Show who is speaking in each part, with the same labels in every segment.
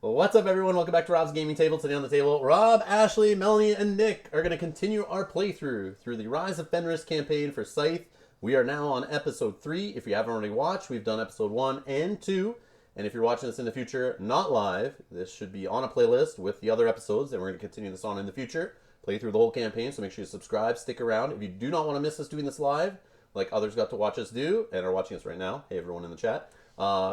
Speaker 1: Well, what's up, everyone? Welcome back to Rob's Gaming Table. Today on the table, Rob, Ashley, Melanie, and Nick are going to continue our playthrough through the Rise of Fenris campaign for Scythe. We are now on episode 3. If you haven't already watched, we've done episode 1 and 2. And if you're watching this in the future, not live, this should be on a playlist with the other episodes, and we're going to continue this on in the future. Play through the whole campaign, so make sure you subscribe, stick around. If you do not want to miss us doing this live, like others got to watch us do, and are watching us right now, hey everyone in the chat,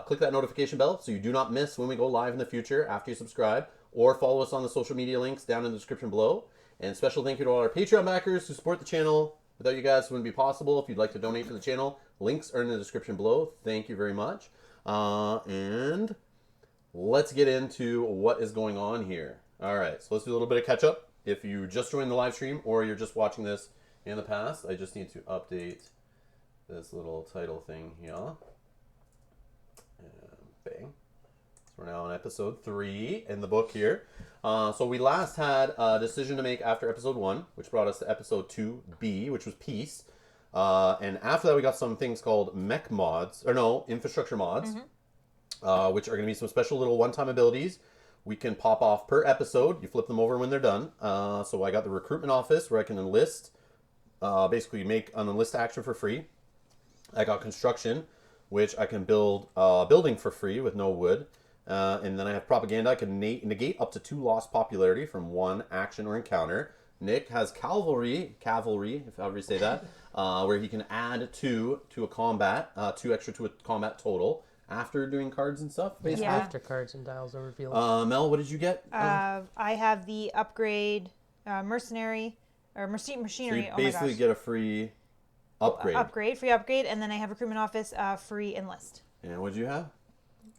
Speaker 1: click that notification bell so you do not miss when we go live in the future after you subscribe, or follow us on the social media links down in the description below. And special thank you to all our Patreon backers who support the channel. Without you guys, it wouldn't be possible. If you'd like to donate to the channel, links are in the description below. Thank you very much. And let's get into what is going on here. All right, so let's do a little bit of catch up. If you just joined the live stream or you're just watching this in the past, I just need to update this little title thing here. Bang. So we're now on episode 3 in the book here. So we last had a decision to make after episode 1, which brought us to episode 2B, which was peace. And after that, we got some things called mech mods, or no, infrastructure mods, which are going to be some special little one-time abilities we can pop off per episode. You flip them over when they're done. So I got the recruitment office where I can enlist, basically make an enlist action for free. I got construction, which I can build a building for free with no wood. And then I have propaganda. I can negate up to 2 lost popularity from 1 action or encounter. Nick has cavalry, if however you say that, where he can add 2 to a combat, 2 extra to a combat total after doing cards and stuff, basically.
Speaker 2: Yeah.
Speaker 3: After cards and dials are revealed.
Speaker 1: Mel, what did you get?
Speaker 2: I have the upgrade mercenary or machinery.
Speaker 1: So you basically get a free upgrade.
Speaker 2: Free upgrade, and then I have recruitment office, free enlist.
Speaker 1: And what did you have?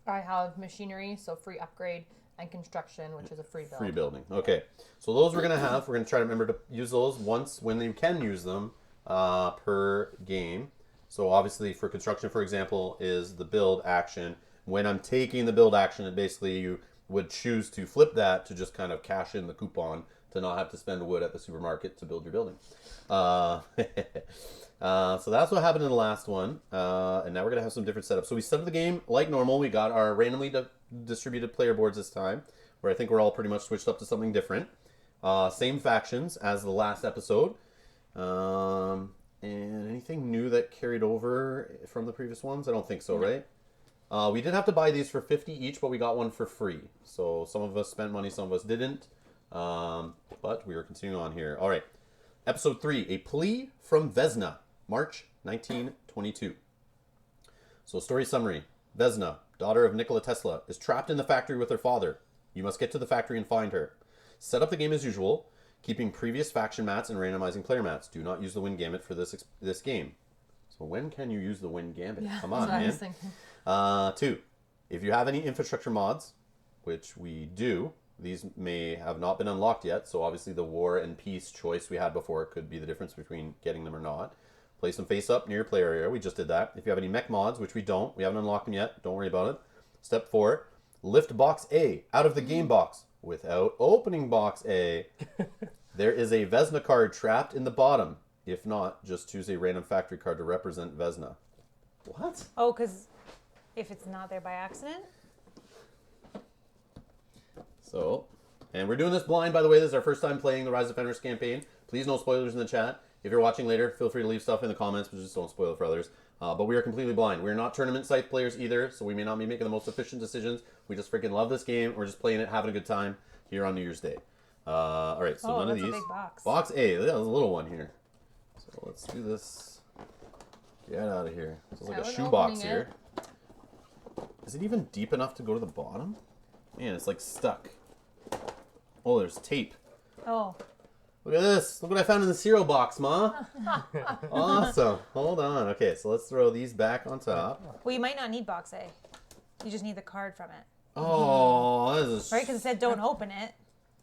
Speaker 4: I have machinery, so free upgrade, and construction, which is a free build.
Speaker 1: Free building. Okay. So those we're going to have. We're going to try to remember to use those once when you can use them per game. So obviously for construction, for example, is the build action. When I'm taking the build action, basically you would choose to flip that to just kind of cash in the coupon to not have to spend wood at the supermarket to build your building. So that's what happened in the last one, and now we're going to have some different setups. So we set up the game like normal. We got our randomly distributed player boards this time, where I think we're all pretty much switched up to something different. Same factions as the last episode. And anything new that carried over from the previous ones? I don't think so, right? We did have to buy these for 50 each, but we got one for free. So some of us spent money, some of us didn't. But we are continuing on here. All right. Episode 3, A Plea from Vesna, March 1922. So story summary. Vesna, daughter of Nikola Tesla, is trapped in the factory with her father. You must get to the factory and find her. Set up the game as usual, keeping previous faction mats and randomizing player mats. Do not use the win gambit for this game. So when can you use the win gambit?
Speaker 4: Yeah,
Speaker 1: Come on,
Speaker 4: that's what I was
Speaker 1: man.
Speaker 4: thinking.
Speaker 1: 2, if you have any infrastructure mods, which we do, these may have not been unlocked yet, so obviously the war and peace choice we had before could be the difference between getting them or not. Place them face up near your player area. We just did that. If you have any mech mods, which we don't, we haven't unlocked them yet, don't worry about it. Step 4, lift box A out of the game box without opening box A. There is a Vesna card trapped in the bottom. If not, just choose a random factory card to represent Vesna. What?
Speaker 2: Oh, because if it's not there by accident?
Speaker 1: So, and we're doing this blind, by the way. This is our first time playing the Rise of Fenris campaign. Please no spoilers in the chat. If you're watching later, feel free to leave stuff in the comments, but just don't spoil it for others. But we are completely blind. We're not tournament Scythe players either, so we may not be making the most efficient decisions. We just freaking love this game. We're just playing it, having a good time here on New Year's Day. All right, so none of
Speaker 2: that's
Speaker 1: these.
Speaker 2: a big box.
Speaker 1: Box A, that was a little one here. So let's do this. Get out of here. This is like a
Speaker 4: Someone
Speaker 1: shoebox
Speaker 4: opening
Speaker 1: here. Is it even deep enough to go to the bottom? Man, it's like stuck. Oh, there's tape.
Speaker 2: Oh.
Speaker 1: Look at this. Look what I found in the cereal box, Ma. Awesome. Hold on. Okay, so let's throw these back on top.
Speaker 2: Well, you might not need box A. You just need the card from it.
Speaker 1: Oh, this is...
Speaker 2: Right? Because it said don't open it.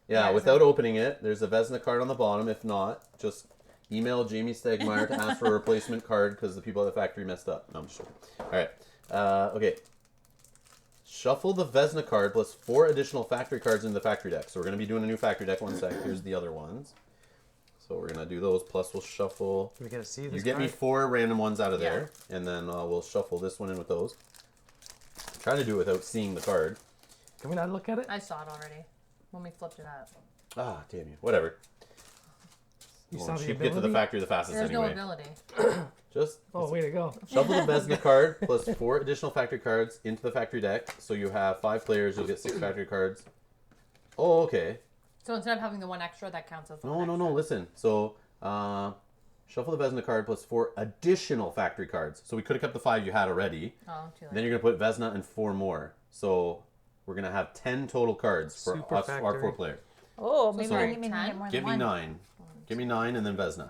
Speaker 1: Yeah,
Speaker 2: Yeah,
Speaker 1: without
Speaker 2: so-
Speaker 1: opening it, there's a Vesna card on the bottom. If not, just email Jamie Stegmeyer to ask for a replacement card because the people at the factory messed up. No, I'm just joking. All right. Okay. Shuffle the Vesna card plus 4 additional factory cards in the factory deck. So we're going to be doing a new factory deck. One sec. Here's the other ones. So we're going to do those. Plus we'll shuffle.
Speaker 3: We gotta see this
Speaker 1: You get me
Speaker 3: card?
Speaker 1: 4 random ones out of there. And then we'll shuffle this one in with those. I'm trying to do it without seeing the card.
Speaker 3: Can we not look at it?
Speaker 4: I saw it already when we flipped it up.
Speaker 1: Ah, damn you. Whatever.
Speaker 3: You
Speaker 1: Well,
Speaker 3: saw the
Speaker 1: sheep get to the
Speaker 3: ability?
Speaker 1: factory the fastest
Speaker 4: There's
Speaker 1: anyway.
Speaker 4: no ability.
Speaker 1: Just
Speaker 3: Oh, way to go.
Speaker 1: shuffle the Vesna card plus 4 additional factory cards into the factory deck. So you have 5 players, you'll get 6 factory cards. Oh, okay.
Speaker 4: So instead of having the one extra, that counts as the
Speaker 1: No,
Speaker 4: one
Speaker 1: no,
Speaker 4: extra.
Speaker 1: no, listen. So, shuffle the Vesna card plus 4 additional factory cards. So we could have kept the 5 you had already.
Speaker 4: Oh, too late.
Speaker 1: Then you're going to put Vesna and 4 more. So we're going to have 10 total cards for
Speaker 3: Super
Speaker 1: us, our
Speaker 3: factory.
Speaker 1: 4 player.
Speaker 2: Oh, maybe
Speaker 1: sorry.
Speaker 2: we can get
Speaker 4: 10?
Speaker 2: more than
Speaker 1: Give me
Speaker 2: one.
Speaker 1: 9. Give me 9 and then Vesna.
Speaker 4: 9.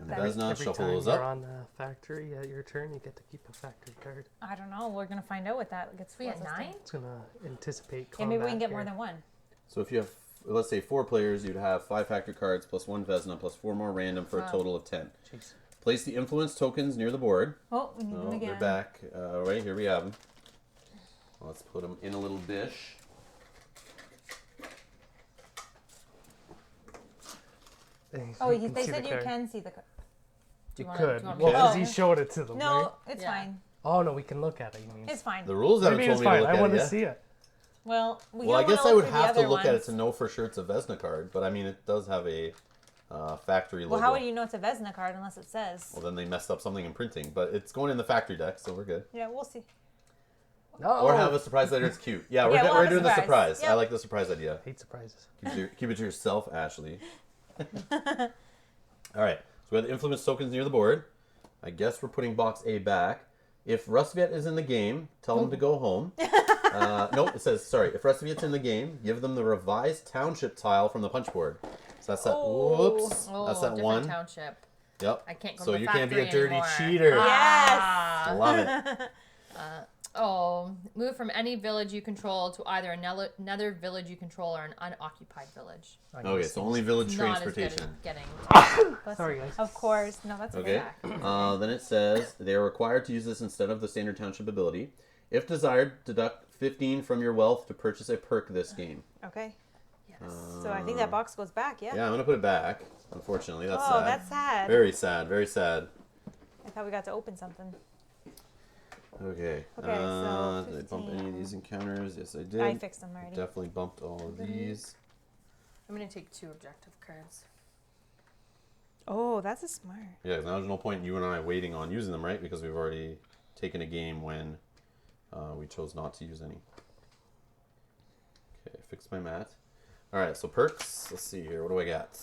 Speaker 1: And
Speaker 2: Every-
Speaker 1: Vesna,
Speaker 3: Every
Speaker 1: shuffle
Speaker 3: time
Speaker 1: those
Speaker 3: you're
Speaker 1: up.
Speaker 3: on the factory at your turn, you get to keep a factory card.
Speaker 2: I don't know. We're gonna find out what that gets.
Speaker 4: We had
Speaker 2: lets us do.
Speaker 4: 9?
Speaker 3: It's going to anticipate
Speaker 2: Yeah,
Speaker 3: combat.
Speaker 2: maybe we can get more
Speaker 3: here.
Speaker 2: than one.
Speaker 1: So if you have, let's say, 4 players, you'd have 5 factory cards plus 1 Vesna plus 4 more random for a
Speaker 4: Wow.
Speaker 1: total of 10.
Speaker 3: Jeez.
Speaker 1: Place the influence tokens near the board.
Speaker 2: Oh, we need them
Speaker 1: Oh,
Speaker 2: again.
Speaker 1: they're back. Right, here we have them. Let's put them in a little dish.
Speaker 2: Oh,
Speaker 3: can
Speaker 2: they
Speaker 3: see
Speaker 2: said
Speaker 3: the
Speaker 2: you
Speaker 3: card.
Speaker 2: can see the.
Speaker 3: You
Speaker 4: wanna-
Speaker 3: could.
Speaker 4: do you want
Speaker 3: Well,
Speaker 4: me to-
Speaker 3: because
Speaker 2: Oh.
Speaker 3: he showed it to them.
Speaker 2: No,
Speaker 3: right?
Speaker 2: it's
Speaker 4: Yeah.
Speaker 2: fine.
Speaker 3: Oh, no, we can look at it, you mean.
Speaker 2: It's fine.
Speaker 1: The rules haven't
Speaker 3: Maybe
Speaker 1: told
Speaker 3: it's
Speaker 1: me to
Speaker 3: fine.
Speaker 1: look
Speaker 3: I
Speaker 1: at
Speaker 3: want
Speaker 1: it
Speaker 3: to
Speaker 1: yet.
Speaker 3: see it.
Speaker 2: Well, we
Speaker 1: Well, I
Speaker 2: don't
Speaker 1: guess
Speaker 2: wanna
Speaker 1: I would
Speaker 2: look through the
Speaker 1: have to
Speaker 2: other
Speaker 1: look at it
Speaker 2: ones.
Speaker 1: to know for sure it's a Vesna card, but I mean, it does have a factory logo.
Speaker 2: Well, how would you know it's a Vesna card unless it says?
Speaker 1: Well, then they messed up something in printing, but it's going in the factory deck, so we're good.
Speaker 2: Yeah, we'll see.
Speaker 3: No.
Speaker 1: Or have a surprise later. It's cute. Yeah, we're,
Speaker 2: Yeah, we'll
Speaker 1: we're
Speaker 2: have a
Speaker 1: doing the
Speaker 2: surprise.
Speaker 1: surprise.
Speaker 2: Yep.
Speaker 1: I like the surprise idea.
Speaker 3: Hate surprises.
Speaker 1: Keep it to yourself, Ashley. All right, so we have the influence tokens near the board. I guess we're putting box A back. If Rustviet is in the game, tell them to go home. No, it says, sorry, if Rustviet's in the game, give them the revised township tile from the punch board. So that's that,
Speaker 2: Oh.
Speaker 1: whoops,
Speaker 4: Oh,
Speaker 1: that's that
Speaker 4: different
Speaker 1: one.
Speaker 4: township.
Speaker 1: Yep.
Speaker 4: I can't go
Speaker 1: So
Speaker 4: to the
Speaker 1: you can't be a
Speaker 4: factory
Speaker 1: dirty
Speaker 4: anymore.
Speaker 1: cheater.
Speaker 4: Ah.
Speaker 1: Love it.
Speaker 4: Oh, move from any village you control to either another village you control or an unoccupied village.
Speaker 1: Okay, so only village
Speaker 4: Not as good as
Speaker 1: transportation.
Speaker 4: getting.
Speaker 3: Sorry, guys.
Speaker 2: Of course. No, that's
Speaker 1: Okay.
Speaker 2: okay.
Speaker 1: Then it says they are required to use this instead of the standard township ability. If desired, deduct 15 from your wealth to purchase a perk this game.
Speaker 2: Okay.
Speaker 4: Yes.
Speaker 2: So I think that box goes back. Yeah.
Speaker 1: Yeah, I'm gonna put it back. Unfortunately, that's
Speaker 2: Oh,
Speaker 1: sad.
Speaker 2: that's sad.
Speaker 1: Very sad. Very sad.
Speaker 2: I thought we got to open something.
Speaker 1: Okay.
Speaker 2: Okay, so
Speaker 1: did I bump any of
Speaker 2: 15.
Speaker 1: these encounters? Yes, I did.
Speaker 2: I fixed them already.
Speaker 1: Definitely bumped all of these.
Speaker 4: I'm gonna take 2 objective cards.
Speaker 2: Oh, that's a smart.
Speaker 1: Yeah, 'cause now there's no point in you and I waiting on using them, right? Because we've already taken a game when we chose not to use any. Okay, fix my mat. All right, so perks. Let's see here. What do I got?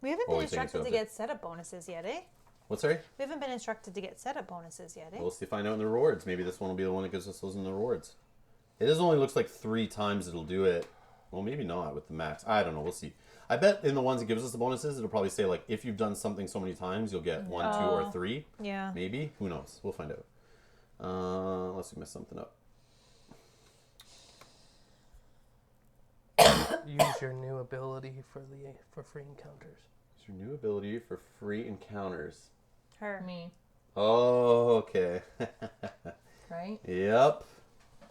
Speaker 2: We haven't
Speaker 1: Oh,
Speaker 2: been
Speaker 1: you think it's
Speaker 2: instructed to
Speaker 1: worth it?
Speaker 2: get setup bonuses yet, eh?
Speaker 1: What's sorry?
Speaker 2: We haven't been instructed to get setup bonuses yet, eh?
Speaker 1: We'll see. Find out in the rewards. Maybe this one will be the one that gives us those in the rewards. It is only looks like 3 times it'll do it. Well, maybe not with the max. I don't know. We'll see. I bet in the ones that gives us the bonuses, it'll probably say like if you've done something so many times, you'll get 1, 2,
Speaker 2: Oh.
Speaker 1: or 3.
Speaker 2: Yeah.
Speaker 1: Maybe. Who knows? We'll find out. Unless we mess something up.
Speaker 3: Use your new ability for free encounters.
Speaker 1: It's your new ability for free encounters.
Speaker 2: Her.
Speaker 4: Me,
Speaker 1: Oh, okay.
Speaker 4: right?
Speaker 1: Yep.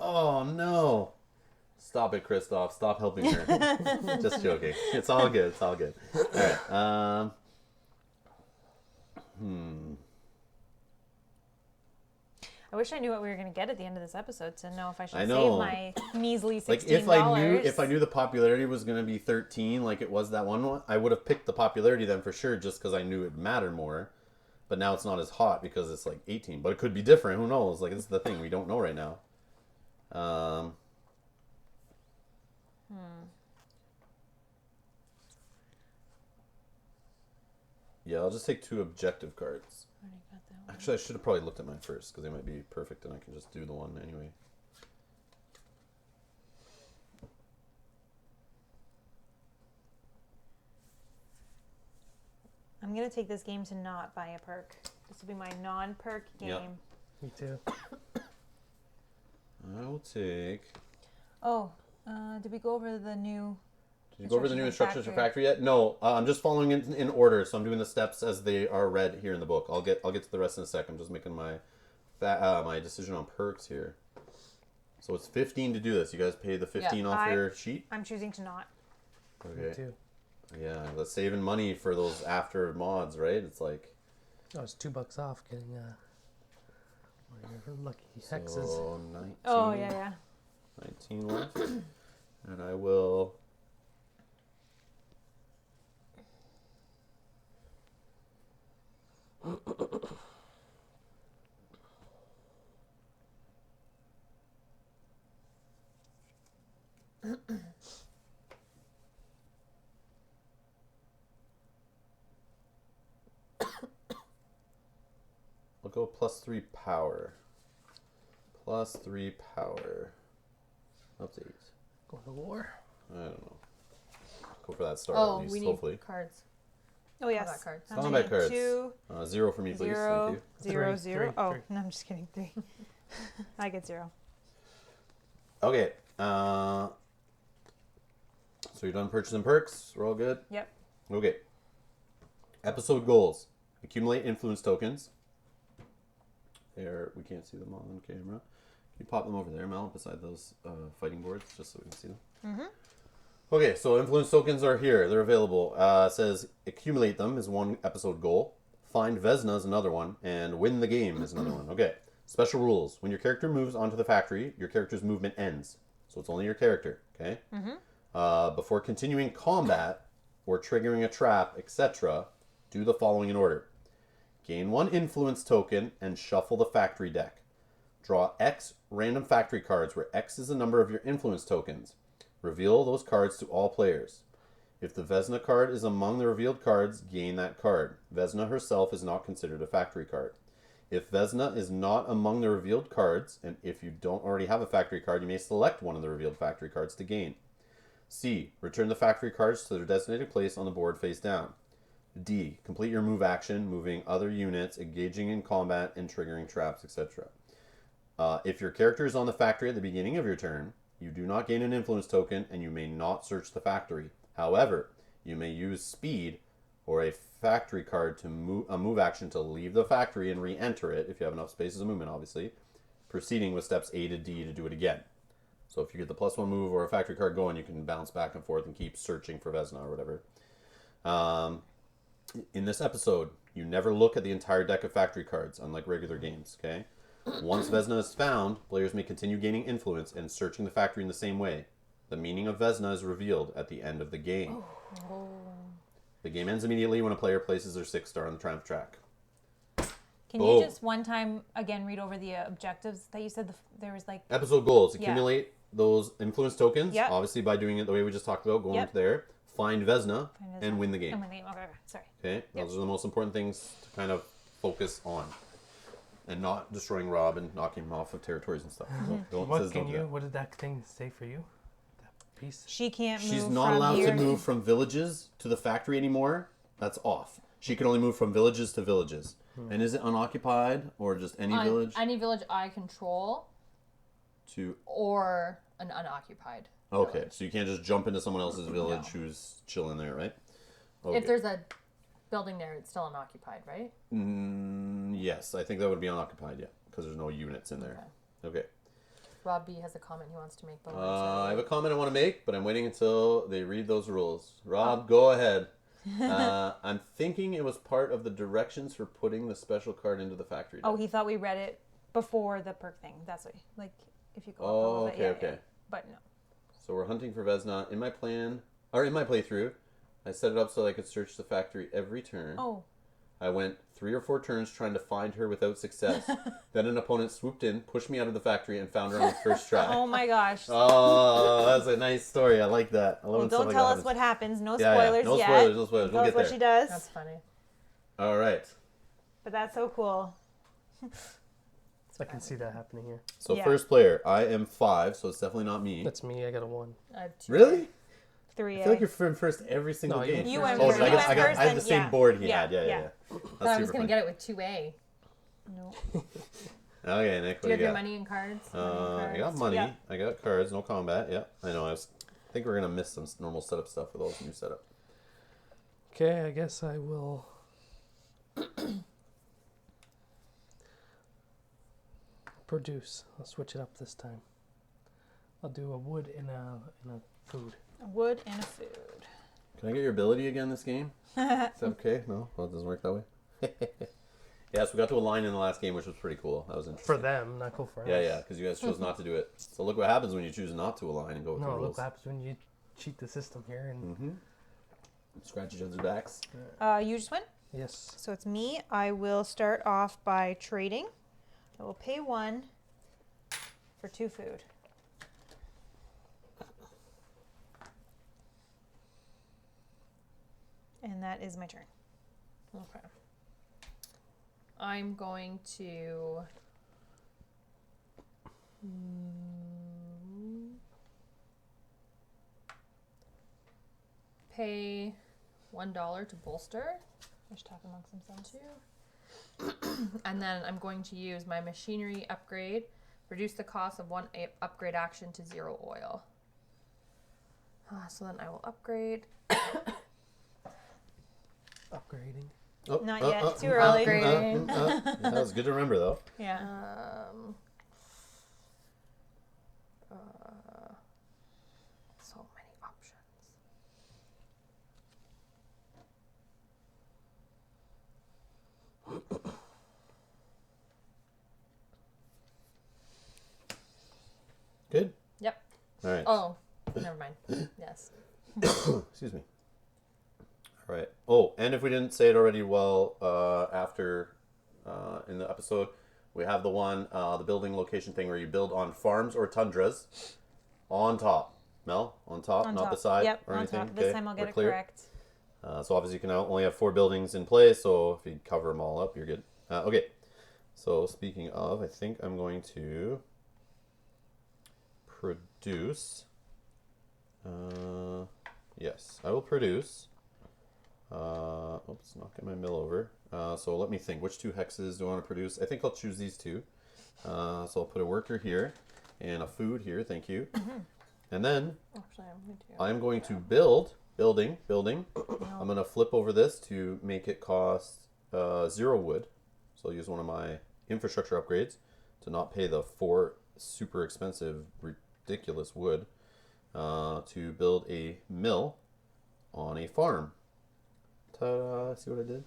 Speaker 1: Oh no. Stop it, Christoph. Stop helping her. Just joking. It's all good. It's all good. All right.
Speaker 2: I wish I knew what we were going to get at the end of this episode to know if I should
Speaker 1: I
Speaker 2: save
Speaker 1: know.
Speaker 2: my measly $16.
Speaker 1: Like if I knew the popularity was going to be 13 like it was that one, I would have picked the popularity then for sure just because I knew it mattered more. But now it's not as hot because it's like 18. But it could be different. Who knows? Like this is the thing we don't know right now. Yeah, I'll just take 2 objective cards.
Speaker 2: Already got that one.
Speaker 1: Actually, I should have probably looked at mine first because they might be perfect and I can just do the one anyway.
Speaker 2: I'm going to take this game to not buy a perk. This will be my non-perk game.
Speaker 1: Yep.
Speaker 3: Me too.
Speaker 1: I will take...
Speaker 2: Oh, did we go over the new...
Speaker 1: Did you go over the new
Speaker 2: Instructions
Speaker 1: instructions
Speaker 2: for
Speaker 1: for factory yet? No, I'm just following it in order, so I'm doing the steps as they are read here in the book. I'll get to the rest in a sec. I'm just making my my decision on perks here. So it's 15 to do this. You guys pay the 15 off
Speaker 2: I-
Speaker 1: your sheet?
Speaker 2: I'm choosing to not.
Speaker 3: Me
Speaker 1: Okay.
Speaker 3: too.
Speaker 1: Yeah, that's saving money for those after mods, right? It's like
Speaker 3: Oh, it's $2 off getting one of your lucky hexes.
Speaker 1: so 19.
Speaker 2: Oh, yeah.
Speaker 1: 19 left, and I will. I'll go +3 power. +3 power. Update.
Speaker 3: Going to war.
Speaker 1: I don't know. Go for that star
Speaker 4: Oh,
Speaker 1: at least,
Speaker 4: we need
Speaker 1: hopefully.
Speaker 4: cards.
Speaker 2: Oh, yes.
Speaker 4: Combat cards.
Speaker 2: I'm
Speaker 1: Combat
Speaker 2: taking
Speaker 1: cards.
Speaker 2: 2,
Speaker 1: 0 for me, please.
Speaker 2: 0,
Speaker 1: Thank you.
Speaker 2: 0,
Speaker 3: Three,
Speaker 2: 0.
Speaker 3: three,
Speaker 2: Oh,
Speaker 3: three.
Speaker 2: no, I'm just kidding. 3. I get 0.
Speaker 1: Okay. So you're done purchasing perks. We're all good?
Speaker 2: Yep.
Speaker 1: Okay. Episode goals. Accumulate influence tokens. There, we can't see them on camera. Can you pop them over there, Mel, beside those fighting boards, just so we can see them?
Speaker 2: Mm-hmm.
Speaker 1: Okay, so influence tokens are here. They're available. It says accumulate them is one episode goal. Find Vesna is another one. And win the game is another one. Okay. Special rules. When your character moves onto the factory, your character's movement ends. So it's only your character, okay? Mm-hmm. Before continuing combat or triggering a trap, etc., do the following in order. Gain 1 influence token and shuffle the factory deck. Draw X random factory cards where X is the number of your influence tokens. Reveal those cards to all players. If the Vesna card is among the revealed cards, gain that card. Vesna herself is not considered a factory card. If Vesna is not among the revealed cards, and if you don't already have a factory card, you may select one of the revealed factory cards to gain. C. Return the factory cards to their designated place on the board face down. D. Complete your move action, moving other units, engaging in combat, and triggering traps, etc. If your character is on the factory at the beginning of your turn, you do not gain an influence token, and you may not search the factory. However, you may use speed or a factory card to move action to leave the factory and re-enter it, if you have enough spaces of movement, obviously, proceeding with steps A to D to do it again. So if you get the +1 move or a factory card going, you can bounce back and forth and keep searching for Vesna or whatever. In this episode, you never look at the entire deck of factory cards, unlike regular games, okay? Once Vesna is found, players may continue gaining influence and searching the factory in the same way. The meaning of Vesna is revealed at the end of the game.
Speaker 2: Oh.
Speaker 1: The game ends immediately when a player places their 6 star on the triumph track.
Speaker 2: Can
Speaker 1: Boom.
Speaker 2: you just one time again read over the objectives that you said there was like
Speaker 1: Episode goals.
Speaker 2: Yeah.
Speaker 1: Accumulate those influence tokens,
Speaker 2: Yep.
Speaker 1: obviously by doing it the way we just talked about, going
Speaker 2: Yep.
Speaker 1: up there. Find Vesna,
Speaker 2: Vesna.
Speaker 1: and win the game.
Speaker 2: and win the game. Okay, sorry.
Speaker 1: Okay?
Speaker 2: Yep.
Speaker 1: Those are the most important things to kind of focus on. And not destroying Rob and knocking him off of territories and stuff. Don't
Speaker 3: What
Speaker 1: says
Speaker 3: can
Speaker 1: don't do
Speaker 3: you?
Speaker 1: that.
Speaker 3: What did that thing say for you? That piece.
Speaker 2: She can't move.
Speaker 1: She's not
Speaker 2: from
Speaker 1: allowed
Speaker 2: here
Speaker 1: to move from villages to the factory anymore. That's off. She can only move from villages to villages. And is it unoccupied or just any
Speaker 4: On
Speaker 1: village?
Speaker 4: any village I control
Speaker 1: To
Speaker 4: or an unoccupied.
Speaker 1: okay,
Speaker 4: village.
Speaker 1: so you can't just jump into someone else's village who's chilling there, right? Okay.
Speaker 4: If there's a building there, it's still unoccupied, right?
Speaker 1: Yes, I think that would be unoccupied, yeah, because there's no units in there. Okay.
Speaker 4: Rob B has a comment he wants to make. But
Speaker 1: I have a comment I want to make, but I'm waiting until they read those rules. Rob, go ahead. I'm thinking it was part of the directions for putting the special card into the factory.
Speaker 2: Oh, he thought we read it before the perk thing. That's what. Like, if you go up a
Speaker 1: Oh,
Speaker 2: little bit.
Speaker 1: okay,
Speaker 2: Yeah,
Speaker 1: okay.
Speaker 2: yeah. But no.
Speaker 1: So we're hunting for Vesna. In my plan, or in my playthrough, I set it up so I could search the factory every turn.
Speaker 2: Oh.
Speaker 1: I went 3 or 4 turns trying to find her without success. Then an opponent swooped in, pushed me out of the factory, and found her on the first try.
Speaker 2: Oh my gosh.
Speaker 1: Oh, that's a nice story. I like that. I love
Speaker 2: Well,
Speaker 1: when stuff
Speaker 2: don't
Speaker 1: like
Speaker 2: tell
Speaker 1: that
Speaker 2: us
Speaker 1: happens.
Speaker 2: what happens. No
Speaker 1: Yeah, yeah.
Speaker 2: spoilers
Speaker 1: No
Speaker 2: yet.
Speaker 1: spoilers, no spoilers.
Speaker 2: Tell
Speaker 1: We'll
Speaker 2: us
Speaker 1: get
Speaker 2: what
Speaker 1: there.
Speaker 2: she does.
Speaker 4: That's funny.
Speaker 1: All right.
Speaker 2: But that's so cool.
Speaker 3: I can see that happening here.
Speaker 1: So
Speaker 2: Yeah.
Speaker 1: first player, I am 5, so it's definitely not me.
Speaker 3: That's me. I got a 1.
Speaker 4: I have 2.
Speaker 1: Really?
Speaker 2: 3A.
Speaker 1: I feel like you're first every single
Speaker 3: No, you
Speaker 1: game.
Speaker 3: went
Speaker 2: You went
Speaker 1: Oh,
Speaker 2: first.
Speaker 1: so I
Speaker 2: You went
Speaker 1: got,
Speaker 2: first
Speaker 1: I have the
Speaker 2: and-
Speaker 1: same
Speaker 2: yeah.
Speaker 1: board he
Speaker 2: Yeah,
Speaker 1: had. Yeah.
Speaker 4: I
Speaker 1: That's
Speaker 4: thought I was
Speaker 1: super
Speaker 4: going
Speaker 1: funny.
Speaker 4: to get it with 2A.
Speaker 2: No.
Speaker 1: Okay, Nick, what
Speaker 4: Do you have your
Speaker 1: got?
Speaker 4: money and cards?
Speaker 1: I got money.
Speaker 2: Yeah.
Speaker 1: I got cards. No combat. Yeah, I know. I think we're gonna miss some normal setup stuff with all this new setup.
Speaker 3: Okay, I guess I will. Produce. I'll switch it up this time. I'll do a wood and a food.
Speaker 2: A wood and a food.
Speaker 1: Can I get your ability again this game? Is that okay? No? Well, it doesn't work that way. Yes, we got to a line in the last game, which was pretty cool. That was interesting.
Speaker 3: For them, not cool for us.
Speaker 1: Yeah, because you guys chose not to do it. So look what happens when you choose not to align and go with the
Speaker 3: No,
Speaker 1: rules.
Speaker 3: look what happens when you cheat the system here. And
Speaker 1: Scratch each other's backs.
Speaker 2: You just win.
Speaker 3: yes.
Speaker 2: So it's me. I will start off by trading. I will pay 1 for 2 food. And that is my turn.
Speaker 4: Okay. I'm going to pay $1 to bolster.
Speaker 2: Just talk amongst themselves.
Speaker 4: And then I'm going to use my machinery upgrade, reduce the cost of 1 upgrade action to 0 oil. So then I will upgrade.
Speaker 3: Upgrading.
Speaker 1: Oh,
Speaker 2: Not yet. Too early.
Speaker 1: That was good to remember, though.
Speaker 2: Yeah.
Speaker 4: So many options.
Speaker 1: Good?
Speaker 4: Yep.
Speaker 1: All right.
Speaker 4: Oh, never mind. Yes.
Speaker 1: Excuse me. All right. Oh, and if we didn't say it already, well, after in the episode, we have the building location thing where you build on farms or tundras on top. Mel, on top,
Speaker 2: On
Speaker 1: not
Speaker 2: top.
Speaker 1: beside
Speaker 2: Yep,
Speaker 1: or
Speaker 2: on
Speaker 1: anything.
Speaker 2: top. This
Speaker 1: Okay,
Speaker 2: time I'll
Speaker 1: we're
Speaker 2: get it
Speaker 1: clear.
Speaker 2: correct.
Speaker 1: So obviously you can only have 4 buildings in place, so if you cover them all up, you're good. Okay. So speaking of, I think I'm going to produce. Yes, I will produce. Oops, knock my mill over. So let me think. Which 2 hexes do I want to produce? I think I'll choose these 2. So I'll put a worker here and a food here. Thank you. And then
Speaker 4: Actually,
Speaker 1: I'm going to building. I'm going to flip over this to make it cost 0 wood. So I'll use one of my infrastructure upgrades to not pay the 4 super expensive, ridiculous wood to build a mill on a farm. Ta-da! See what I did?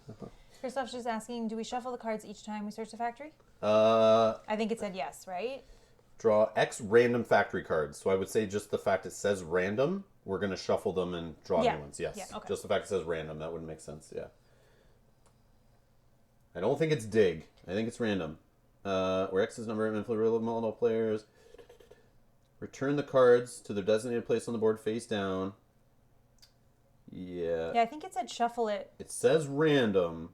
Speaker 2: Christoph's just asking, do we shuffle the cards each time we search the factory?
Speaker 1: Uh,
Speaker 2: I think it said yes, right?
Speaker 1: draw X random factory cards. So I would say just the fact it says random, we're going to shuffle them and draw
Speaker 2: Yeah.
Speaker 1: new ones. Yes.
Speaker 2: Yeah, okay.
Speaker 1: Just the fact it says random, that wouldn't make sense. Yeah. I don't think it's dig. I think it's random. Where X is number of influential multiple players. Return the cards to their designated place on the board face down. Yeah.
Speaker 2: Yeah, I think it said shuffle it.
Speaker 1: It says random,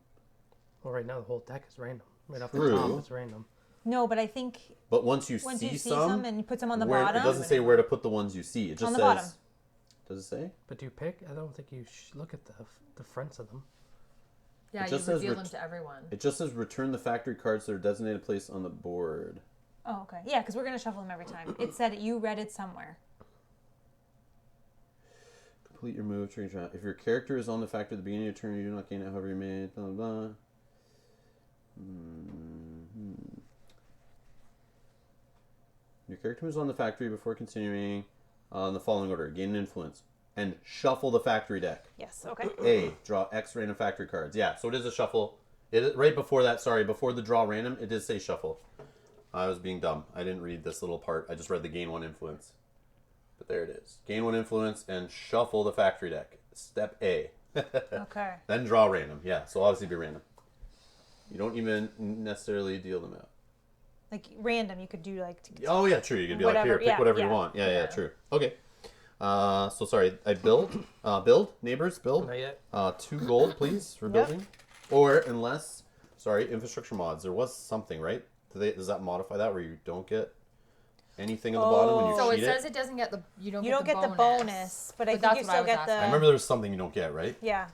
Speaker 3: Well, right now the whole deck is random. Right off
Speaker 1: True.
Speaker 3: the top, it's random.
Speaker 2: No, but I think
Speaker 1: but once you
Speaker 2: once
Speaker 1: see
Speaker 2: you see
Speaker 1: some,
Speaker 2: some and you put some on the
Speaker 1: where,
Speaker 2: bottom.
Speaker 1: it doesn't say where to put the ones you see. It just
Speaker 2: On the
Speaker 1: says.
Speaker 2: bottom.
Speaker 1: Does it say?
Speaker 3: But do you pick? I don't think you look at the fronts of them.
Speaker 4: Yeah,
Speaker 1: It
Speaker 4: you
Speaker 1: just says
Speaker 4: reveal them to everyone.
Speaker 1: It just says return the factory cards to their designated place on the board.
Speaker 2: Oh, okay. Yeah, because we're going to shuffle them every time. It said you read it somewhere.
Speaker 1: Complete your move. Change around. If your character is on the factory at the beginning of your turn, you do not gain it however you made. Blah, blah, blah. Your character moves on the factory before continuing on the following order. Gain an influence. And shuffle the factory deck.
Speaker 2: Yes, okay.
Speaker 1: A. Draw X random factory cards. Yeah, so it is a shuffle. Right before that, sorry, before the draw random, it did say shuffle. I was being dumb. I didn't read this little part. I just read the gain 1 influence. But there it is. Gain 1 influence and shuffle the factory deck. Step A.
Speaker 2: Okay.
Speaker 1: Then draw random. Yeah, so obviously be random. You don't even necessarily deal them out.
Speaker 2: Like random, you could do like.
Speaker 1: Oh, yeah, true. You could be like,
Speaker 2: Whatever,
Speaker 1: here, pick
Speaker 2: yeah,
Speaker 1: whatever you
Speaker 2: yeah.
Speaker 1: want. Yeah, true. Okay. So sorry, I build, neighbors, build.
Speaker 3: Not yet.
Speaker 1: 2 gold, please, for
Speaker 2: Yep.
Speaker 1: building. Or unless, sorry, infrastructure mods. There was something, right? Does that modify that where you don't get anything on the bottom when you
Speaker 4: So it
Speaker 1: cheat
Speaker 4: says it doesn't get the
Speaker 2: You don't get the bonus, but I think
Speaker 4: that's
Speaker 2: you
Speaker 4: what I
Speaker 2: still
Speaker 4: was
Speaker 2: get
Speaker 4: asking.
Speaker 1: I
Speaker 2: the.
Speaker 1: remember there was something you don't get, right?
Speaker 2: Yeah.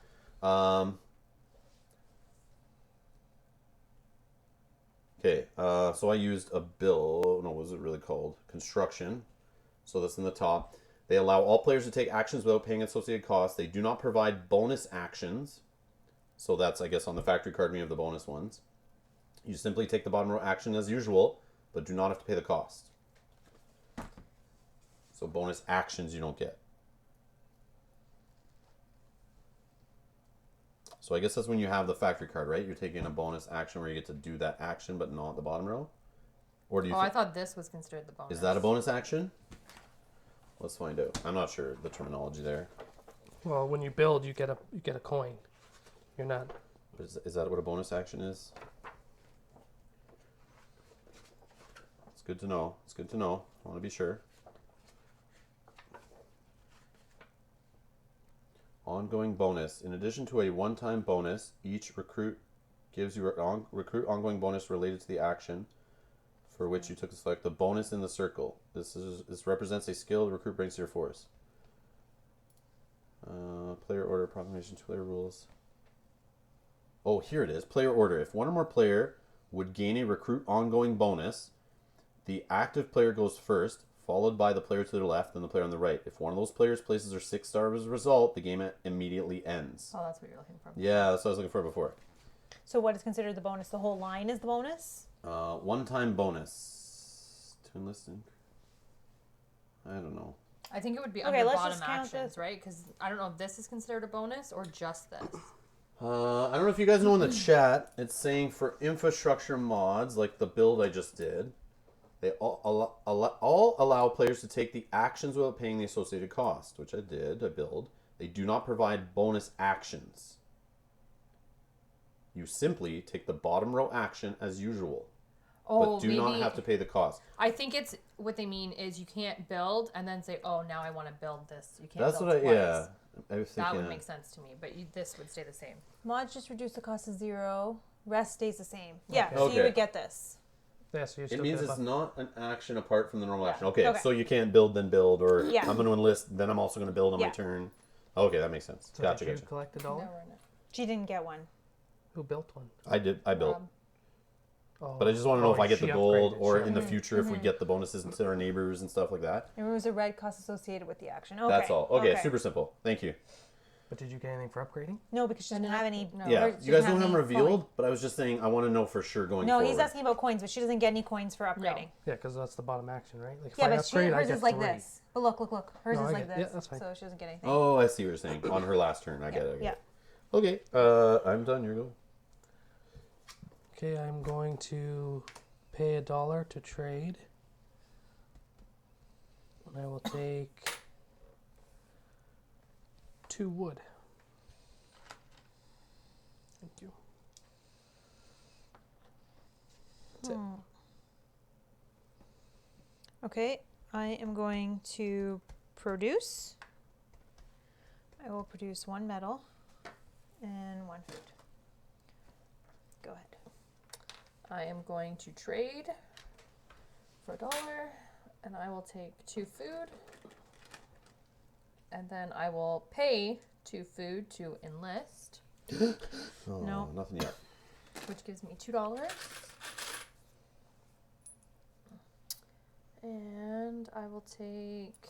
Speaker 1: Okay, so I used a bill. No, what was it really called? Construction. So that's in the top. They allow all players to take actions without paying associated costs. They do not provide bonus actions. So that's, I guess, on the factory card we have the bonus ones. You simply take the bottom row action as usual, but do not have to pay the cost. So bonus actions you don't get. So I guess that's when you have the factory card, right? You're taking a bonus action where you get to do that action, but not the bottom row. Or do you?
Speaker 4: Oh, I thought this was considered the bonus.
Speaker 1: Is that a bonus action? Let's find out. I'm not sure the terminology there.
Speaker 3: Well, when you build, you get a coin. You're not.
Speaker 1: Is that what a bonus action is? It's good to know. It's good to know. I want to be sure. Ongoing bonus. In addition to a one-time bonus, each recruit gives you recruit ongoing bonus related to the action for which you took to select the bonus in the circle. This represents a skill the recruit brings to your force. Player order, proclamation, player rules. Oh, here it is. Player order. If one or more player would gain a recruit ongoing bonus, the active player goes first, followed by the player to their left, then the player on the right. If one of those players places their 6 star as a result, the game immediately ends.
Speaker 4: Oh, that's what you're looking for.
Speaker 1: Yeah, that's what I was looking for before.
Speaker 2: So what is considered the bonus? The whole line is the bonus?
Speaker 1: One-time bonus. To enlisting. I don't know.
Speaker 4: I think it would be
Speaker 2: Okay,
Speaker 4: under
Speaker 2: let's
Speaker 4: bottom
Speaker 2: just count
Speaker 4: actions,
Speaker 2: this.
Speaker 4: right? Because I don't know if this is considered a bonus or just this.
Speaker 1: I don't know if you guys know in the chat, it's saying for infrastructure mods, like the build I just did, they all allow players to take the actions without paying the associated cost, which I did, I build. They do not provide bonus actions. You simply take the bottom row action as usual,
Speaker 4: Oh,
Speaker 1: but do not have to pay the cost.
Speaker 4: I think it's what they mean is you can't build and then say, "Oh, now I want to build this." You can't.
Speaker 1: That's
Speaker 4: build
Speaker 1: what
Speaker 4: twice.
Speaker 1: I was thinking.
Speaker 4: That would make sense to me, but this would stay the same.
Speaker 2: Mods just reduce the cost to 0. Rest stays the same. Yeah,
Speaker 3: Okay.
Speaker 2: so you
Speaker 1: Okay.
Speaker 2: would get this.
Speaker 3: Yeah, so you
Speaker 1: It
Speaker 3: still
Speaker 1: means
Speaker 3: get a
Speaker 1: it's
Speaker 3: buff.
Speaker 1: not an action apart from the normal
Speaker 2: Yeah.
Speaker 1: action. Okay,
Speaker 2: Okay.
Speaker 1: so you can't build then build, or
Speaker 2: Yeah.
Speaker 1: I'm going to enlist, then I'm also going to build on my
Speaker 2: Yeah.
Speaker 1: turn. Okay, that makes sense.
Speaker 3: So
Speaker 1: Gotcha,
Speaker 3: did you
Speaker 1: gotcha.
Speaker 3: collect a
Speaker 4: No,
Speaker 3: dollar?
Speaker 4: we're in it.
Speaker 2: She didn't get one.
Speaker 3: Who built one?
Speaker 1: I built.
Speaker 4: Rob.
Speaker 3: Oh,
Speaker 1: But I just want to know if I get
Speaker 3: she
Speaker 1: the gold,
Speaker 3: upgraded,
Speaker 1: or
Speaker 3: sure.
Speaker 1: in the future if we get the bonuses to our neighbors and stuff like that.
Speaker 2: It removes a red cost associated with the action. Okay.
Speaker 1: That's all. Okay, super simple. Thank you.
Speaker 3: But did you get anything for upgrading?
Speaker 2: No, because she doesn't have any.
Speaker 4: No.
Speaker 1: Yeah,
Speaker 2: or
Speaker 1: you
Speaker 2: she
Speaker 1: guys
Speaker 2: doesn't
Speaker 1: don't have them
Speaker 2: any
Speaker 1: revealed,
Speaker 2: coin.
Speaker 1: but I was just saying I want to know for sure going
Speaker 2: No,
Speaker 1: forward.
Speaker 2: he's asking about coins, but she doesn't get any coins for upgrading.
Speaker 3: Yeah, because that's the bottom action, right? Like if
Speaker 2: Yeah,
Speaker 3: I
Speaker 2: but
Speaker 3: upgrade, I
Speaker 2: hers
Speaker 3: get
Speaker 2: is like
Speaker 3: 3.
Speaker 2: this. But look. Hers
Speaker 3: No,
Speaker 2: is
Speaker 3: I
Speaker 2: like
Speaker 3: get-
Speaker 2: this.
Speaker 3: yeah, that's fine.
Speaker 2: So she doesn't get anything.
Speaker 1: Oh, I see what you're saying. On her last turn, I get it. I get
Speaker 2: Yeah.
Speaker 1: it. Okay, I'm done. Your go.
Speaker 3: Okay, I'm going to pay $1 to trade. And I will take 2 wood. Thank you. That's it.
Speaker 2: Okay, I am going to produce. I will produce 1 metal and 1 food. Go ahead.
Speaker 4: I am going to trade for $1, and I will take 2 food, and then I will pay 2 food to enlist,
Speaker 1: Oh,
Speaker 2: No.
Speaker 1: nothing yet.
Speaker 4: which gives me $2. And I will take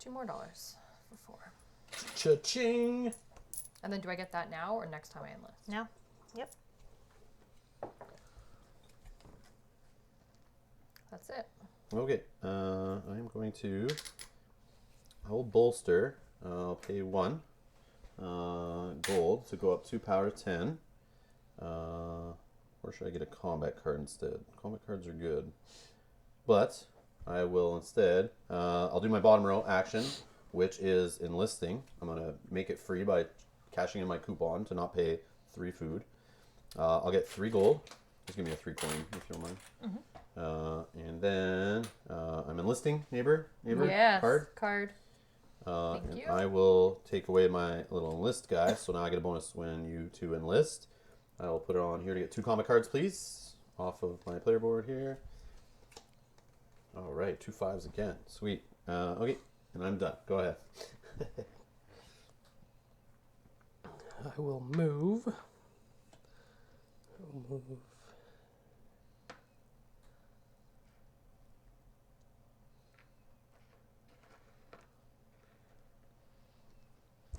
Speaker 4: $2 more for 4.
Speaker 1: Cha-ching!
Speaker 4: And then do I get that now or next time I enlist?
Speaker 2: Now? Yep.
Speaker 4: That's it.
Speaker 1: Okay, I'm going to. I will bolster. I'll pay 1 gold to go up 2 power 10. Or should I get a combat card instead? Combat cards are good, but I will instead. I'll do my bottom row action, which is enlisting. I'm gonna make it free by cashing in my coupon to not pay 3 food. I'll get 3 gold. Just give me a 3 coin if you don't mind. And then I'm enlisting neighbor
Speaker 4: Yes.
Speaker 1: card.
Speaker 4: Thank
Speaker 1: And
Speaker 4: you.
Speaker 1: I will take away my little enlist guy, so now I get a bonus when you 2 enlist. I will put it on here to get 2 combat cards, please, off of my player board here. All right, 2 5s again. Sweet. Okay, and I'm done. Go ahead.
Speaker 3: I will move.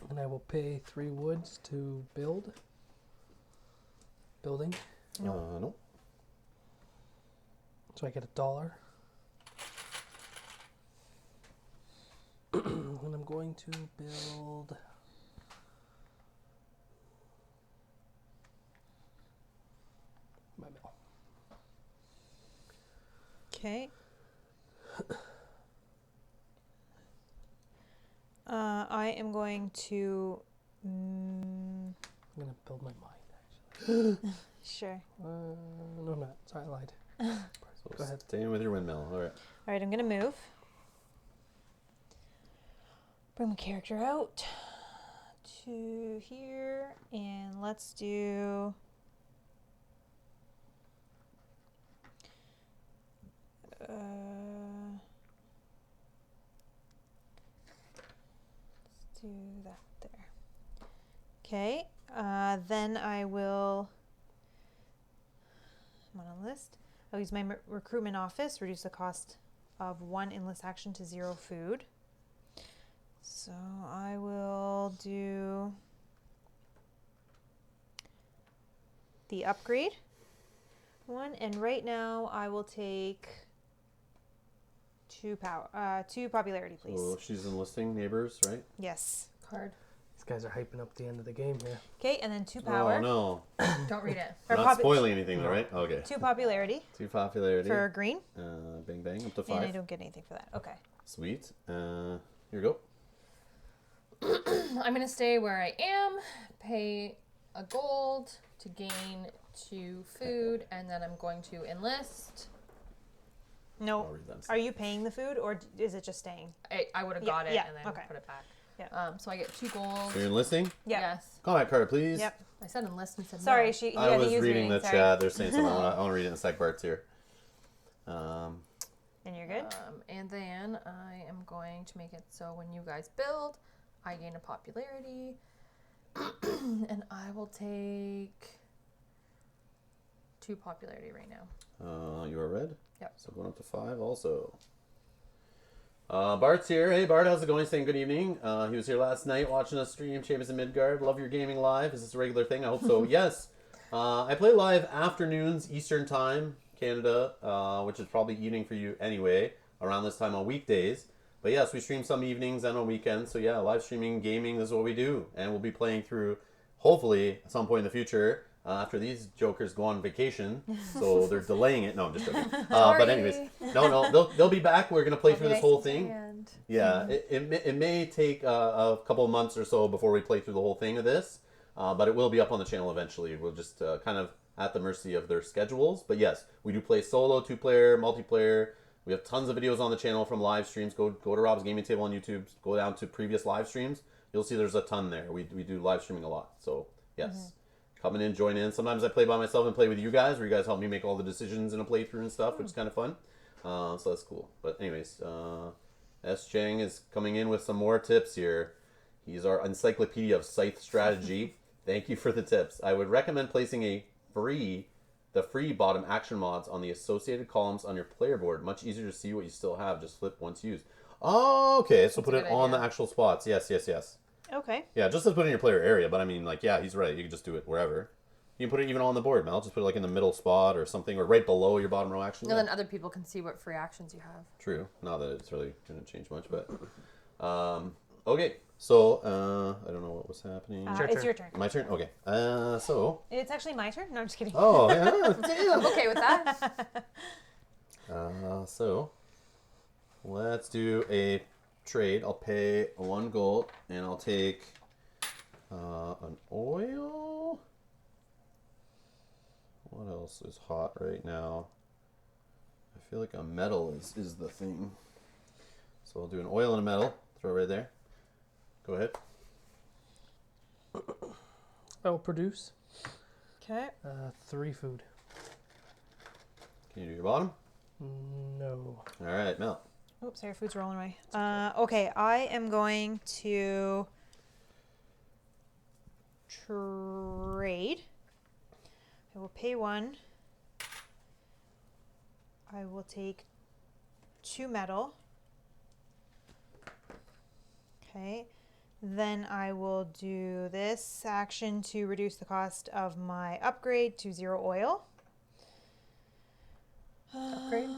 Speaker 3: And I will pay 3 woods to build. Building.
Speaker 1: No.
Speaker 3: So I get $1. And I'm going to build
Speaker 2: Okay. I am going to.
Speaker 3: I'm gonna build my mind.
Speaker 2: Sure.
Speaker 3: No, I'm not. Sorry, I lied.
Speaker 1: So
Speaker 3: Go ahead.
Speaker 1: staying with your windmill. All right.
Speaker 2: All right, I'm going to move. Bring my character out to here, and let's do. Let's do that there. Okay, then I will. I'm on a list. I'll use my recruitment office, reduce the cost of 1 endless action to 0 food. So I will do the upgrade one, and right now I will take 2 popularity, please.
Speaker 1: So she's enlisting neighbors, right?
Speaker 2: Yes.
Speaker 4: Card.
Speaker 3: These guys are hyping up the end of the game here.
Speaker 2: Okay, and then 2 power.
Speaker 1: Oh no.
Speaker 4: Don't read it.
Speaker 2: Or
Speaker 1: Not spoiling anything, though, right? Okay.
Speaker 2: 2 popularity
Speaker 1: 2 popularity.
Speaker 2: for green,
Speaker 1: Bang bang, up to
Speaker 2: and I
Speaker 1: 5.
Speaker 2: don't get anything for that. Okay.
Speaker 1: Sweet. Here you go.
Speaker 4: I'm gonna stay where I am, pay a gold to gain 2 food, and then I'm going to enlist.
Speaker 2: No.
Speaker 1: I'll read them.
Speaker 2: Are you paying the food, or is it just staying?
Speaker 4: I would have
Speaker 2: Yeah,
Speaker 4: got it
Speaker 2: yeah,
Speaker 4: and then
Speaker 2: okay.
Speaker 4: put it back.
Speaker 2: Yeah.
Speaker 4: So I get 2 gold.
Speaker 1: So you're enlisting?
Speaker 2: Yeah.
Speaker 4: Yes.
Speaker 1: Combat card, please.
Speaker 2: Yep.
Speaker 4: I said enlist and said
Speaker 2: Sorry,
Speaker 4: no.
Speaker 2: she. You
Speaker 1: I
Speaker 2: had
Speaker 1: was
Speaker 2: to use
Speaker 1: reading the
Speaker 2: sorry.
Speaker 1: chat. They're saying something. I want to read it in the sec parts here.
Speaker 2: And you're good.
Speaker 4: And then I am going to make it so when you guys build, I gain a popularity. And I will take 2 popularity right now.
Speaker 1: You are red?
Speaker 4: Yep.
Speaker 1: So going up to 5 also. Bart's here. Hey Bart, how's it going? Saying good evening. He was here last night watching us stream Chambers and Midgard. Love your gaming live. Is this a regular thing? I hope so. Yes. I play live afternoons Eastern time, Canada, which is probably evening for you anyway, around this time on weekdays. But yes, we stream some evenings and on weekends. So yeah, live streaming, gaming, this is what we do. And we'll be playing through, hopefully, at some point in the future, after these jokers go on vacation. So they're delaying it. No, I'm just joking. But anyways, no, they'll be back. We're going to play through this whole thing. Yeah, it may take a couple of months or so before we play through the whole thing of this. But it will be up on the channel eventually. We'll just kind of at the mercy of their schedules. But yes, we do play solo, 2-player, multiplayer. We have tons of videos on the channel from live streams. Go to Rob's Gaming Table on YouTube. Go down to previous live streams. You'll see there's a ton there. We do live streaming a lot. So yes, coming in, join in. Sometimes I play by myself and play with you guys, where you guys help me make all the decisions in a playthrough and stuff, which is kind of fun. So that's cool. But anyways, S. Chang is coming in with some more tips here. He's our encyclopedia of Scythe strategy. Thank you for the tips. I would recommend placing the free bottom action mods on the associated columns on your player board. Much easier to see what you still have. Just flip once used. Oh, okay. So
Speaker 4: That's
Speaker 1: put
Speaker 4: a
Speaker 1: it
Speaker 4: good
Speaker 1: on
Speaker 4: idea.
Speaker 1: the actual spots. Yes.
Speaker 2: Okay.
Speaker 1: Yeah, just to put it in your player area. But I mean, like, yeah, he's right. You can just do it wherever. You can put it even on the board, Mel. Just put it like in the middle spot or something, or right below your bottom row action.
Speaker 4: And then other people can see what free actions you have.
Speaker 1: True. Not that it's really going to change much, but okay. So I don't know what was happening.
Speaker 2: It's your turn.
Speaker 1: My turn. Okay. So.
Speaker 2: It's actually my turn. No, I'm just kidding.
Speaker 1: Oh yeah. Damn.
Speaker 4: I'm okay with that.
Speaker 1: So let's do a trade. I'll pay 1 gold and I'll take an oil. What else is hot right now? I feel like a metal is the thing. So I'll do an oil and a metal. Throw it right there. Go ahead.
Speaker 3: I will produce
Speaker 2: Okay.
Speaker 3: 3 food.
Speaker 1: Can you do your bottom?
Speaker 3: No.
Speaker 1: All right, Mel.
Speaker 2: Oops, sorry, food's rolling away. Okay, I am going to trade. I will pay 1. I will take 2 metal. Okay. Then I will do this action to reduce the cost of my upgrade to 0 oil. Upgrade.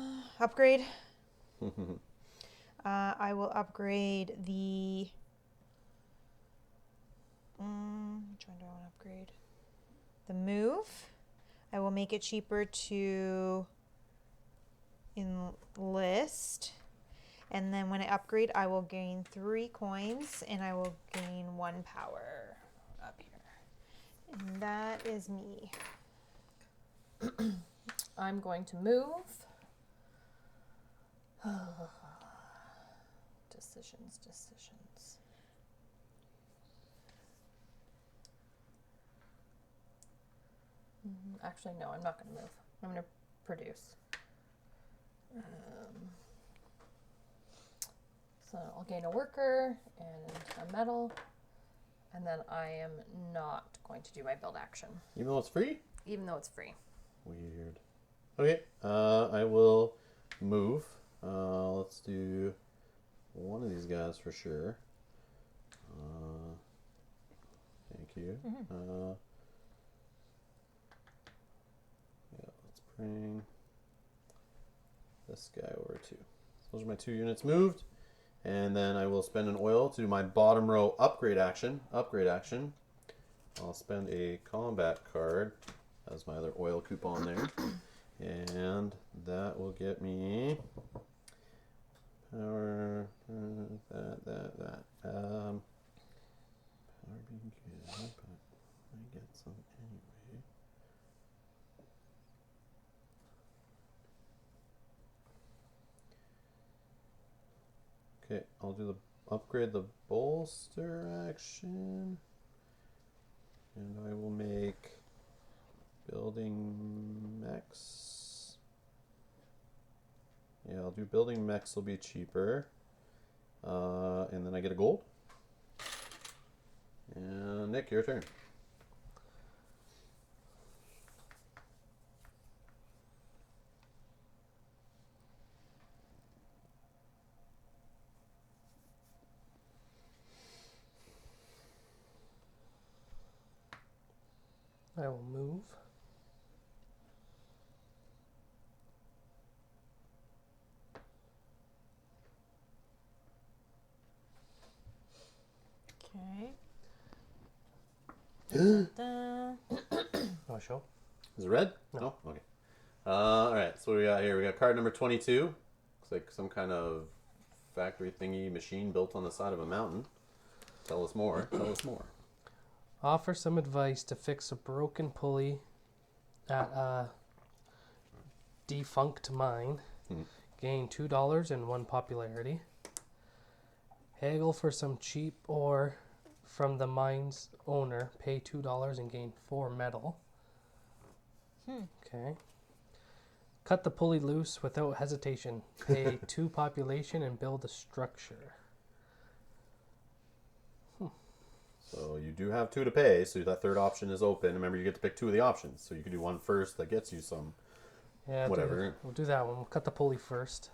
Speaker 2: I will upgrade the. Which one do I want to upgrade? The move. I will make it cheaper to enlist. And then when I upgrade, I will gain 3 coins and I will gain 1 power up here. And that is me.
Speaker 4: I'm going to move. Decisions. Actually, no, I'm not going to move. I'm going to produce. So I'll gain a worker and a metal. And then I am not going to do my build action.
Speaker 1: Even though it's free?
Speaker 4: Even though it's free.
Speaker 1: Weird. Okay, I will move. Let's do one of these guys for sure. Thank you. Yeah, let's bring this guy over too. Those are my 2 units moved. And then I will spend an oil to do my bottom row upgrade action. I'll spend a combat card as my other oil coupon there. And that will get me power, that. Power being good, but I get some anyway. Okay, I'll do the upgrade the bolster action. And I will make building mechs. Yeah, I'll do building mechs will be cheaper. And then I get a gold. And Nick, your turn.
Speaker 3: I will move.
Speaker 2: Okay.
Speaker 3: Oh, show.
Speaker 1: Is it red?
Speaker 3: No.
Speaker 1: Okay. All right. So what do we got here? We got card number 22. Looks like some kind of factory thingy machine built on the side of a mountain. Tell us more.
Speaker 3: Offer some advice to fix a broken pulley at a defunct mine. Gain $2 and 1 popularity. Haggle for some cheap ore from the mine's owner. Pay $2 and gain 4 metal. Okay. Cut the pulley loose without hesitation. Pay 2 population and build a structure.
Speaker 1: So you do have 2 to pay, so that third option is open. Remember, you get to pick 2 of the options. So you could do one first that gets you some
Speaker 3: Yeah,
Speaker 1: whatever.
Speaker 3: We'll do that one. We'll cut the pulley first.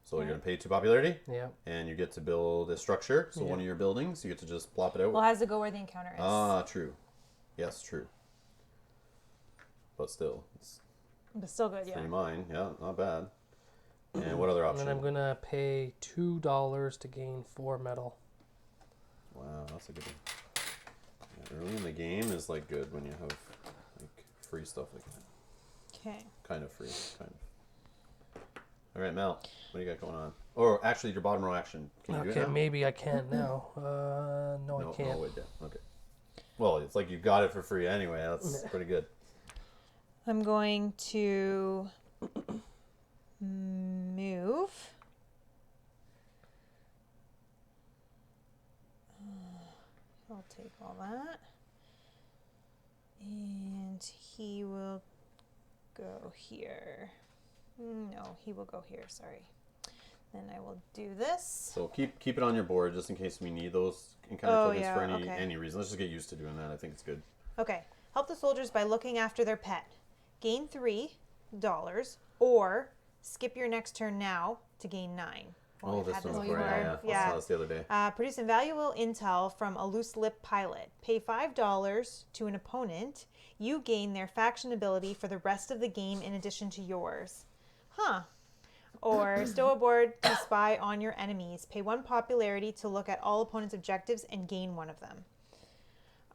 Speaker 1: So you're going to pay 2 popularity,
Speaker 3: Yeah.
Speaker 1: and you get to build a structure. So
Speaker 3: Yeah.
Speaker 1: one of your buildings, you get to just plop it out.
Speaker 2: Well, it has to go where the encounter is.
Speaker 1: Ah, true. Yes, true. But still, it's
Speaker 2: But still good, yeah.
Speaker 1: free mine. Yeah, not bad. And what other
Speaker 3: And
Speaker 1: option?
Speaker 3: then I'm going to pay $2 to gain 4 metal.
Speaker 1: Wow, that's a good one. Yeah, early in the game is like good when you have like free stuff like that.
Speaker 2: Okay.
Speaker 1: Kind of free, kind of. All right, Mel, what do you got going on? Or actually, your bottom row action. Can you do it
Speaker 3: Okay,
Speaker 1: now?
Speaker 3: maybe I can now. No, I can't.
Speaker 1: No, wait, yeah. Okay. Well, it's like you got it for free anyway. That's pretty good.
Speaker 2: I'm going to move. I'll take all that. And he will go here. No, he will go here, sorry. Then I will do this.
Speaker 1: So keep it on your board just in case we need those encounter
Speaker 2: Oh,
Speaker 1: tokens
Speaker 2: yeah,
Speaker 1: for
Speaker 2: okay.
Speaker 1: any reason. Let's just get used to doing that. I think it's good.
Speaker 2: Okay. Help the soldiers by looking after their pet. Gain $3 or skip your next turn now to gain 9.
Speaker 1: Oh,
Speaker 2: we've
Speaker 1: this
Speaker 2: had
Speaker 1: one
Speaker 2: this
Speaker 1: before.
Speaker 2: before.
Speaker 1: Yeah. I saw this the other day.
Speaker 2: Produce invaluable intel from a loose lip pilot. Pay $5 to an opponent. You gain their faction ability for the rest of the game in addition to yours. Huh. Or stow aboard to spy on your enemies. Pay 1 popularity to look at all opponents' objectives and gain 1 of them.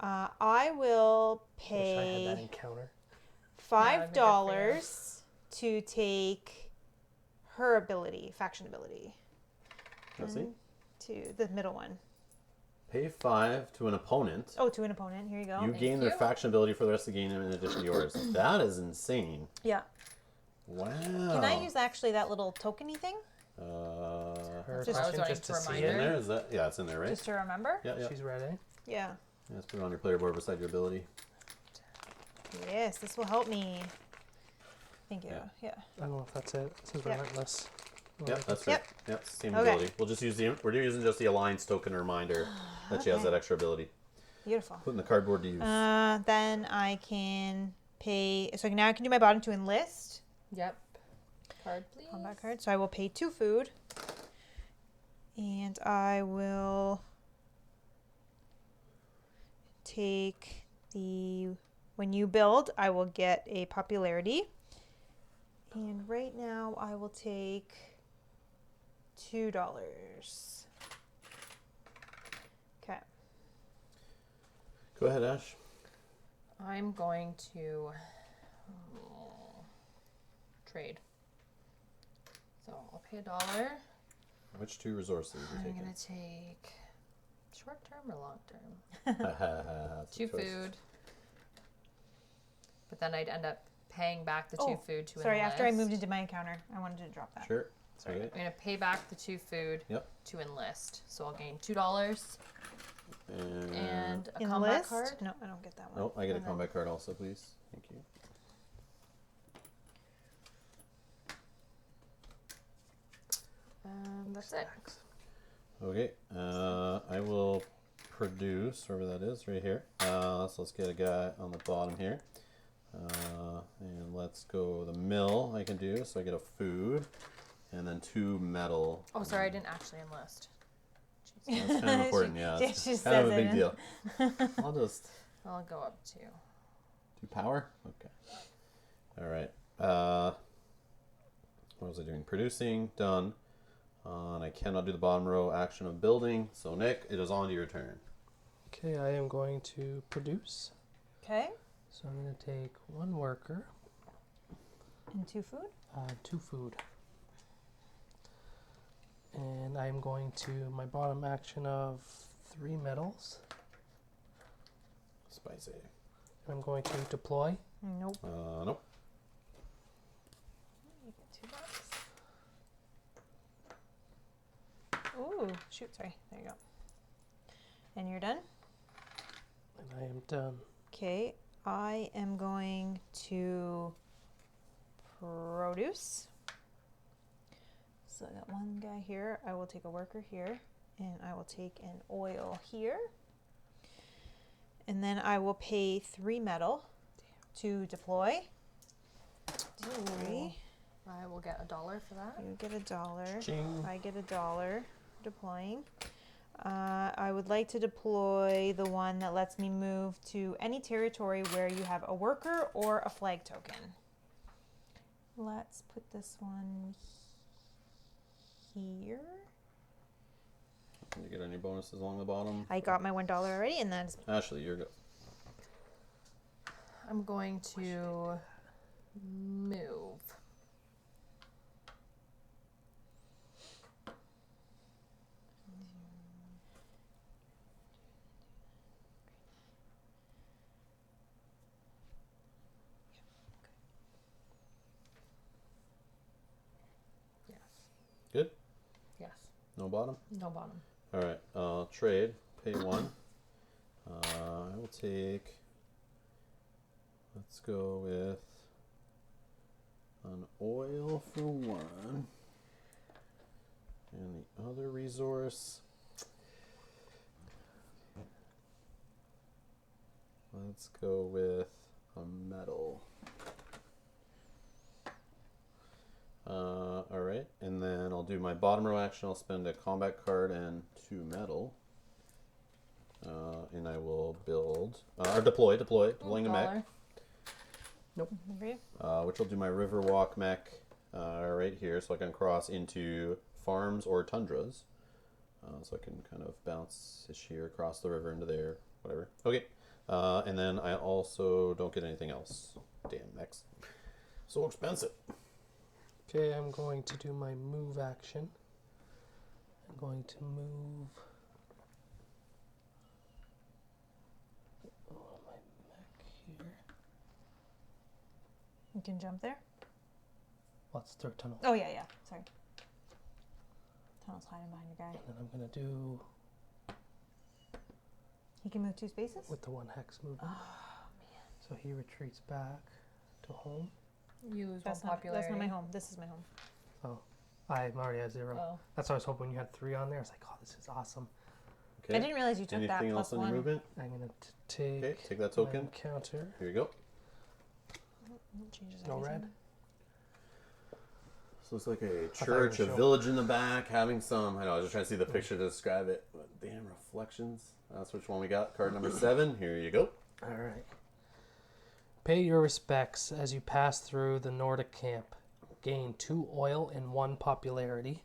Speaker 2: I will
Speaker 3: Wish I had that
Speaker 2: pay
Speaker 3: encounter.
Speaker 2: $5 to take her ability, faction ability.
Speaker 1: Let's see.
Speaker 2: To the middle one.
Speaker 1: Pay 5 to an opponent.
Speaker 2: Oh, to an opponent. Here you go.
Speaker 1: You gain their
Speaker 4: you.
Speaker 1: faction ability for the rest of the game in addition to yours. That is insane.
Speaker 2: Yeah.
Speaker 1: Wow.
Speaker 2: Can I use actually that little tokeny thing?
Speaker 3: Her
Speaker 2: Just-
Speaker 3: faction,
Speaker 4: I was
Speaker 3: just to
Speaker 4: going
Speaker 3: see
Speaker 4: to
Speaker 1: Is it
Speaker 3: it.
Speaker 1: in there? Is that? Yeah, it's in there, right?
Speaker 2: Just to remember?
Speaker 1: Yeah, yeah.
Speaker 3: She's ready.
Speaker 2: Yeah.
Speaker 1: Yeah, let's put it on your player board beside your ability.
Speaker 2: Yes, this will help me. Thank you.
Speaker 1: Yeah.
Speaker 2: Yeah.
Speaker 3: I don't know if that's it. This is
Speaker 2: Yep.
Speaker 3: relentless.
Speaker 1: Yep, that's
Speaker 2: Yep.
Speaker 1: right. Yep, same
Speaker 2: Okay.
Speaker 1: ability. We'll just use we're using just the alliance token reminder that she has
Speaker 2: Okay.
Speaker 1: that extra ability.
Speaker 2: Beautiful.
Speaker 1: Put in the cardboard to use.
Speaker 2: Then I can pay. So now I can do my bottom to enlist.
Speaker 4: Yep. Card, please.
Speaker 2: Combat card. So I will pay 2 food. And I will take the. When you build, I will get a popularity. And right now I will take $2. Okay.
Speaker 1: Go ahead, Ash.
Speaker 4: I'm going to trade. So I'll pay $1.
Speaker 1: Which 2 resources are you
Speaker 4: I'm
Speaker 1: taking?
Speaker 4: gonna take short term or long term.
Speaker 1: That's a
Speaker 4: 2
Speaker 1: choice.
Speaker 4: food. But then I'd end up paying back the 2
Speaker 2: Oh,
Speaker 4: food to
Speaker 2: Sorry, after I
Speaker 4: enlist.
Speaker 2: moved into my encounter, I wanted to drop that.
Speaker 1: Sure.
Speaker 4: Sorry,
Speaker 1: Okay.
Speaker 4: I'm gonna pay back the 2 food
Speaker 1: Yep.
Speaker 4: to enlist. So I'll gain $2 and a combat
Speaker 2: Enlist?
Speaker 4: card.
Speaker 2: No, I don't get that one.
Speaker 1: Oh, I get a
Speaker 2: And then-
Speaker 1: combat card also, please. Thank you.
Speaker 4: That's it.
Speaker 1: Okay. I will produce wherever that is, right here. So let's get a guy on the bottom here. And let's go the mill I can do. So I get a food and then 2 metal.
Speaker 4: Oh, sorry, I didn't actually enlist.
Speaker 1: That's kind of important, yeah.
Speaker 2: Yeah,
Speaker 1: It's
Speaker 2: she
Speaker 1: kind of
Speaker 2: says
Speaker 1: a big
Speaker 2: it.
Speaker 1: deal. I'll just
Speaker 4: I'll go up to.
Speaker 1: do power. Okay. All right. What was I doing? Producing, done. And I cannot do the bottom row action of building. So Nick, it is on to your turn.
Speaker 3: Okay, I am going to produce.
Speaker 2: Okay.
Speaker 3: So I'm going to take 1 worker,
Speaker 2: And 2 food?
Speaker 3: 2 food. And I'm going to my bottom action of 3 metals.
Speaker 1: Spicy.
Speaker 3: And I'm going to deploy.
Speaker 2: Nope.
Speaker 1: Nope.
Speaker 2: You get $2. Ooh, shoot, sorry. There you go. And you're done?
Speaker 3: And I am done.
Speaker 2: Okay, I am going to produce. So I got 1 guy here. I will take a worker here, and I will take an oil here. And then I will pay 3 metal to deploy. 3.
Speaker 4: I will get $1 for that.
Speaker 2: You get $1.
Speaker 3: Ching.
Speaker 2: I get $1 deploying. I would like to deploy the one that lets me move to any territory where you have a worker or a flag token. Let's put this one here.
Speaker 1: Can you get any bonuses along the bottom?
Speaker 2: I got my $1 already, and that's
Speaker 1: Ashley, you're good.
Speaker 4: I'm going to move. Yes.
Speaker 1: Good?
Speaker 4: Yes.
Speaker 1: No bottom?
Speaker 4: No bottom.
Speaker 1: All right. Trade. Pay 1. I will take. Let's go with an oil for 1. And the other resource. Let's go with a metal. All right, and then I'll do my bottom row action. I'll spend a combat card and 2 metal. And I will build, or deploying a mech, which will do my river walk mech right here, so I can cross into farms or tundras. So I can kind of bounce this here across the river into there, whatever. Okay, and then I also don't get anything else. Damn, mechs. So expensive.
Speaker 3: Okay, I'm going to do my move action. I'm going to move my mech here.
Speaker 2: You can jump there.
Speaker 3: What's third tunnel?
Speaker 2: Oh yeah, yeah. Sorry. Tunnel's hiding behind your guy.
Speaker 3: And then I'm going to do
Speaker 2: He can move 2 spaces.
Speaker 3: with the 1 hex movement. So he retreats back to home.
Speaker 4: You lose
Speaker 2: That's
Speaker 4: one
Speaker 2: not.
Speaker 4: popularity.
Speaker 2: That's not my home. This is my home.
Speaker 3: Oh, I'm already at 0.
Speaker 4: Oh.
Speaker 3: That's why I was hoping when you had 3 on there. I was like, oh, this is awesome.
Speaker 1: Okay.
Speaker 2: I didn't realize you took that
Speaker 1: Anything
Speaker 2: plus
Speaker 1: else on
Speaker 2: 1.
Speaker 1: your movement?
Speaker 3: I'm going to take
Speaker 1: Okay, take that
Speaker 3: my
Speaker 1: token.
Speaker 3: counter.
Speaker 1: Here you go.
Speaker 2: Changes
Speaker 3: No
Speaker 2: everything.
Speaker 3: red.
Speaker 1: So it's like a
Speaker 3: thought you
Speaker 1: church,
Speaker 3: were
Speaker 1: a
Speaker 3: showing-
Speaker 1: village in the back, having some. I know. I was just trying to see the picture to describe it. Damn reflections. That's which one we got. Card number 7. Here you go.
Speaker 3: All right. Pay your respects as you pass through the Nordic camp. Gain 2 oil and 1 popularity.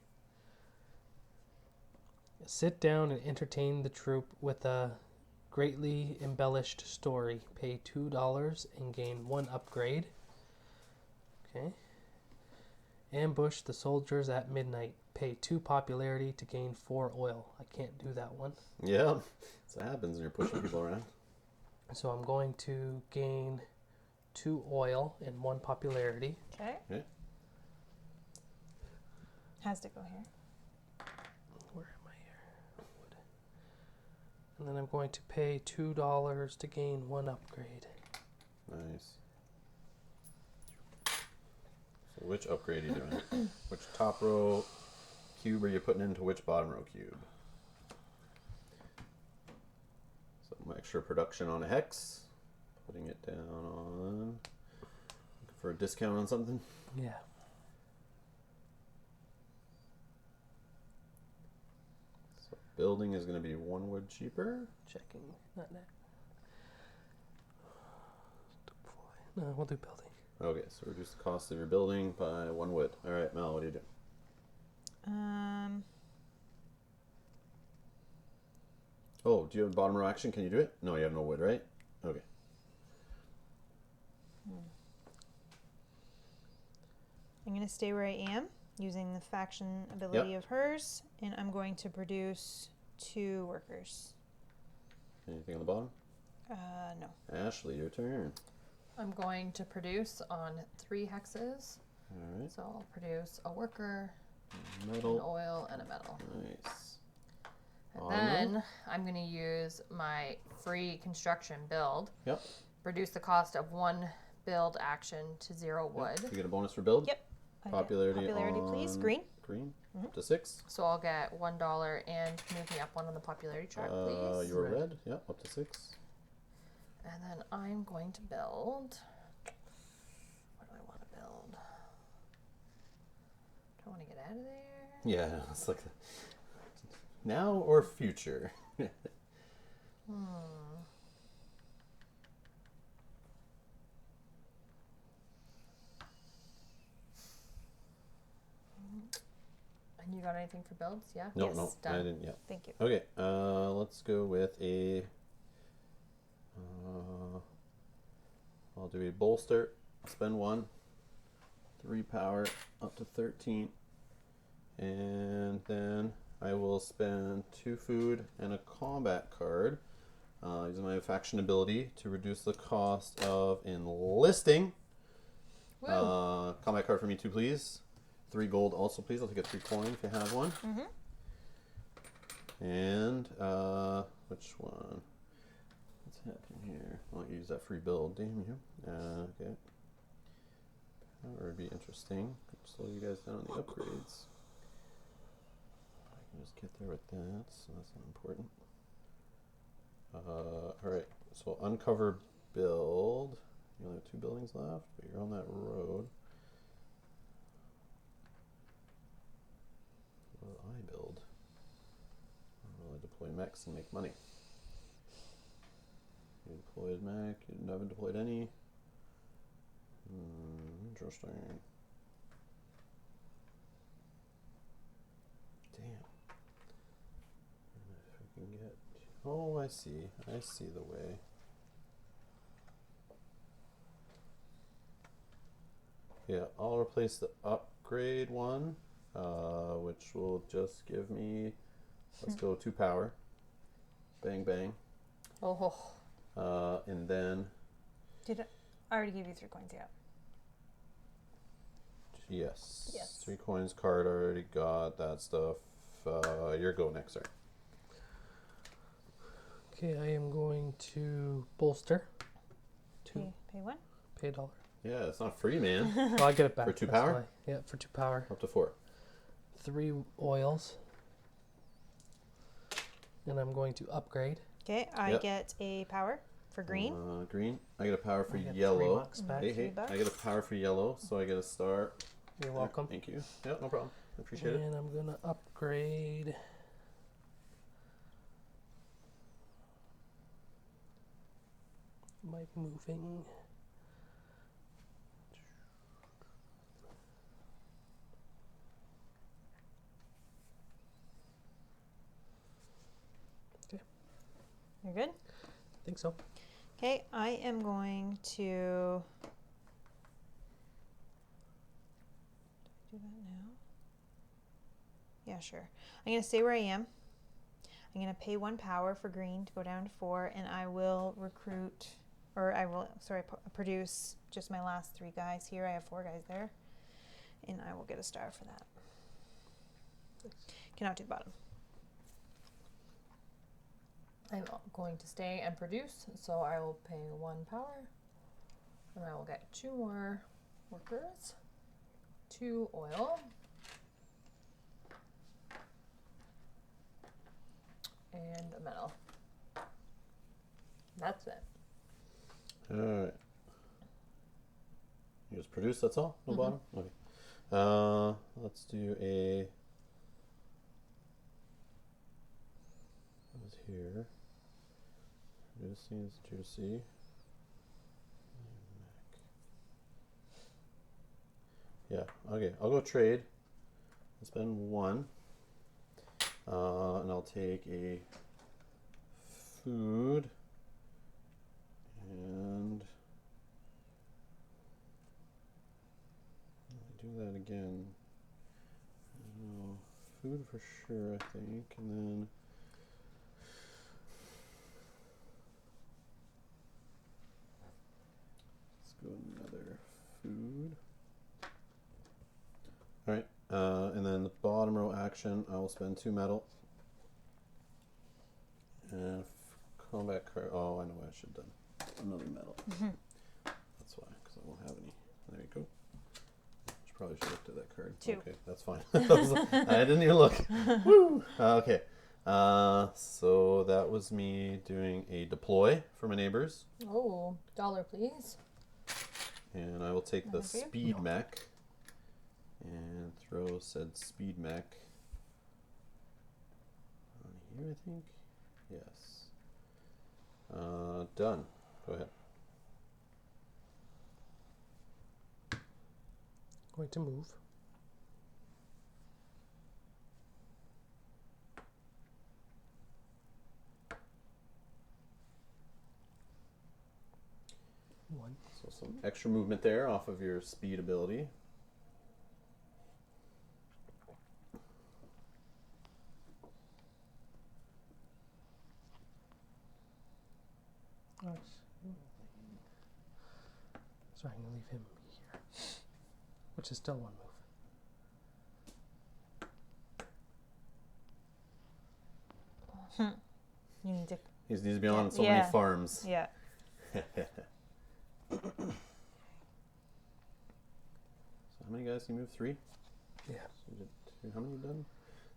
Speaker 3: Sit down and entertain the troop with a greatly embellished story. Pay $2 and gain 1 upgrade. Okay. Ambush the soldiers at midnight. Pay 2 popularity to gain 4 oil. I can't do that one.
Speaker 1: Yeah. That's what happens when you're pushing people around.
Speaker 3: So I'm going to gain 2 oil and 1 popularity.
Speaker 2: Okay.
Speaker 1: Okay.
Speaker 2: Has to go here.
Speaker 3: Where am I here? Wood. And then I'm going to pay $2 to gain 1 upgrade.
Speaker 1: Nice. So which upgrade are you doing? Which top row cube are you putting into which bottom row cube? Some extra production on a hex. Putting it down on... Looking for a discount on something?
Speaker 3: Yeah.
Speaker 1: So building is going to be 1 wood cheaper.
Speaker 3: Checking. Not that. No, we'll do building.
Speaker 1: Okay, so reduce the cost of your building by 1 wood. Alright, Mel, what do you do? Oh, do you have bottom row action? Can you do it? No, you have no wood, right? Okay.
Speaker 2: I'm going to stay where I am using the faction ability of hers, and I'm going to produce 2 workers.
Speaker 1: Anything on the bottom?
Speaker 2: No.
Speaker 1: Ashley, your turn.
Speaker 4: I'm going to produce on 3 hexes.
Speaker 1: Alright.
Speaker 4: So I'll produce a worker, an
Speaker 1: Metal.
Speaker 4: oil, and a metal.
Speaker 1: Nice.
Speaker 4: And
Speaker 1: Autumn.
Speaker 4: then I'm going to use my free construction build.
Speaker 1: Yep.
Speaker 4: Reduce the cost of 1 build action to 0 wood.
Speaker 1: You get a bonus for build?
Speaker 2: Yep. I get
Speaker 1: Popularity
Speaker 2: please.
Speaker 1: on-
Speaker 2: Green.
Speaker 1: Green. Up to 6.
Speaker 4: So I'll get $1 and move me up 1 on the popularity chart, please.
Speaker 1: You were
Speaker 3: Red.
Speaker 1: red. Yep, up to 6.
Speaker 4: And then I'm going to build. What do I want to build? Do I want to get out of there?
Speaker 1: Yeah, it's like now or future.
Speaker 4: And you got anything for builds? Yeah?
Speaker 1: No,
Speaker 2: Yes,
Speaker 1: no,
Speaker 4: done.
Speaker 1: I didn't yet.
Speaker 2: Thank you.
Speaker 1: Okay, let's go with a. I'll do a bolster. Spend 1. 3 power up to 13, and then I will spend 2 food and a combat card. Using my faction ability to reduce the cost of enlisting.
Speaker 4: Woo!
Speaker 1: Combat card for me too, please. 3 gold also, please. I'll take a 3 coin if you have one. And which one? What's happening here? I'll use that free build. Damn you. Okay. That would be interesting. Slow you guys down on the upgrades. I can just get there with that, so that's not important. Alright, so uncover build. You only have 2 buildings left, but you're on that road. What do I build? I really deploy mechs and make money. You deployed mech, you haven't deployed any. Interesting. Damn. If we can get. Oh, I see. I see the way. Yeah, I'll replace the upgrade one, which will just give me, let's go 2 power. Bang, bang.
Speaker 4: Oh.
Speaker 1: And then,
Speaker 2: I already gave you 3 coins, yeah.
Speaker 1: yes.
Speaker 4: Yes.
Speaker 1: 3 coins card, already got that stuff. Your go next, sir.
Speaker 3: Okay, I am going to bolster.
Speaker 2: Pay 1.
Speaker 3: Pay $1.
Speaker 1: Yeah, it's not free, man.
Speaker 3: Well, I get it back.
Speaker 1: For 2
Speaker 3: that's
Speaker 1: power?
Speaker 3: why. Yeah, for 2 power.
Speaker 1: Up to 4.
Speaker 3: 3 oils. And I'm going to upgrade.
Speaker 2: Okay, I
Speaker 1: Yep.
Speaker 2: get a power for green.
Speaker 1: Green. I get a power for
Speaker 3: I get
Speaker 1: yellow.
Speaker 3: $3 back.
Speaker 1: Hey,
Speaker 2: $3.
Speaker 1: I get a power for yellow, so I get a star.
Speaker 3: You're welcome.
Speaker 1: Thank you. Yeah, no problem. I appreciate it.
Speaker 3: And I'm gonna upgrade. My moving.
Speaker 2: You're good?
Speaker 3: I think so.
Speaker 2: Okay, I am going to do that now. Yeah, sure. I'm going to stay where I am. I'm going to pay 1 power for green to go down to 4, and I will produce just my last 3 guys here. I have 4 guys there, and I will get a star for that. Cannot do the bottom.
Speaker 4: I'm going to stay and produce, so I will pay 1 power, and I will get 2 more workers, 2 oil, and a metal. That's it.
Speaker 1: Alright. You just produce, that's all? No
Speaker 4: Mhm.
Speaker 1: bottom? Okay. Let's do a... That was here. Juicy is juicy. Yeah, okay. I'll go trade. I'll spend 1. And I'll take a food. And I do that again. Food for sure, I think, and then let's go another food. All right, and then the bottom row action, I will spend 2 metal. And combat card. Oh, I know what I should have done. Another metal. That's why, because I won't have any. There you go. Probably should have looked at that card.
Speaker 2: 2.
Speaker 1: Okay, that's fine. I didn't even look. Woo! Okay. So that was me doing a deploy for my neighbors.
Speaker 4: Oh, $1, please.
Speaker 1: And I will take the
Speaker 2: Another for you?
Speaker 1: speed mech and throw said speed mech on here, I think. Yes. Done. Go ahead.
Speaker 3: Going to move. One.
Speaker 1: So some extra movement there off of your speed ability.
Speaker 3: Nice. So I'm gonna leave him here, which is still 1 move.
Speaker 2: You need to.
Speaker 1: He needs to be on so
Speaker 2: Yeah.
Speaker 1: many farms.
Speaker 2: Yeah.
Speaker 1: So how many guys can you move? 3?
Speaker 3: Yeah,
Speaker 1: So you did 2. How many you done?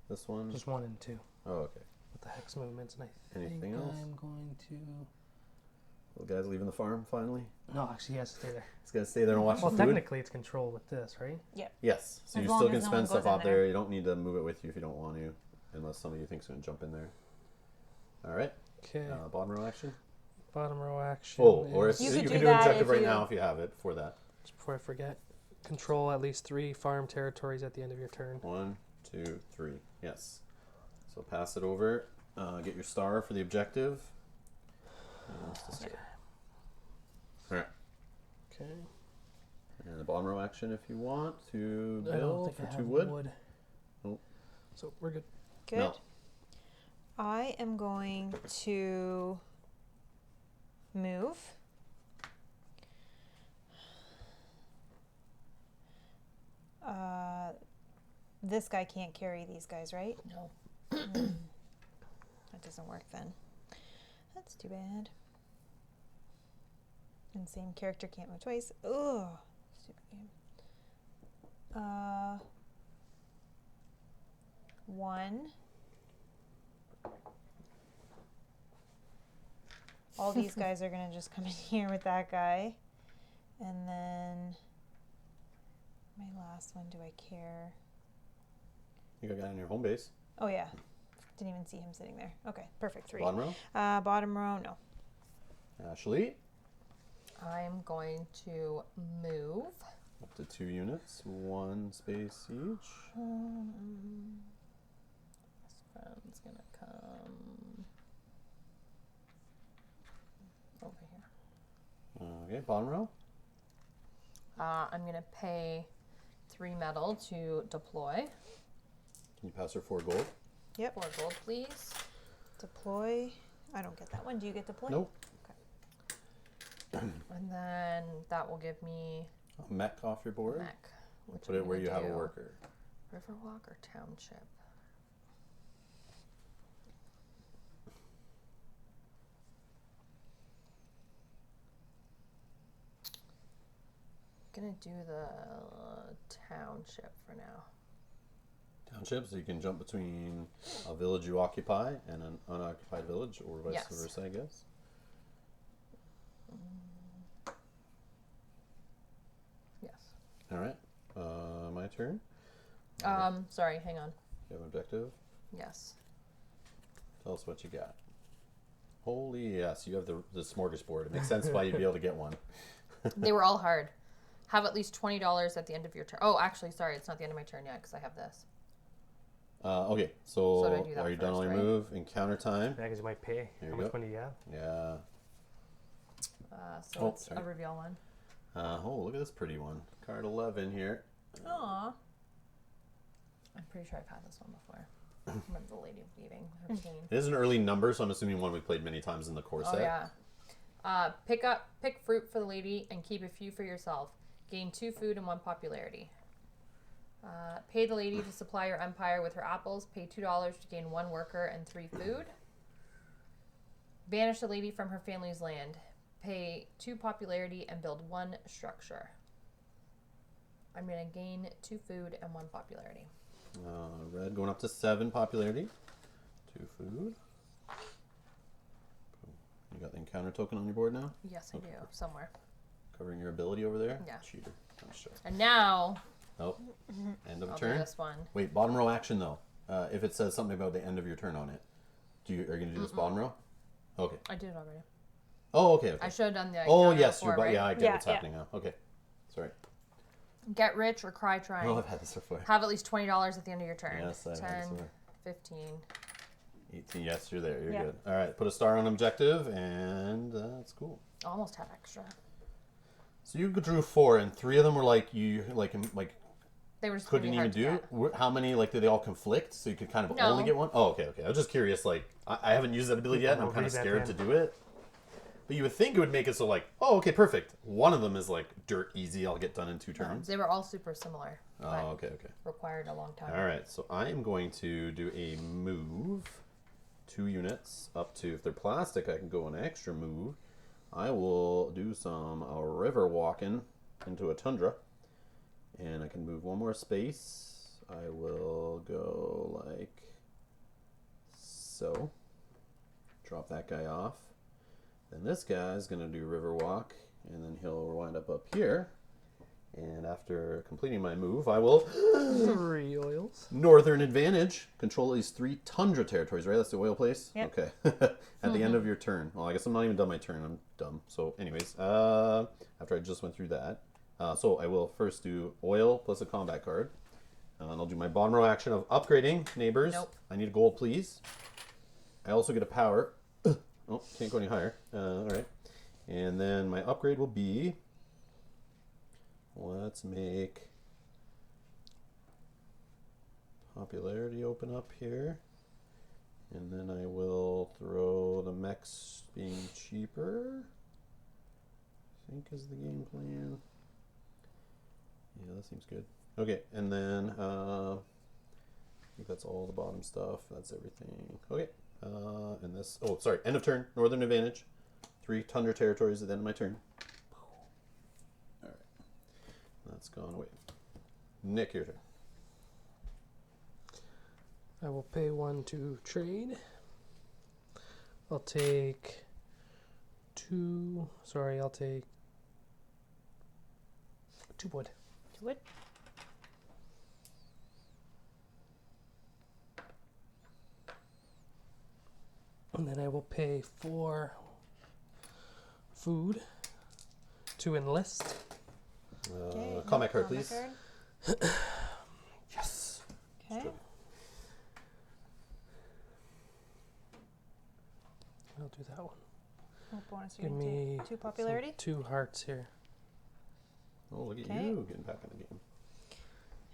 Speaker 1: This one?
Speaker 3: just 1 and 2
Speaker 1: Oh, okay.
Speaker 3: with the hex movements, and I
Speaker 1: Anything
Speaker 3: think
Speaker 1: else?
Speaker 3: I'm going to.
Speaker 1: The guy's leaving the farm finally.
Speaker 3: No, actually, he has to stay there.
Speaker 1: He's gonna stay there and watch
Speaker 3: Well,
Speaker 1: the food.
Speaker 3: technically, it's control with this, right?
Speaker 1: Yes. So
Speaker 2: As
Speaker 1: you
Speaker 2: long
Speaker 1: still
Speaker 2: as
Speaker 1: can
Speaker 2: no
Speaker 1: spend
Speaker 2: one
Speaker 1: stuff
Speaker 2: goes in
Speaker 1: out there.
Speaker 2: there.
Speaker 1: You don't need to move it with you if you don't want to, unless somebody you think's gonna jump in there. All right.
Speaker 3: Okay.
Speaker 1: Bottom row action.
Speaker 3: Bottom row action.
Speaker 1: Oh, or
Speaker 3: is-
Speaker 1: if,
Speaker 2: You
Speaker 1: you
Speaker 2: could
Speaker 1: can
Speaker 2: do
Speaker 1: do
Speaker 2: that
Speaker 1: objective
Speaker 2: if
Speaker 1: right
Speaker 2: you-
Speaker 1: now if you have it for that.
Speaker 3: just before I forget, control at least 3 farm territories at the end of your turn.
Speaker 1: 1, 2, 3. Yes. So pass it over. Get your star for the objective. And let's just start. All right.
Speaker 3: Okay.
Speaker 1: And the bottom row action if you want to
Speaker 3: I don't
Speaker 1: build
Speaker 3: think
Speaker 1: for
Speaker 3: I
Speaker 1: 2
Speaker 3: have
Speaker 1: wood. Oh.
Speaker 3: So we're good.
Speaker 2: Good.
Speaker 1: No.
Speaker 2: I am going to move. This guy can't carry these guys, right?
Speaker 4: No.
Speaker 2: That doesn't work then. That's too bad. And same character can't move twice. Ugh. Stupid game. 1. All these guys are going to just come in here with that guy. And then my last one, do I care?
Speaker 1: You got a guy on your home base.
Speaker 2: Oh, yeah. Didn't even see him sitting there. Okay, perfect. 3.
Speaker 1: Bottom row.
Speaker 2: Bottom row, no.
Speaker 1: Ashley.
Speaker 4: I'm going to move.
Speaker 1: Up to 2 units. 1 space each.
Speaker 4: This friend's gonna come over here.
Speaker 1: Okay, bottom row.
Speaker 4: I'm gonna pay 3 metal to deploy.
Speaker 1: Can you pass her 4 gold?
Speaker 2: Yep.
Speaker 4: 4 gold, please.
Speaker 2: Deploy. I don't get that one. Do you get deploy?
Speaker 1: Nope.
Speaker 4: And then that will give me
Speaker 1: A mech off your board.
Speaker 4: mech. Which
Speaker 1: Put
Speaker 4: I'm
Speaker 1: it where you
Speaker 4: gonna
Speaker 1: have a
Speaker 4: do.
Speaker 1: worker.
Speaker 4: Riverwalk or Township? Gonna do the Township for now.
Speaker 1: Township, so you can jump between a village you occupy and an unoccupied village, or vice
Speaker 4: Yes.
Speaker 1: versa, I guess.
Speaker 4: Yes.
Speaker 1: All right. My turn.
Speaker 4: Sorry, hang on.
Speaker 1: You have an objective.
Speaker 4: Yes.
Speaker 1: Tell us what you got. Holy yes, you have the smorgasbord. It makes sense why you'd be able to get one.
Speaker 4: They were all hard. Have at least $20 at the end of your turn. Oh, actually, sorry, it's not the end of my turn yet because I have this.
Speaker 1: Okay,
Speaker 4: So
Speaker 1: so
Speaker 4: do I do that
Speaker 1: are you done
Speaker 4: first,
Speaker 1: all your
Speaker 4: right?
Speaker 1: move? Encounter time.
Speaker 3: Yeah, because you might pay.
Speaker 1: There
Speaker 3: How
Speaker 1: you
Speaker 3: much
Speaker 1: go.
Speaker 3: money do you have?
Speaker 1: Yeah.
Speaker 4: So
Speaker 1: Oh,
Speaker 4: it's
Speaker 1: sorry.
Speaker 4: a reveal one.
Speaker 1: Oh, look at this pretty one. Card 11 here.
Speaker 4: Aw. I'm pretty sure I've had this one before. I remember the lady weaving her cane.
Speaker 1: It is an early number, so I'm assuming one we played many times in the core
Speaker 4: Oh
Speaker 1: set.
Speaker 4: yeah. Pick fruit for the lady and keep a few for yourself. Gain 2 food and 1 popularity. Pay the lady to supply your empire with her apples. Pay $2 to gain 1 worker and 3 food. Banish the lady from her family's land. Pay 2 popularity and build 1 structure. I'm gonna gain 2 food and 1 popularity.
Speaker 1: Red going up to 7 popularity. 2 food. You got the encounter token on your board now?
Speaker 4: Yes, I do somewhere.
Speaker 1: Covering your ability over there?
Speaker 4: Yeah.
Speaker 1: Cheater. Oh, sure.
Speaker 4: And now
Speaker 1: Oh, end of
Speaker 4: I'll do
Speaker 1: turn.
Speaker 4: this one.
Speaker 1: Wait, bottom row action though. If it says something about the end of your turn on it, are you going to do this bottom row? Okay.
Speaker 4: I did it already.
Speaker 1: Oh, okay. Okay.
Speaker 4: I should have done the.
Speaker 1: Oh
Speaker 4: encounter
Speaker 1: yes,
Speaker 4: before, right?
Speaker 1: yeah. I get
Speaker 2: Yeah,
Speaker 1: what's
Speaker 2: yeah.
Speaker 1: happening now. Okay. Sorry.
Speaker 4: Get rich or cry trying.
Speaker 1: Oh, I've had this before.
Speaker 4: Have at least $20 at the end of your turn.
Speaker 1: Yes, I've had
Speaker 4: 10,
Speaker 1: this before.
Speaker 4: 15.
Speaker 1: 18. Yes, you're there. You're
Speaker 2: Yeah.
Speaker 1: good. All right. Put a star on objective, and that's cool.
Speaker 4: Almost had extra.
Speaker 1: So you drew 4, and 3 of them were like you
Speaker 4: They were just
Speaker 1: couldn't
Speaker 4: really
Speaker 1: even
Speaker 4: hard to
Speaker 1: do.
Speaker 4: get.
Speaker 1: How many did they all conflict? So you could kind of
Speaker 4: No.
Speaker 1: only get one. Oh, okay, okay. I was just curious. I haven't used that ability yet, and I'm kind of scared to do it. But you would think it would make it so oh, okay, perfect. One of them is dirt easy. I'll get done in 2 turns.
Speaker 4: They were all super similar.
Speaker 1: Oh,
Speaker 4: but
Speaker 1: okay, okay.
Speaker 4: required a long time.
Speaker 1: All right, so I am going to do a move, 2 units up to, if they're plastic, I can go an extra move. I will do some river walking into a tundra, and I can move 1 more space. I will go like so. Drop that guy off. Then this guy is going to do river walk, and then he'll wind up here. And after completing my move, I will
Speaker 3: 3 oils.
Speaker 1: Northern advantage. Control at least 3 tundra territories, right? That's the oil place?
Speaker 2: Yep.
Speaker 1: Okay. At the end of your turn. Well, I guess I'm not even done my turn. I'm dumb. So anyways, after I just went through that. So I will first do oil plus a combat card. And I'll do my bottom row action of upgrading neighbors.
Speaker 4: Nope.
Speaker 1: I need a gold, please. I also get a power. Oh, can't go any higher. All right. And then my upgrade will be let's make popularity open up here. And then I will throw the mechs being cheaper. I think is the game plan. Yeah, that seems good. Okay, and then I think that's all the bottom stuff. That's everything. Okay, and this. Oh, sorry. End of turn. Northern advantage. 3 tundra territories at the end of my turn. All right, that's gone away. Nick, your turn.
Speaker 3: I will pay 1 to trade. I'll take 2. Sorry, I'll take 2 wood.
Speaker 2: 2 wood.
Speaker 3: And then I will pay 4 food to enlist.
Speaker 1: Combat card,
Speaker 2: combat
Speaker 1: please.
Speaker 2: card.
Speaker 3: Yes.
Speaker 2: Okay.
Speaker 3: I'll do that one.
Speaker 2: What bonus are
Speaker 3: Give
Speaker 2: you going to
Speaker 3: me
Speaker 2: take? 2 popularity?
Speaker 3: 2 hearts here.
Speaker 1: Oh, look at
Speaker 2: Okay.
Speaker 1: you getting back in the game.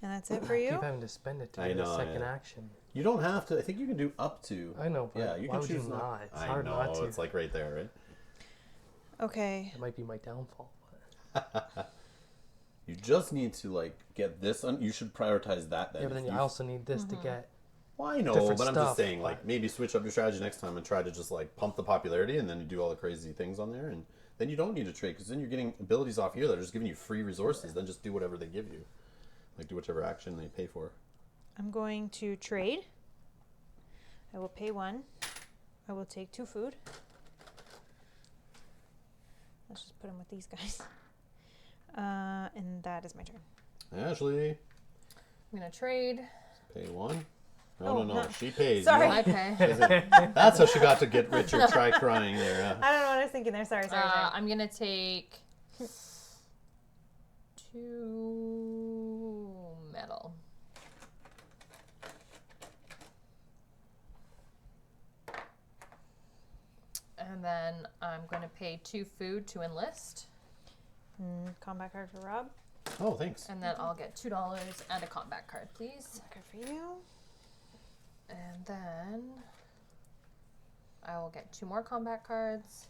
Speaker 2: And that's it for
Speaker 3: I keep
Speaker 2: you?
Speaker 3: having to spend it to
Speaker 1: I
Speaker 3: get
Speaker 1: know,
Speaker 3: a second
Speaker 1: yeah.
Speaker 3: action.
Speaker 1: You don't have to. I think you can do up to.
Speaker 3: I know, but
Speaker 1: Yeah, you
Speaker 3: why
Speaker 1: can
Speaker 3: would
Speaker 1: choose
Speaker 3: you not? It's
Speaker 1: I
Speaker 3: hard
Speaker 1: know,
Speaker 3: not to.
Speaker 1: it's like right there, right?
Speaker 2: Okay.
Speaker 3: It might be my downfall.
Speaker 1: You just need to like get this. You should prioritize that then.
Speaker 3: Yeah, but
Speaker 1: If
Speaker 3: then I also need this to get.
Speaker 1: Well, I know,
Speaker 3: different
Speaker 1: but I'm just
Speaker 3: stuff,
Speaker 1: saying, like
Speaker 3: but-
Speaker 1: maybe switch up your strategy next time and try to just like pump the popularity, and then you do all the crazy things on there, and then you don't need to trade because then you're getting abilities off here that are just giving you free resources. Then just do whatever they give you, like do whichever action they pay for.
Speaker 2: I'm going to trade. I will pay 1. I will take 2 food. Let's just put them with these guys. And that is my turn.
Speaker 1: Ashley,
Speaker 4: I'm gonna trade.
Speaker 1: pay 1.
Speaker 2: Oh,
Speaker 1: No.
Speaker 2: no.
Speaker 1: She pays.
Speaker 2: Sorry.
Speaker 1: You
Speaker 4: I pay.
Speaker 1: don't- That's how she got to get rich or try crying there.
Speaker 2: I don't know what I was thinking there. Sorry.
Speaker 4: I'm gonna take 2 metal. And then I'm going to pay 2 food to enlist.
Speaker 2: Combat card for Rob.
Speaker 1: Oh, thanks.
Speaker 4: And then I'll get $2 and a combat card, please.
Speaker 2: Card for you.
Speaker 4: And then I will get 2 more combat cards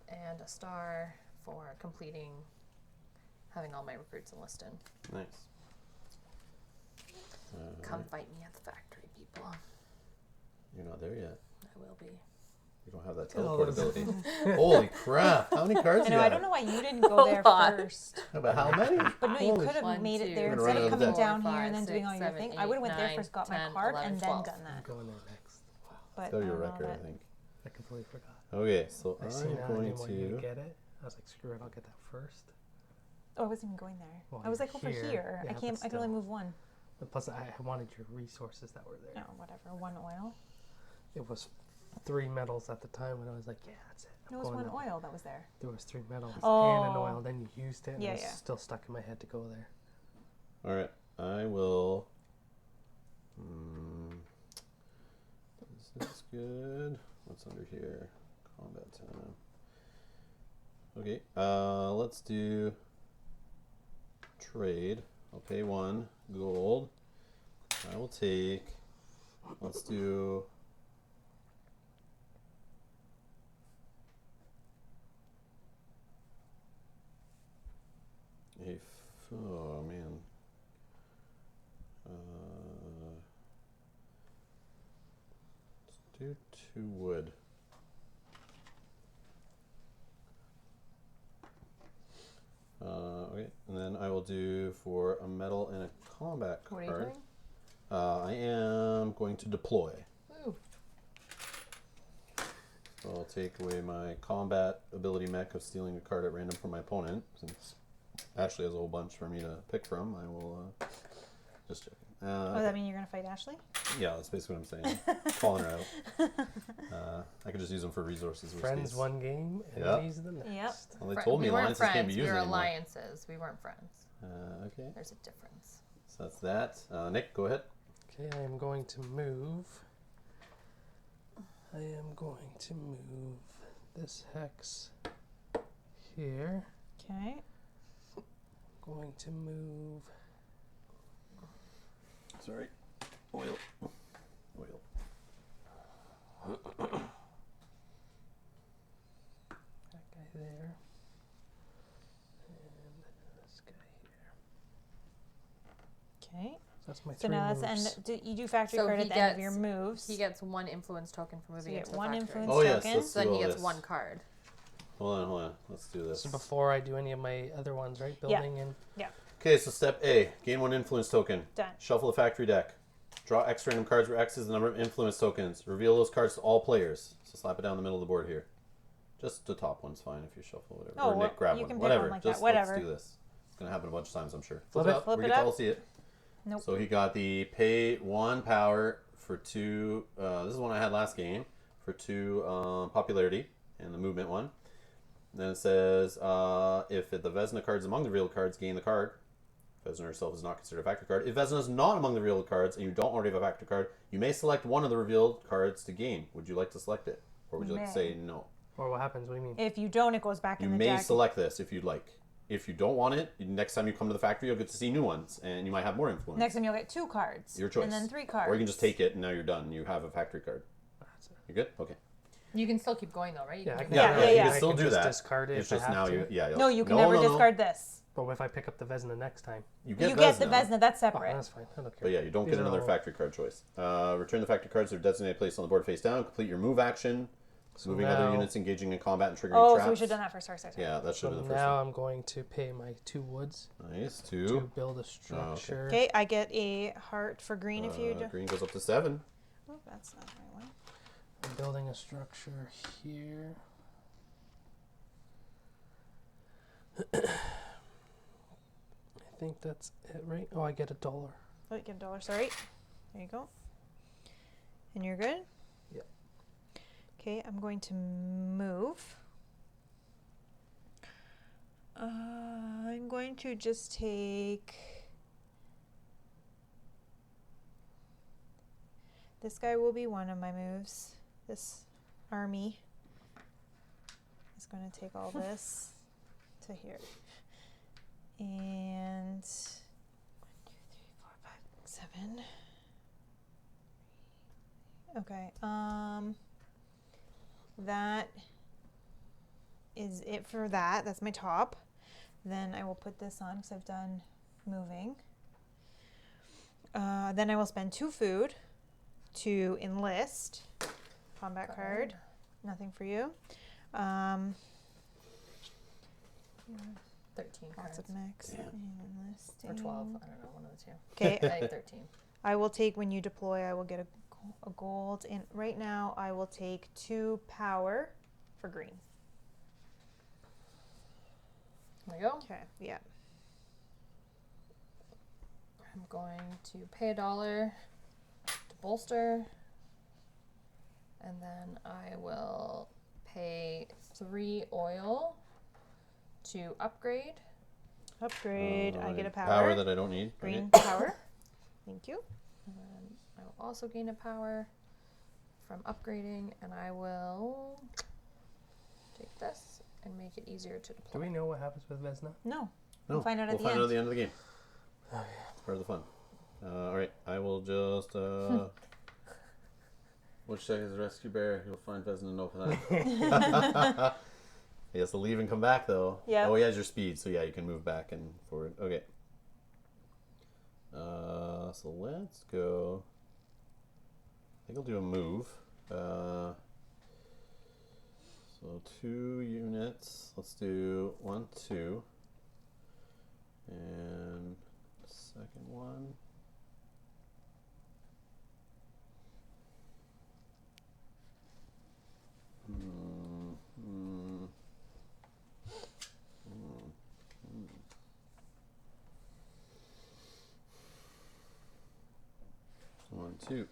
Speaker 4: and a star for completing having all my recruits enlisted.
Speaker 1: Nice.
Speaker 4: Come fight me at the factory, people.
Speaker 1: You're not there yet.
Speaker 4: I will be.
Speaker 1: You don't have that
Speaker 3: Oh,
Speaker 1: teleport
Speaker 3: those-
Speaker 1: ability. Holy crap! How many cards
Speaker 2: I
Speaker 1: you
Speaker 2: know.
Speaker 1: got?
Speaker 2: I don't know why you didn't go there
Speaker 4: lot.
Speaker 2: first.
Speaker 1: No, but how many?
Speaker 2: But no, you
Speaker 1: Holy
Speaker 2: could have
Speaker 4: 1,
Speaker 2: made it
Speaker 4: 2,
Speaker 2: there
Speaker 1: You're
Speaker 2: instead
Speaker 1: gonna
Speaker 2: of
Speaker 1: run out
Speaker 2: coming
Speaker 1: of
Speaker 2: down
Speaker 4: death.
Speaker 2: here and then
Speaker 4: 5,
Speaker 2: doing all
Speaker 4: 6,
Speaker 2: your
Speaker 4: 7,
Speaker 2: thing. I would have went there
Speaker 4: 8,
Speaker 2: first, got
Speaker 4: 9,
Speaker 2: my card,
Speaker 4: 10,
Speaker 2: and
Speaker 4: 11,
Speaker 2: then
Speaker 4: 12.
Speaker 2: done
Speaker 3: I'm
Speaker 2: that.
Speaker 3: going there next.
Speaker 2: But
Speaker 1: Still
Speaker 2: I
Speaker 1: your
Speaker 2: don't know
Speaker 1: record, I
Speaker 2: that-
Speaker 1: think.
Speaker 3: I completely forgot.
Speaker 1: Okay, so
Speaker 3: I seen
Speaker 1: I'm
Speaker 3: that. I
Speaker 1: going
Speaker 3: didn't want you to
Speaker 1: to.
Speaker 3: get it. I was like, screw it. I'll get that first.
Speaker 2: Oh, I wasn't even going there.
Speaker 3: Well,
Speaker 2: I was
Speaker 3: you're
Speaker 2: like over
Speaker 3: here.
Speaker 2: here.
Speaker 3: Yeah,
Speaker 2: I can't.
Speaker 3: but
Speaker 2: I can only
Speaker 3: still.
Speaker 2: move 1.
Speaker 3: And plus, I wanted your resources that were there.
Speaker 2: No, whatever. 1 oil.
Speaker 3: It was 3 metals at the time when I was like, yeah, that's it. I'm
Speaker 2: No, it was
Speaker 3: going
Speaker 2: 1
Speaker 3: that way.
Speaker 2: oil that was there.
Speaker 3: There was 3 metals and an
Speaker 2: Oh.
Speaker 3: oil. Then you used it, and
Speaker 2: Yeah,
Speaker 3: it was
Speaker 2: yeah.
Speaker 3: still stuck in my head to go there.
Speaker 1: All right, I will. This is good. What's under here? Combat time. Okay, let's do trade. I'll pay 1 gold. I will take. Let's do. Oh man. Let's do 2 wood. Okay, and then I will do for a metal and a combat
Speaker 4: What
Speaker 1: card.
Speaker 4: are you doing?
Speaker 1: I am going to deploy.
Speaker 4: Ooh.
Speaker 1: So I'll take away my combat ability mech of stealing a card at random from my opponent. Since Ashley has a whole bunch for me to pick from, I will just check.
Speaker 2: Oh, does
Speaker 1: Okay.
Speaker 2: that mean you're gonna fight Ashley?
Speaker 1: Yeah, that's basically what I'm saying. Calling her out. I could just use them for resources. worst
Speaker 3: Friends
Speaker 1: case.
Speaker 3: one game,
Speaker 1: Yeah.
Speaker 3: enemies the next.
Speaker 2: Yep.
Speaker 1: Well, they
Speaker 4: Fri-
Speaker 1: told me
Speaker 4: we weren't
Speaker 1: alliances
Speaker 4: friends.
Speaker 1: can't be used
Speaker 4: we were
Speaker 1: anymore.
Speaker 4: alliances. We weren't friends.
Speaker 1: Okay,
Speaker 4: There's a difference.
Speaker 1: so that's that. Nick, go ahead.
Speaker 3: Okay, I am going to move. I am going to move this hex here.
Speaker 2: Okay.
Speaker 3: Going to move.
Speaker 1: Sorry. Oil.
Speaker 3: That guy there. And this guy here.
Speaker 2: Okay.
Speaker 3: That's my
Speaker 2: So
Speaker 3: three
Speaker 2: now that's the
Speaker 3: moves.
Speaker 2: end. You do factory
Speaker 4: So
Speaker 2: card
Speaker 4: he
Speaker 2: at the end of your
Speaker 4: gets-
Speaker 2: moves.
Speaker 4: He gets 1 influence token for
Speaker 2: So
Speaker 4: moving
Speaker 2: you
Speaker 4: into
Speaker 2: get
Speaker 4: the
Speaker 2: one
Speaker 4: factory.
Speaker 2: influence
Speaker 1: Oh, yes,
Speaker 2: token.
Speaker 1: let's
Speaker 4: So then
Speaker 1: do
Speaker 4: he
Speaker 1: all
Speaker 4: gets
Speaker 1: this.
Speaker 4: 1 card.
Speaker 1: Hold on. Let's do this.
Speaker 3: So before I do any of my other ones, right? Building and
Speaker 1: Okay, so step A, gain 1 influence token.
Speaker 2: Done.
Speaker 1: Shuffle the factory deck. Draw X random cards where X is the number of influence tokens. Reveal those cards to all players. So slap it down the middle of the board here. Just the top one's fine if you shuffle whatever.
Speaker 2: Oh,
Speaker 1: or Nick, grab
Speaker 2: you
Speaker 1: one.
Speaker 2: can pick
Speaker 1: Whatever.
Speaker 2: one like that,
Speaker 1: Just
Speaker 2: whatever.
Speaker 1: let's do this. It's going to happen a bunch of times, I'm sure.
Speaker 3: Flip
Speaker 1: it
Speaker 3: it.
Speaker 1: up.
Speaker 2: Flip
Speaker 1: We
Speaker 2: it
Speaker 1: get to
Speaker 2: up.
Speaker 1: all see it.
Speaker 2: Nope.
Speaker 1: So he got the pay 1 power for 2. This is one I had last game for 2 popularity and the movement one. Then it says if the Vesna card is among the real cards, gain the card. Vesna herself is not considered a factory card. If Vesna is not among the revealed cards and you don't already have a factory card, you may select one of the revealed cards to gain. Would you like to select it? Or would you like to say no?
Speaker 3: or what happens? What do you mean?
Speaker 2: If you don't, it goes back
Speaker 1: You
Speaker 2: in the
Speaker 1: may
Speaker 2: deck.
Speaker 1: select this if you'd like. If you don't want it, next time you come to the factory, you'll get to see new ones, and you might have more influence.
Speaker 2: Next time you'll get 2 cards.
Speaker 1: Your choice.
Speaker 2: And then 3 cards.
Speaker 1: Or you can just take it, and now you're done. You have a factory card.
Speaker 3: That's it.
Speaker 1: You good? Okay.
Speaker 4: You can still keep going though, right? You
Speaker 3: Yeah, I
Speaker 4: can
Speaker 3: can,
Speaker 2: Yeah,
Speaker 3: do
Speaker 2: yeah,
Speaker 3: that.
Speaker 2: yeah.
Speaker 1: You
Speaker 3: I
Speaker 1: can still
Speaker 3: can
Speaker 1: do
Speaker 3: just
Speaker 1: that.
Speaker 3: discard it
Speaker 1: It's
Speaker 3: if
Speaker 1: just
Speaker 3: I have
Speaker 1: now
Speaker 3: to.
Speaker 1: you, yeah.
Speaker 2: No, you can never discard this.
Speaker 3: But if I pick up the Vesna next time,
Speaker 1: You
Speaker 2: You
Speaker 1: get
Speaker 2: get the
Speaker 1: Vesna.
Speaker 2: Vesna, that's
Speaker 3: oh,
Speaker 2: separate.
Speaker 3: that's fine. I don't care.
Speaker 1: But yeah, you don't
Speaker 3: These
Speaker 1: get
Speaker 3: are
Speaker 1: another
Speaker 3: all-
Speaker 1: factory card choice. Return the factory cards to their designated place on the board face down. Complete your move action.
Speaker 3: So
Speaker 1: Moving
Speaker 3: now,
Speaker 1: other units engaging in combat and triggering
Speaker 2: Oh,
Speaker 1: traps.
Speaker 2: so we should have done that first. Sorry.
Speaker 1: Yeah, that should
Speaker 3: So
Speaker 1: have been the first
Speaker 3: now I'm going to pay my 2 woods
Speaker 1: one. Nice.
Speaker 3: to
Speaker 1: 2.
Speaker 3: build a structure.
Speaker 2: Okay, I get a heart for green if you do.
Speaker 1: Green goes up to 7.
Speaker 2: Oh, that's not the right one.
Speaker 3: I'm building a structure here. I think that's it, right? Oh, I get $1.
Speaker 2: Oh, you get $1. Sorry. There you go. And you're good?
Speaker 3: Yep.
Speaker 2: Okay, I'm going to move. I'm going to just take... This guy will be one of my moves. This army is going to take all this to here. And 1, 2, 3, 4, 5, 7. Okay. That is it for that. That's my top. Then I will put this on because I've done moving. Then I will spend 2 food to enlist. Combat card. Nothing for you.
Speaker 4: 13
Speaker 2: Lots
Speaker 4: cards.
Speaker 2: of mix.
Speaker 1: Damn.
Speaker 2: And enlisting.
Speaker 4: Or 12. I don't know, one of the 2.
Speaker 2: Okay.
Speaker 4: I think 13.
Speaker 2: I will take, when you deploy, I will get a gold. And right now I will take 2 power for green.
Speaker 4: There we go.
Speaker 2: Okay. Yeah.
Speaker 4: I'm going to pay $1 to bolster. And then I will pay 3 oil to upgrade.
Speaker 2: Upgrade. I get a power.
Speaker 1: Power that I don't need.
Speaker 2: Green
Speaker 1: Okay.
Speaker 2: power. Thank you.
Speaker 4: And then I will also gain a power from upgrading, and I will take this and make it easier to
Speaker 3: Do
Speaker 4: deploy.
Speaker 3: we know what happens with Vesna?
Speaker 2: No.
Speaker 1: No,
Speaker 2: We'll find out at the
Speaker 1: find
Speaker 2: end.
Speaker 1: out at the end of the game. It's part of the fun. All right, I will just. Which deck is Rescue Bear? You'll find Vesna and know for that. He has to leave and come back though.
Speaker 2: Yeah.
Speaker 1: Oh, he has your speed, so yeah, you can move back and forward. Okay. So let's go. I think I'll do a move. So 2 units. Let's do 1, 2. And second one. One, 2.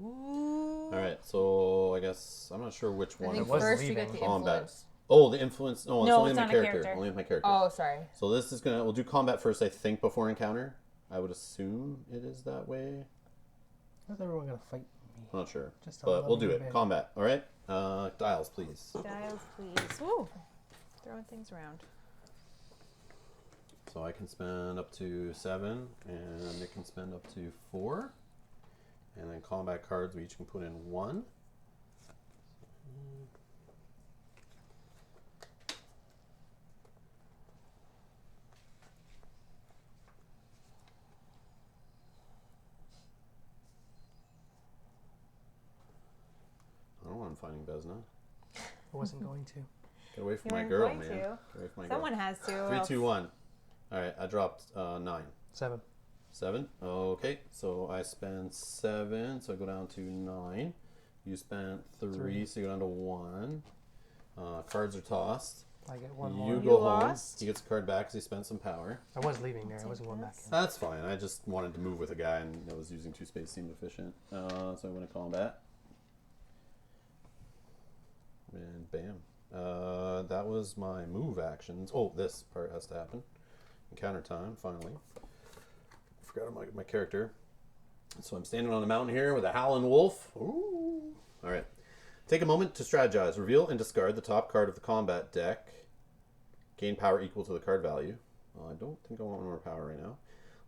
Speaker 2: Ooh.
Speaker 1: All right, so I guess I'm not sure which
Speaker 4: I
Speaker 1: one.
Speaker 4: think
Speaker 1: it was.
Speaker 4: first you
Speaker 3: leaving
Speaker 4: get the
Speaker 1: combat.
Speaker 4: influence.
Speaker 1: Oh, the influence. No, it's
Speaker 2: No,
Speaker 1: only
Speaker 2: it's
Speaker 1: my
Speaker 2: not a
Speaker 1: character.
Speaker 2: character.
Speaker 1: Only my character.
Speaker 4: Oh, sorry.
Speaker 1: So this is gonna. We'll do combat first, I think, before encounter. I would assume it is that way.
Speaker 3: How's everyone gonna fight me?
Speaker 1: I'm not sure,
Speaker 3: Just a
Speaker 1: but we'll do
Speaker 3: little
Speaker 1: it.
Speaker 3: bit.
Speaker 1: Combat. All right. Dials, please.
Speaker 2: Dials, please. Ooh. Throwing things around.
Speaker 1: So I can spend up to 7, and Nick can spend up to 4. And then combat cards, we each can put in 1. I don't want him fighting Vesna.
Speaker 3: I wasn't going to.
Speaker 1: Get away from
Speaker 2: You
Speaker 1: my
Speaker 2: weren't
Speaker 1: girl,
Speaker 2: going
Speaker 1: man.
Speaker 2: to.
Speaker 1: Get away from my
Speaker 2: Someone
Speaker 1: girl.
Speaker 2: has to.
Speaker 1: 3, 2, 1. All right, I dropped 9.
Speaker 3: 7.
Speaker 1: 7. Okay, so I spend 7, so I go down to 9. You spent 3, so you go down to 1. Cards are tossed.
Speaker 3: I get one
Speaker 1: You
Speaker 3: more.
Speaker 1: go home.
Speaker 2: lost?
Speaker 1: He gets a card back because he spent some power.
Speaker 3: I was leaving there. I
Speaker 2: Take
Speaker 3: wasn't going back
Speaker 2: this.
Speaker 3: in.
Speaker 1: That's fine. I just wanted to move with a guy, and I was using 2 space seemed efficient. So I went to combat. And bam. That was my move actions. Oh, this part has to happen. Encounter time, finally. Forgot my character. So I'm standing on a mountain here with a howling wolf. Ooh. All right. Take a moment to strategize. Reveal and discard the top card of the combat deck. Gain power equal to the card value. Well, I don't think I want more power right now.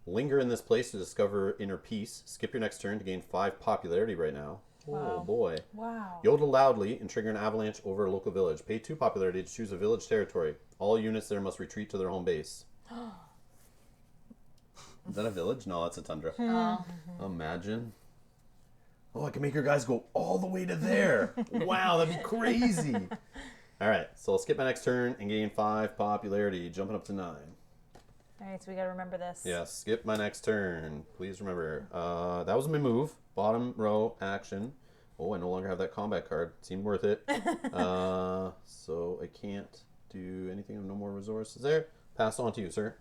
Speaker 1: Linger in this place to discover inner peace. Skip your next turn to gain 5 popularity right now. Oh
Speaker 2: Wow.
Speaker 1: boy.
Speaker 2: Wow.
Speaker 1: Yodel loudly and trigger an avalanche over a local village. Pay 2 popularity to choose a village territory. All units there must retreat to their home base. Is that a village? No, that's a tundra. Imagine. Oh, I can make your guys go all the way to there. Wow, that'd be crazy. All right, so I'll skip my next turn and gain 5 popularity, jumping up to 9.
Speaker 2: All right, so we got to remember this.
Speaker 1: Yeah, skip my next turn. Please remember. That was my move. Bottom row action. Oh, I no longer have that combat card. Seemed worth it. So I can't do anything. I have no more resources there. Pass on to you, sir.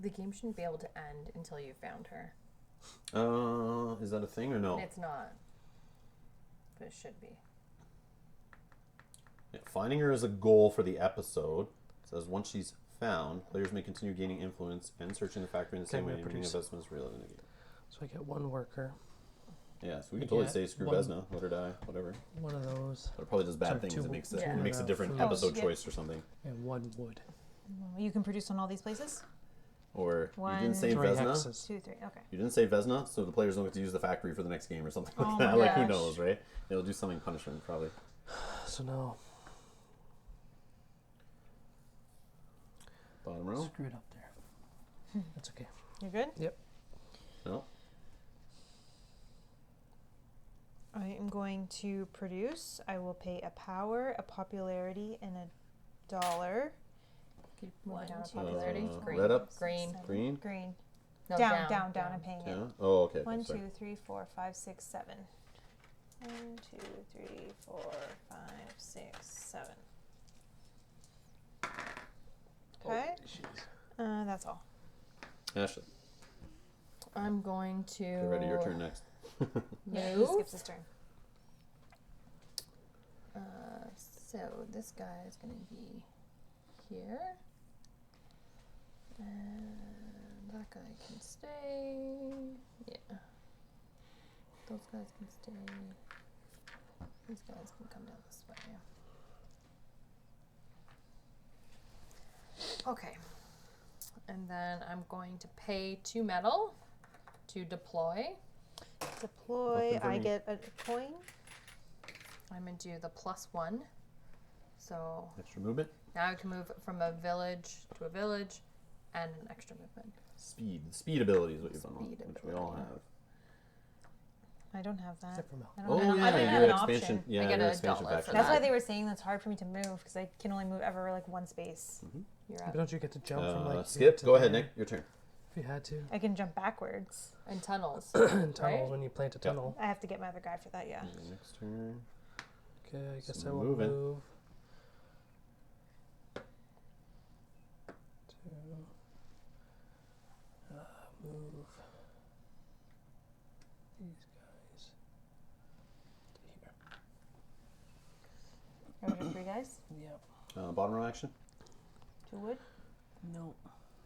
Speaker 4: The game shouldn't be able to end until you found her.
Speaker 1: Is that a thing or no?
Speaker 4: It's not. But it should be.
Speaker 1: Yeah, finding her is a goal for the episode. It says once she's found, players may continue gaining influence and searching the factory in the same way. Meaning investments real in the game.
Speaker 3: So I get one worker.
Speaker 1: Yeah, so we can totally
Speaker 3: Yeah,
Speaker 1: say screw
Speaker 3: one-
Speaker 1: Vesna, let her die, whatever.
Speaker 3: One of those.
Speaker 1: But it probably does bad
Speaker 3: Sorry,
Speaker 1: things.
Speaker 3: two
Speaker 1: It makes
Speaker 4: Yeah.
Speaker 1: it makes a different
Speaker 3: food.
Speaker 1: episode
Speaker 2: yeah.
Speaker 1: choice or something.
Speaker 3: And one wood.
Speaker 2: You can produce on all these places?
Speaker 1: Or you
Speaker 2: One,
Speaker 1: didn't say
Speaker 3: 3
Speaker 1: Vesna.
Speaker 3: hexes.
Speaker 2: 2, 3. Okay.
Speaker 1: You didn't say Vesna, so the players don't get to use the factory for the next game or something like
Speaker 2: Oh
Speaker 1: that.
Speaker 2: my
Speaker 1: Like who
Speaker 4: gosh.
Speaker 1: knows, right? They'll do something punishment probably.
Speaker 3: So now,
Speaker 1: Bottom row.
Speaker 3: screw it up there. That's okay.
Speaker 2: You're good?
Speaker 3: Yep.
Speaker 1: No.
Speaker 2: I am going to produce. I will pay a power, a popularity, and $1.
Speaker 4: Keep moving down
Speaker 2: One,
Speaker 4: to
Speaker 2: two,
Speaker 4: popularity.
Speaker 2: three,
Speaker 4: Green.
Speaker 1: red up.
Speaker 4: Green.
Speaker 1: Green.
Speaker 2: Green.
Speaker 4: No,
Speaker 2: down. I'm paying
Speaker 1: Yeah.
Speaker 2: it.
Speaker 1: Oh, okay.
Speaker 2: 1,
Speaker 1: sorry.
Speaker 2: 2, 3, 4, 5, 6, 7. 1, 2, 3, 4, 5, 6, 7. Okay. That's all.
Speaker 1: Ashley,
Speaker 4: I'm going to
Speaker 1: get ready. Your turn next.
Speaker 2: Yeah, he
Speaker 4: move.
Speaker 2: skips his turn.
Speaker 4: So this guy is going to be here. And that guy can stay. Yeah. Those guys can stay. These guys can come down this way. Okay. And then I'm going to pay 2 metal to deploy.
Speaker 2: Deploy.
Speaker 1: Nothing for
Speaker 2: I
Speaker 1: me.
Speaker 2: get a coin.
Speaker 4: I'm going to do the +1. So
Speaker 1: Extra movement.
Speaker 4: now I can move from a village to a village and an extra movement.
Speaker 1: Speed. Speed ability is what you've unlocked,
Speaker 4: Speed
Speaker 1: which we all
Speaker 4: ability.
Speaker 1: have.
Speaker 2: I don't have that.
Speaker 3: Except for Mel.
Speaker 2: I don't
Speaker 1: Oh
Speaker 2: have,
Speaker 1: yeah,
Speaker 2: I don't have
Speaker 1: your
Speaker 2: an
Speaker 1: expansion.
Speaker 2: option.
Speaker 1: Yeah,
Speaker 4: I get
Speaker 1: your
Speaker 4: a
Speaker 1: expansion
Speaker 4: dollar for
Speaker 1: factor.
Speaker 2: That's why
Speaker 4: that.
Speaker 2: they were saying that's hard for me to move because I can only move ever like one space.
Speaker 4: You're
Speaker 3: But
Speaker 4: up.
Speaker 3: don't you get to jump from like here
Speaker 1: Skip.
Speaker 3: to
Speaker 1: Go ahead,
Speaker 3: there
Speaker 1: Nick. Your turn.
Speaker 3: If you had to.
Speaker 2: I can jump backwards.
Speaker 4: And tunnels.
Speaker 3: And tunnels
Speaker 4: Right?
Speaker 3: when you plant a
Speaker 1: Yeah.
Speaker 3: tunnel.
Speaker 2: I have to get my other guy for that. Yeah.
Speaker 1: Next turn.
Speaker 3: Okay, I guess
Speaker 1: So
Speaker 3: I will
Speaker 1: moving.
Speaker 3: move. Move these guys to here.
Speaker 2: guys.
Speaker 3: Yep.
Speaker 1: Bottom row action.
Speaker 2: 2 wood.
Speaker 3: No.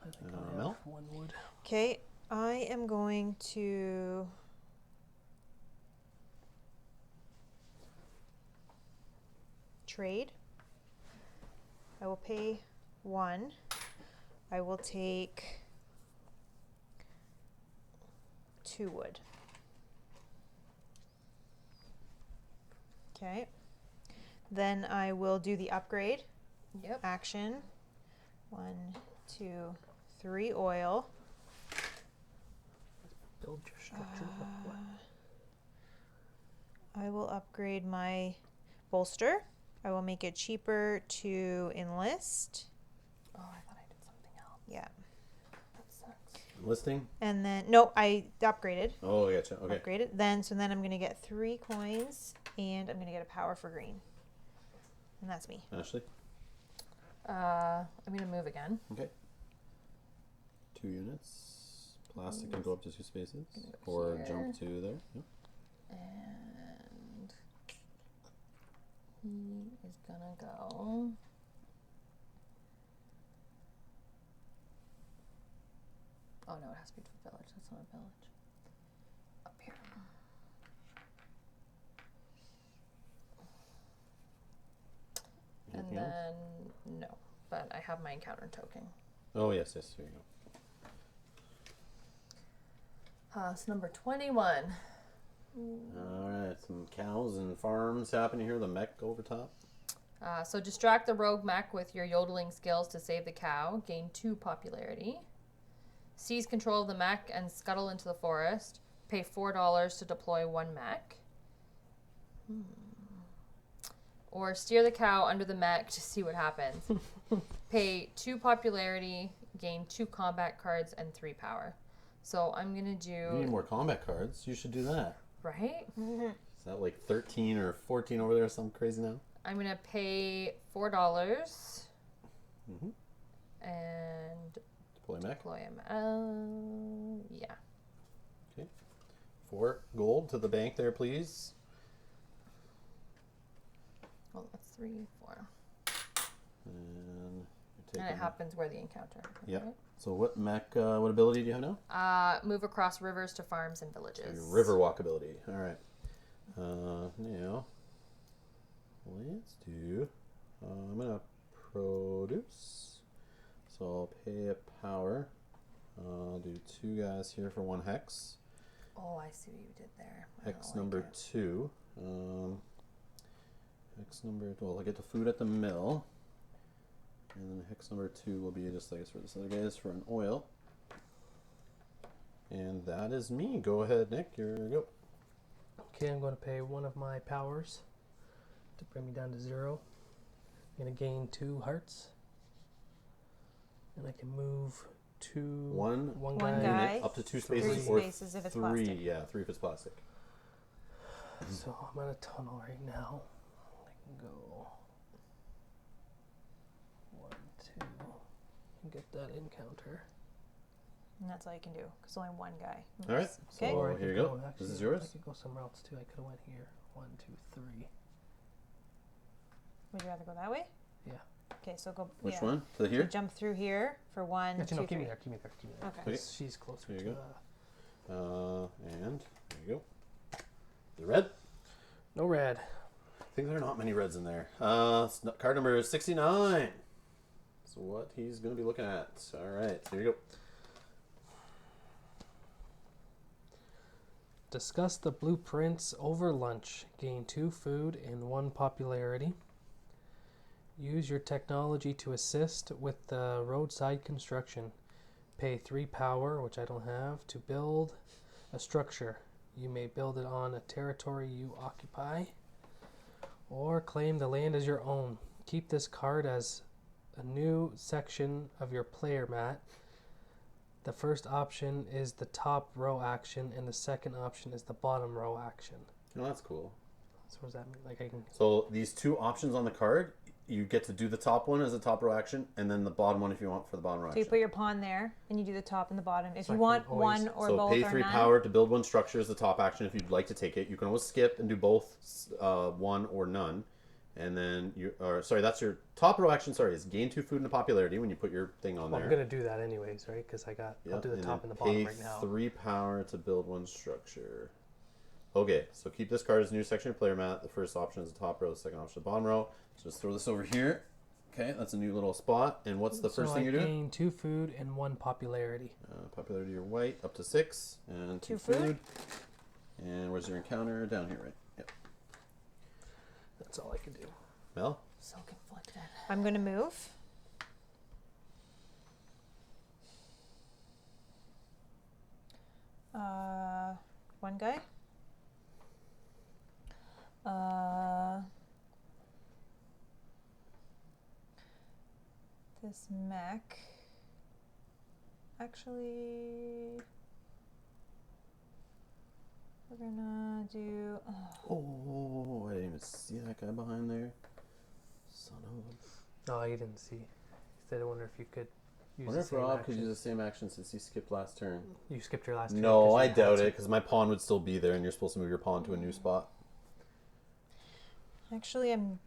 Speaker 3: I think I have
Speaker 1: Mel?
Speaker 3: 1 wood.
Speaker 2: Okay, I am going to trade. I will pay 1. I will take 2 wood. Okay. Then I will do the upgrade
Speaker 4: Yep.
Speaker 2: action. 1, 2, 3 oil.
Speaker 3: Build your structure. What?
Speaker 2: I will upgrade my bolster. I will make it cheaper to enlist.
Speaker 4: Oh, I thought I did something else.
Speaker 2: Yeah.
Speaker 4: That sucks.
Speaker 1: Listing.
Speaker 2: And then, no, I upgraded.
Speaker 1: Oh, I gotcha. Okay.
Speaker 2: Upgraded. Then I'm going to get 3 coins and I'm going to get a power for green. And that's me.
Speaker 1: Ashley.
Speaker 4: I'm gonna move again.
Speaker 1: Okay. 2 units. Plastic can go up to 2 spaces.
Speaker 4: Go
Speaker 1: Or
Speaker 4: here.
Speaker 1: jump to there. Yep.
Speaker 4: And he is gonna go. Oh no, it has to be to a village. That's not a village. Up here.
Speaker 1: Anything
Speaker 4: And
Speaker 1: else?
Speaker 4: then no, but I have my encounter token.
Speaker 1: Oh, yes, yes. Here you go.
Speaker 4: So number 21.
Speaker 1: All right. Some cows and farms happening here. The mech over top.
Speaker 4: So distract the rogue mech with your yodeling skills to save the cow. Gain 2 popularity. Seize control of the mech and scuttle into the forest. Pay $4 to deploy 1 mech. Or steer the cow under the mech to see what happens. Pay 2 popularity, gain 2 combat cards, and 3 power. So I'm gonna
Speaker 1: You need
Speaker 4: do
Speaker 1: more combat cards. You should do that.
Speaker 4: right.
Speaker 1: Is that like 13 or 14 over there? Something crazy now?
Speaker 4: I'm gonna pay $4
Speaker 1: Mm-hmm.
Speaker 4: and
Speaker 1: Deploy mech.
Speaker 4: deploy him. Yeah.
Speaker 1: 4 gold to the bank there, please.
Speaker 4: Well, that's 3, 4.
Speaker 1: And you're
Speaker 4: And
Speaker 1: taking.
Speaker 4: it happens where the encounter.
Speaker 1: Yep. So what mech? What ability do you have now?
Speaker 4: Right? Move across rivers to farms and villages.
Speaker 1: Your river walk ability. All right. Now let's do. I'm gonna produce. So I'll pay a power. I'll do 2 guys here for 1 hex.
Speaker 4: Oh, I see what you did there. I don't
Speaker 1: Hex
Speaker 4: like
Speaker 1: number
Speaker 4: it.
Speaker 1: 2. Hex number. Well, I get the food at the mill. And then hex number 2 will be just like this for this other guy is for an oil. And that is me. Go ahead, Nick. Here you go.
Speaker 3: Okay, I'm going to pay 1 of my powers to bring me down to 0. I'm going to gain 2 hearts. And I can move 2.
Speaker 1: One
Speaker 2: One
Speaker 3: guy.
Speaker 2: guy.
Speaker 1: Unit up to 2
Speaker 3: Three
Speaker 1: spaces,
Speaker 2: 3
Speaker 1: or
Speaker 2: spaces if it's
Speaker 1: 3.
Speaker 2: plastic.
Speaker 1: Yeah, 3 if it's plastic.
Speaker 3: So I'm on a tunnel right now. I can go 1, 2, and get that encounter.
Speaker 2: And that's all you can do because only 1 guy.
Speaker 1: All right.
Speaker 2: Okay.
Speaker 1: So
Speaker 3: Or I
Speaker 1: here you
Speaker 3: could
Speaker 1: go.
Speaker 3: actually,
Speaker 1: This is yours.
Speaker 3: I could go somewhere else too. I could have went here. 1, 2, 3.
Speaker 2: Would you rather go that way?
Speaker 3: Yeah.
Speaker 2: Okay, so go.
Speaker 1: Which
Speaker 2: yeah.
Speaker 1: one? To
Speaker 2: So
Speaker 1: here?
Speaker 2: jump through here for 1, 2,
Speaker 3: Actually, no,
Speaker 2: 3.
Speaker 3: give me there. Give me there. Give me there.
Speaker 2: Okay.
Speaker 3: 'Cause she's closer
Speaker 1: There
Speaker 3: to
Speaker 1: you go. And there you go. The red.
Speaker 3: No red.
Speaker 1: I think there are not many reds in there. Card number 69. So what he's going to be looking at. All right. Here you go.
Speaker 3: Discuss the blueprints over lunch. Gain 2 food and 1 popularity. Use your technology to assist with the roadside construction. Pay 3 power, which I don't have, to build a structure. You may build it on a territory you occupy, or claim the land as your own. Keep this card as a new section of your player mat. The first option is the top row action, and the second option is the bottom row action.
Speaker 1: Oh, that's cool.
Speaker 3: So what does that mean? Like I can.
Speaker 1: So these 2 options on the card, you get to do the top one as a top row action, and then the bottom one if you want for the bottom row
Speaker 2: So you
Speaker 1: action.
Speaker 2: put your pawn there, and you do the top and the bottom. If
Speaker 3: So
Speaker 2: you
Speaker 3: I
Speaker 2: want
Speaker 3: can always-
Speaker 2: one or
Speaker 1: So
Speaker 2: both
Speaker 1: pay
Speaker 2: or
Speaker 1: 3
Speaker 2: none,
Speaker 1: power to build 1 structure as the top action if you'd like to take it. You can always skip and do both 1 or none. And then that's your top row action. Sorry, is gain 2 food and popularity when you put your thing on
Speaker 3: Well,
Speaker 1: there.
Speaker 3: I'm gonna do that anyways, right? Because I'll do the top and the bottom right now.
Speaker 1: 3 power to build 1 structure. Okay, so keep this card as a new section of your player mat. The first option is the top row, the second option is the bottom row. So just throw this over here. Okay, that's a new little spot. And what's the first thing you're doing?
Speaker 3: Gain 2 food and 1 popularity.
Speaker 1: Popularity, you're white, up to 6. And 2 food. And where's your encounter? Down here, right? Yep.
Speaker 3: That's all I can do.
Speaker 1: Mel?
Speaker 4: So conflicted.
Speaker 2: I'm going to move. One guy. This mech. Actually, we're gonna do.
Speaker 1: Oh, I didn't even see that guy behind there. Son of a...
Speaker 3: No, you didn't see. He said, I wonder if you could use
Speaker 1: wonder
Speaker 3: the
Speaker 1: if
Speaker 3: same
Speaker 1: Rob
Speaker 3: action.
Speaker 1: could use the same action since he skipped last turn.
Speaker 3: You skipped your last turn.
Speaker 1: No,
Speaker 3: 'cause
Speaker 1: I
Speaker 3: you had
Speaker 1: doubt
Speaker 3: to.
Speaker 1: it, because my pawn would still be there, and you're supposed to move your pawn to a new spot.
Speaker 2: Actually, I'm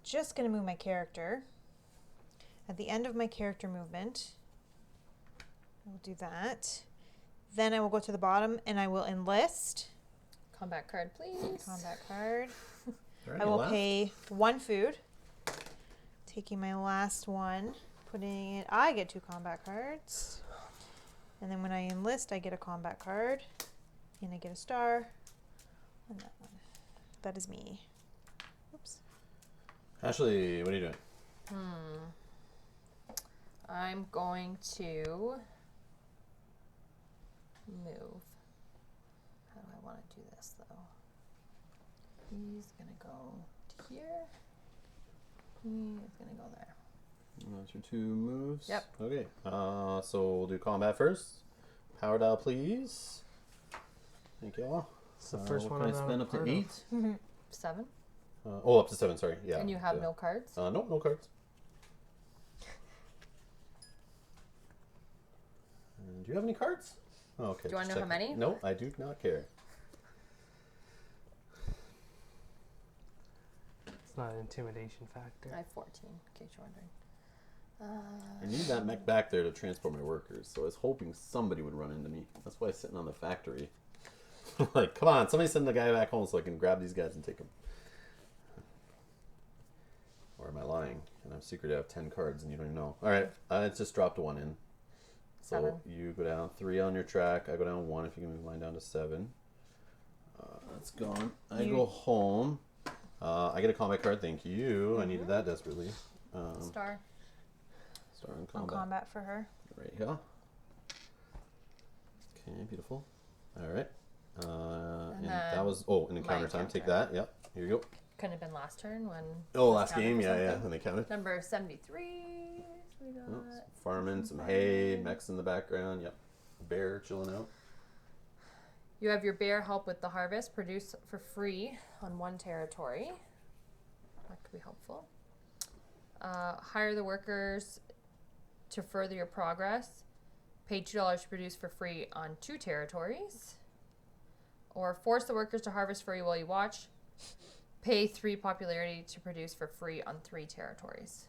Speaker 2: just gonna move my character. At the end of my character movement, I will do that. Then I will go to the bottom and I will enlist.
Speaker 4: Combat card, please.
Speaker 2: Combat card.
Speaker 1: Right,
Speaker 2: I will pay 1 food. Taking my last one, putting it. I get 2 combat cards. And then when I enlist, I get a combat card. And I get a star on that one. That is me. Oops.
Speaker 1: Ashley, what are you doing?
Speaker 4: I'm going to move. How do I want to do this though? He's gonna go to here. He's gonna go there.
Speaker 1: That's your 2 moves.
Speaker 4: Yep.
Speaker 1: Okay. So we'll do combat first. Power dial, please. Thank you all.
Speaker 3: It's the first
Speaker 1: what
Speaker 3: one
Speaker 1: can I
Speaker 3: I'm
Speaker 1: spend
Speaker 3: not
Speaker 1: up to
Speaker 3: part of.
Speaker 1: 8?
Speaker 4: 7.
Speaker 1: Up to 7. Sorry. Yeah.
Speaker 4: And you have no cards.
Speaker 1: Nope, no cards. Do you have any cards? Oh, okay.
Speaker 4: Do you wanna
Speaker 1: just
Speaker 4: know how
Speaker 1: checking.
Speaker 4: many?
Speaker 1: No, I do not care.
Speaker 3: It's not an intimidation factor.
Speaker 4: I have 14, in case you're wondering.
Speaker 1: I need that mech back there to transport my workers, so I was hoping somebody would run into me. That's why I'm sitting on the factory. Like, come on, somebody send the guy back home so I can grab these guys and take them. Or am I lying? And I'm secret. I have 10 cards and you don't even know. All right, I just dropped 1 in. So
Speaker 4: 7.
Speaker 1: you go down 3 on your track. I go down 1 if you can move mine down to 7. That's gone. I go home. I get a combat card. Thank you. I needed that desperately.
Speaker 4: Star.
Speaker 1: Star in
Speaker 2: On
Speaker 1: combat.
Speaker 2: combat for her.
Speaker 1: Right here. Okay, beautiful. All right. And that
Speaker 4: then
Speaker 1: was an encounter time. Take that. Yep. Here you go.
Speaker 4: Couldn't have been last turn when.
Speaker 1: Oh,
Speaker 4: it was
Speaker 1: last
Speaker 4: counted
Speaker 1: game.
Speaker 4: for
Speaker 1: Yeah,
Speaker 4: something.
Speaker 1: and they counted.
Speaker 4: Number 73. So we got.
Speaker 1: Oh, some farming, some hay, mechs in the background. Yep. Bear chilling out.
Speaker 4: You have your bear help with the harvest, produce for free on 1 territory. That could be helpful. Hire the workers to further your progress. Pay $2 to produce for free on 2 territories. Or force the workers to harvest for you while you watch. Pay 3 popularity to produce for free on 3 territories.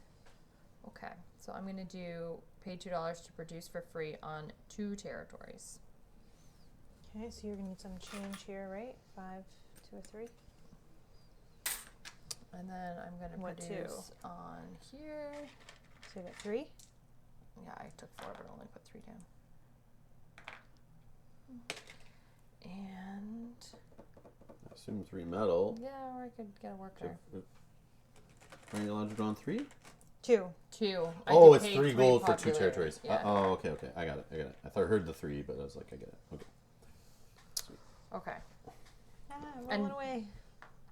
Speaker 4: Okay, so I'm going to do pay $2 to produce for free on 2 territories.
Speaker 2: Okay, so you're gonna need some change here, right? 5, 2, or 3.
Speaker 4: And then I'm going to
Speaker 2: What,
Speaker 4: produce on here.
Speaker 2: So you got 3.
Speaker 4: Yeah, I took 4, but only put 3 down. And
Speaker 1: I assume 3 metal.
Speaker 4: yeah, or I could get a worker.
Speaker 1: Are you allowed to draw on 3?
Speaker 2: 2.
Speaker 4: 2.
Speaker 1: Oh,
Speaker 4: could
Speaker 1: it's
Speaker 4: pay
Speaker 1: 3 gold for 2
Speaker 4: popularity.
Speaker 1: territories.
Speaker 4: Yeah.
Speaker 1: Okay. I got it. I thought I heard the 3, but I was like, I get it. Okay.
Speaker 4: Okay.
Speaker 2: Rolling
Speaker 4: And-
Speaker 2: away.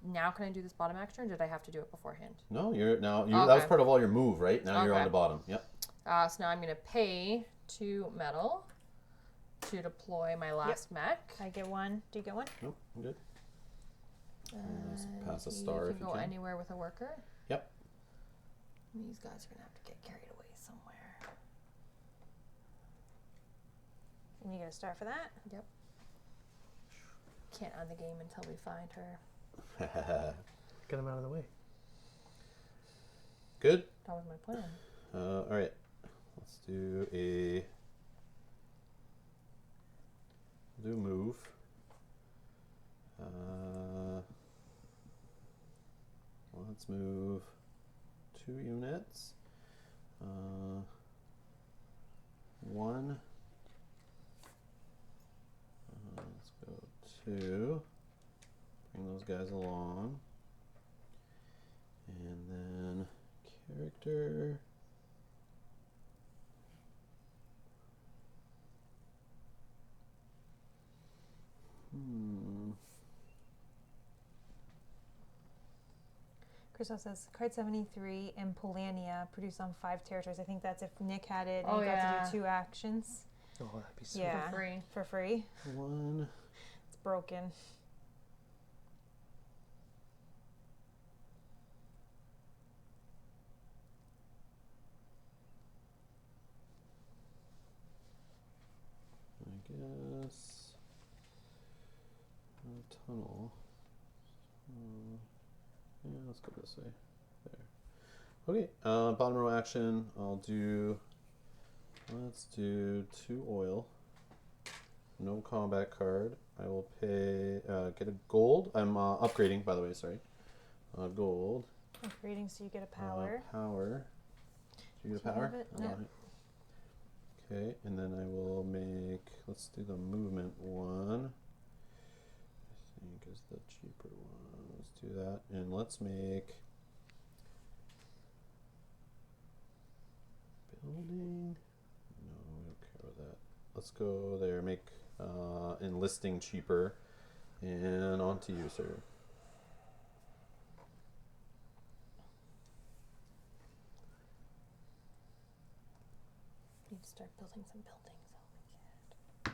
Speaker 4: Now can I do this bottom action, or did I have to do it beforehand?
Speaker 1: No, that was
Speaker 4: Okay.
Speaker 1: part of all your move, right? Now you're on
Speaker 4: Okay.
Speaker 1: the bottom. Yep.
Speaker 4: So now I'm going to pay 2 metal to deploy my last mech.
Speaker 2: I get 1. Do you get 1?
Speaker 1: Nope, I'm good. Just
Speaker 4: And
Speaker 1: pass a
Speaker 4: he
Speaker 1: star
Speaker 4: can
Speaker 1: if you
Speaker 4: go
Speaker 1: can.
Speaker 4: anywhere with a worker.
Speaker 1: Yep.
Speaker 4: These guys are going to have to get carried away somewhere.
Speaker 2: And you get a star for that?
Speaker 4: Yep. Can't end the game until we find her.
Speaker 3: Get him out of the way.
Speaker 1: Good?
Speaker 4: That was my plan.
Speaker 1: Alright. Let's do a move. Let's move 2 units. 1. Let's go 2. Bring those guys along. And then character.
Speaker 2: Christoph says card 73 and Polania produce on 5 territories. I think that's if Nick had it and
Speaker 4: Oh,
Speaker 2: he got
Speaker 4: yeah.
Speaker 2: to do 2 actions.
Speaker 3: Oh, that'd be sweet.
Speaker 2: Yeah.
Speaker 4: For free.
Speaker 2: For free.
Speaker 1: 1.
Speaker 2: It's broken.
Speaker 1: I guess tunnel. Yeah, let's go this way. There. Okay. Bottom row action. Let's do 2 oil. No combat card. I will pay. Get a gold. I'm upgrading, by the way. Sorry. Gold.
Speaker 2: Upgrading so you get a power.
Speaker 1: Power. Do you get a
Speaker 2: Do you
Speaker 1: power?
Speaker 2: have it?
Speaker 1: I
Speaker 2: No.
Speaker 1: don't. Okay, and then I will make. Let's do the movement one. I think is the cheaper one. Let's do that, and let's make building. No, we don't care about that. Let's go there. Make enlisting cheaper, and on to you, sir.
Speaker 4: Need to start building some buildings. Oh my god.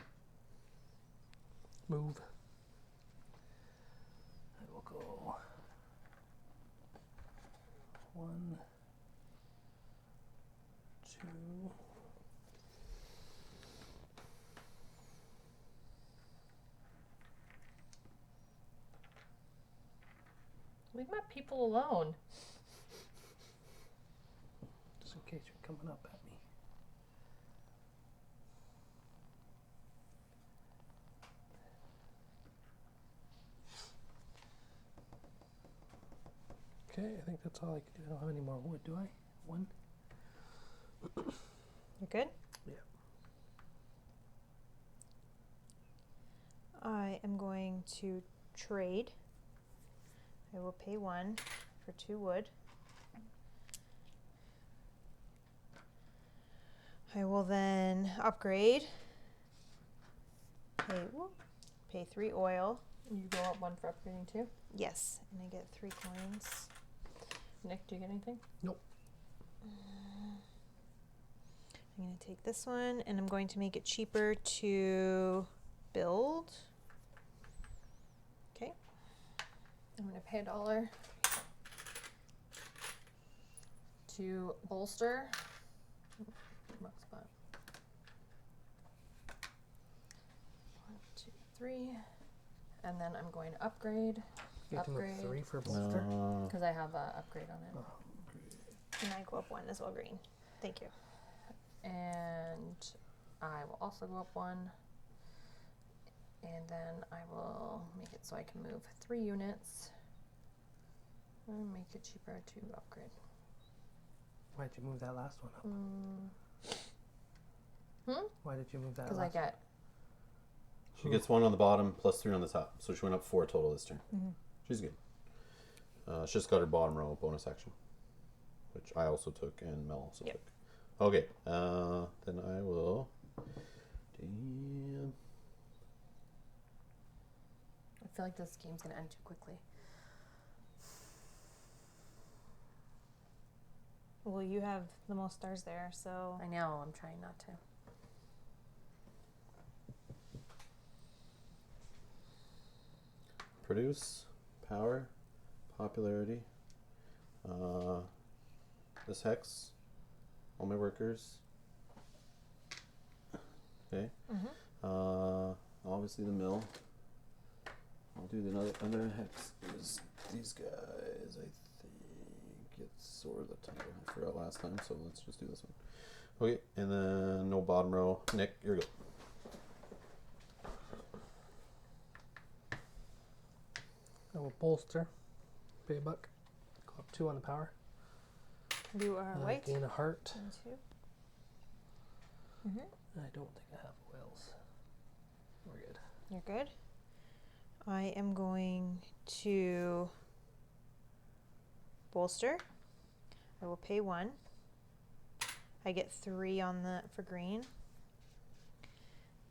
Speaker 3: Move. I will go 1, 2.
Speaker 4: Leave my people alone.
Speaker 3: Just in case you're coming up at me. Okay, I think that's all I can do. I don't have any more wood, do I? 1?
Speaker 2: You good?
Speaker 3: Yeah.
Speaker 2: I am going to trade. I will pay 1 for 2 wood. I will then upgrade. Pay 3 oil.
Speaker 4: You go up 1 for upgrading too.
Speaker 2: Yes, and I get 3 coins.
Speaker 4: Nick, do you get anything?
Speaker 3: Nope.
Speaker 2: I'm going to take this one and I'm going to make it cheaper to build. Okay.
Speaker 4: I'm gonna pay $1 to bolster. Wrong spot. 1, 2, 3, and then I'm going to upgrade
Speaker 3: You can
Speaker 4: Upgrade.
Speaker 3: move 3 for bolster.
Speaker 4: because I have a upgrade on it.
Speaker 2: And I go up 1 as well, green. Thank you.
Speaker 4: And I will also go up 1, and then I will make it so I can move 3 units and make it cheaper to upgrade.
Speaker 3: Why'd you move that last one up? Why did you move that
Speaker 4: Because I
Speaker 3: last one?
Speaker 4: get
Speaker 1: She gets 1 on the bottom plus 3 on the top, so she went up 4 total this turn.
Speaker 2: Mm-hmm.
Speaker 1: She's good. She just got her bottom row bonus action, which I also took and Mel also
Speaker 2: Yep.
Speaker 1: took. Okay, then I will. Damn.
Speaker 4: I feel like this game's gonna end too quickly.
Speaker 2: Well, you have the most stars there, so
Speaker 4: I know, I'm trying not to.
Speaker 1: Produce, power, popularity. This hex, all my workers. Okay. Obviously the mill. I'll do the other hex. Is these guys? I think it's or the title. I forgot last time, so let's just do this one. Okay, and then no bottom row. Nick, here we go.
Speaker 3: I will bolster. Pay a buck. Go up 2 on the power.
Speaker 2: You are white.
Speaker 3: Gain a heart.
Speaker 2: 1, 2.
Speaker 3: I don't think I have whales. We're good.
Speaker 2: You're good. I am going to bolster. I will pay 1. I get 3 on the for green.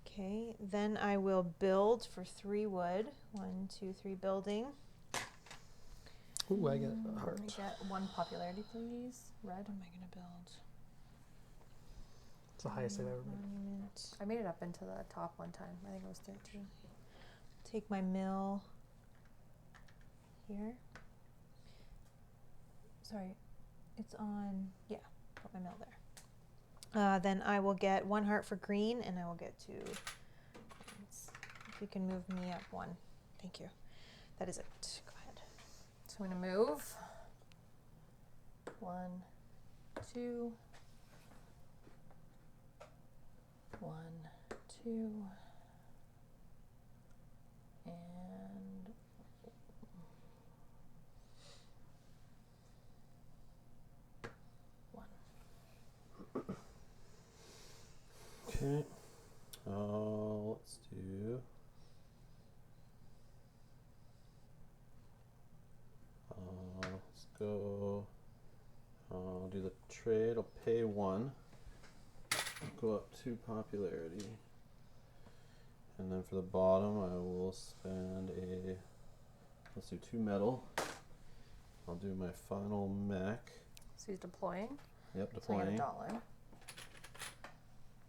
Speaker 2: Okay, then I will build for 3 wood. 1, 2, 3 building.
Speaker 3: Ooh, I get a heart.
Speaker 4: Can I get 1 popularity, please? Red.
Speaker 2: What am I gonna build?
Speaker 3: It's the highest I've ever been.
Speaker 2: Monument.
Speaker 4: I made it up into the top one time. I think it was 13.
Speaker 2: Take my mill here. Sorry, it's on, yeah, put my mill there. Then I will get 1 heart for green, and I will get 2 coins. If you can move me up 1. Thank you. That is it. Go ahead.
Speaker 4: So I'm going to move. 1, 2. 1, 2. And 1.
Speaker 1: Okay. Let's do. Let's go. I'll do the trade. I'll pay 1. Go up 2 popularity. And then for the bottom, I will spend a. Let's do 2 metal. I'll do my final mech.
Speaker 4: So he's deploying.
Speaker 1: Yep,
Speaker 4: So I get
Speaker 1: deploying.
Speaker 4: $1.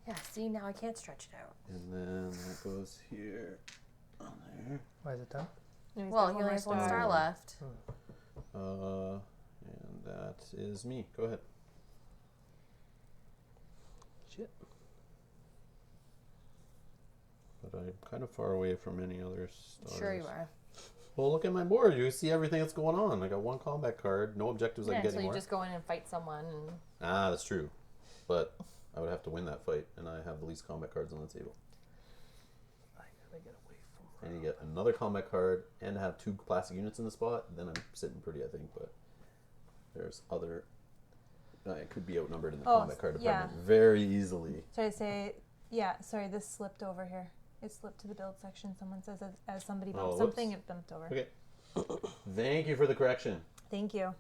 Speaker 4: Yeah, see, now I can't stretch it out.
Speaker 1: And then that goes here on there.
Speaker 3: Why is it done?
Speaker 2: No, he's
Speaker 4: Well,
Speaker 2: got
Speaker 4: he
Speaker 2: one
Speaker 4: only
Speaker 2: more
Speaker 4: has 1
Speaker 2: star.
Speaker 4: star left.
Speaker 1: And that is me. Go ahead.
Speaker 3: Shit.
Speaker 1: But I'm kind of far away from any other stars.
Speaker 4: Sure you are.
Speaker 1: Well, look at my board. You see everything that's going on. I got 1 combat card, no objectives I
Speaker 4: Yeah,
Speaker 1: can get
Speaker 4: so you
Speaker 1: anymore.
Speaker 4: just go in and fight someone. And
Speaker 1: Ah, that's true. But I would have to win that fight, and I have the least combat cards on the table.
Speaker 3: I gotta get away from
Speaker 1: And you get another combat card and have 2 classic units in the spot, then I'm sitting pretty, I think. But there's other. I could be outnumbered in the
Speaker 2: Oh,
Speaker 1: combat card
Speaker 2: yeah.
Speaker 1: department very easily.
Speaker 2: Should I say, yeah, sorry, this slipped over here. It slipped to the build section. Someone says as somebody bumped
Speaker 1: Oh,
Speaker 2: something,
Speaker 1: whoops.
Speaker 2: it bumped over.
Speaker 1: Okay. Thank you for the correction.
Speaker 2: Thank you.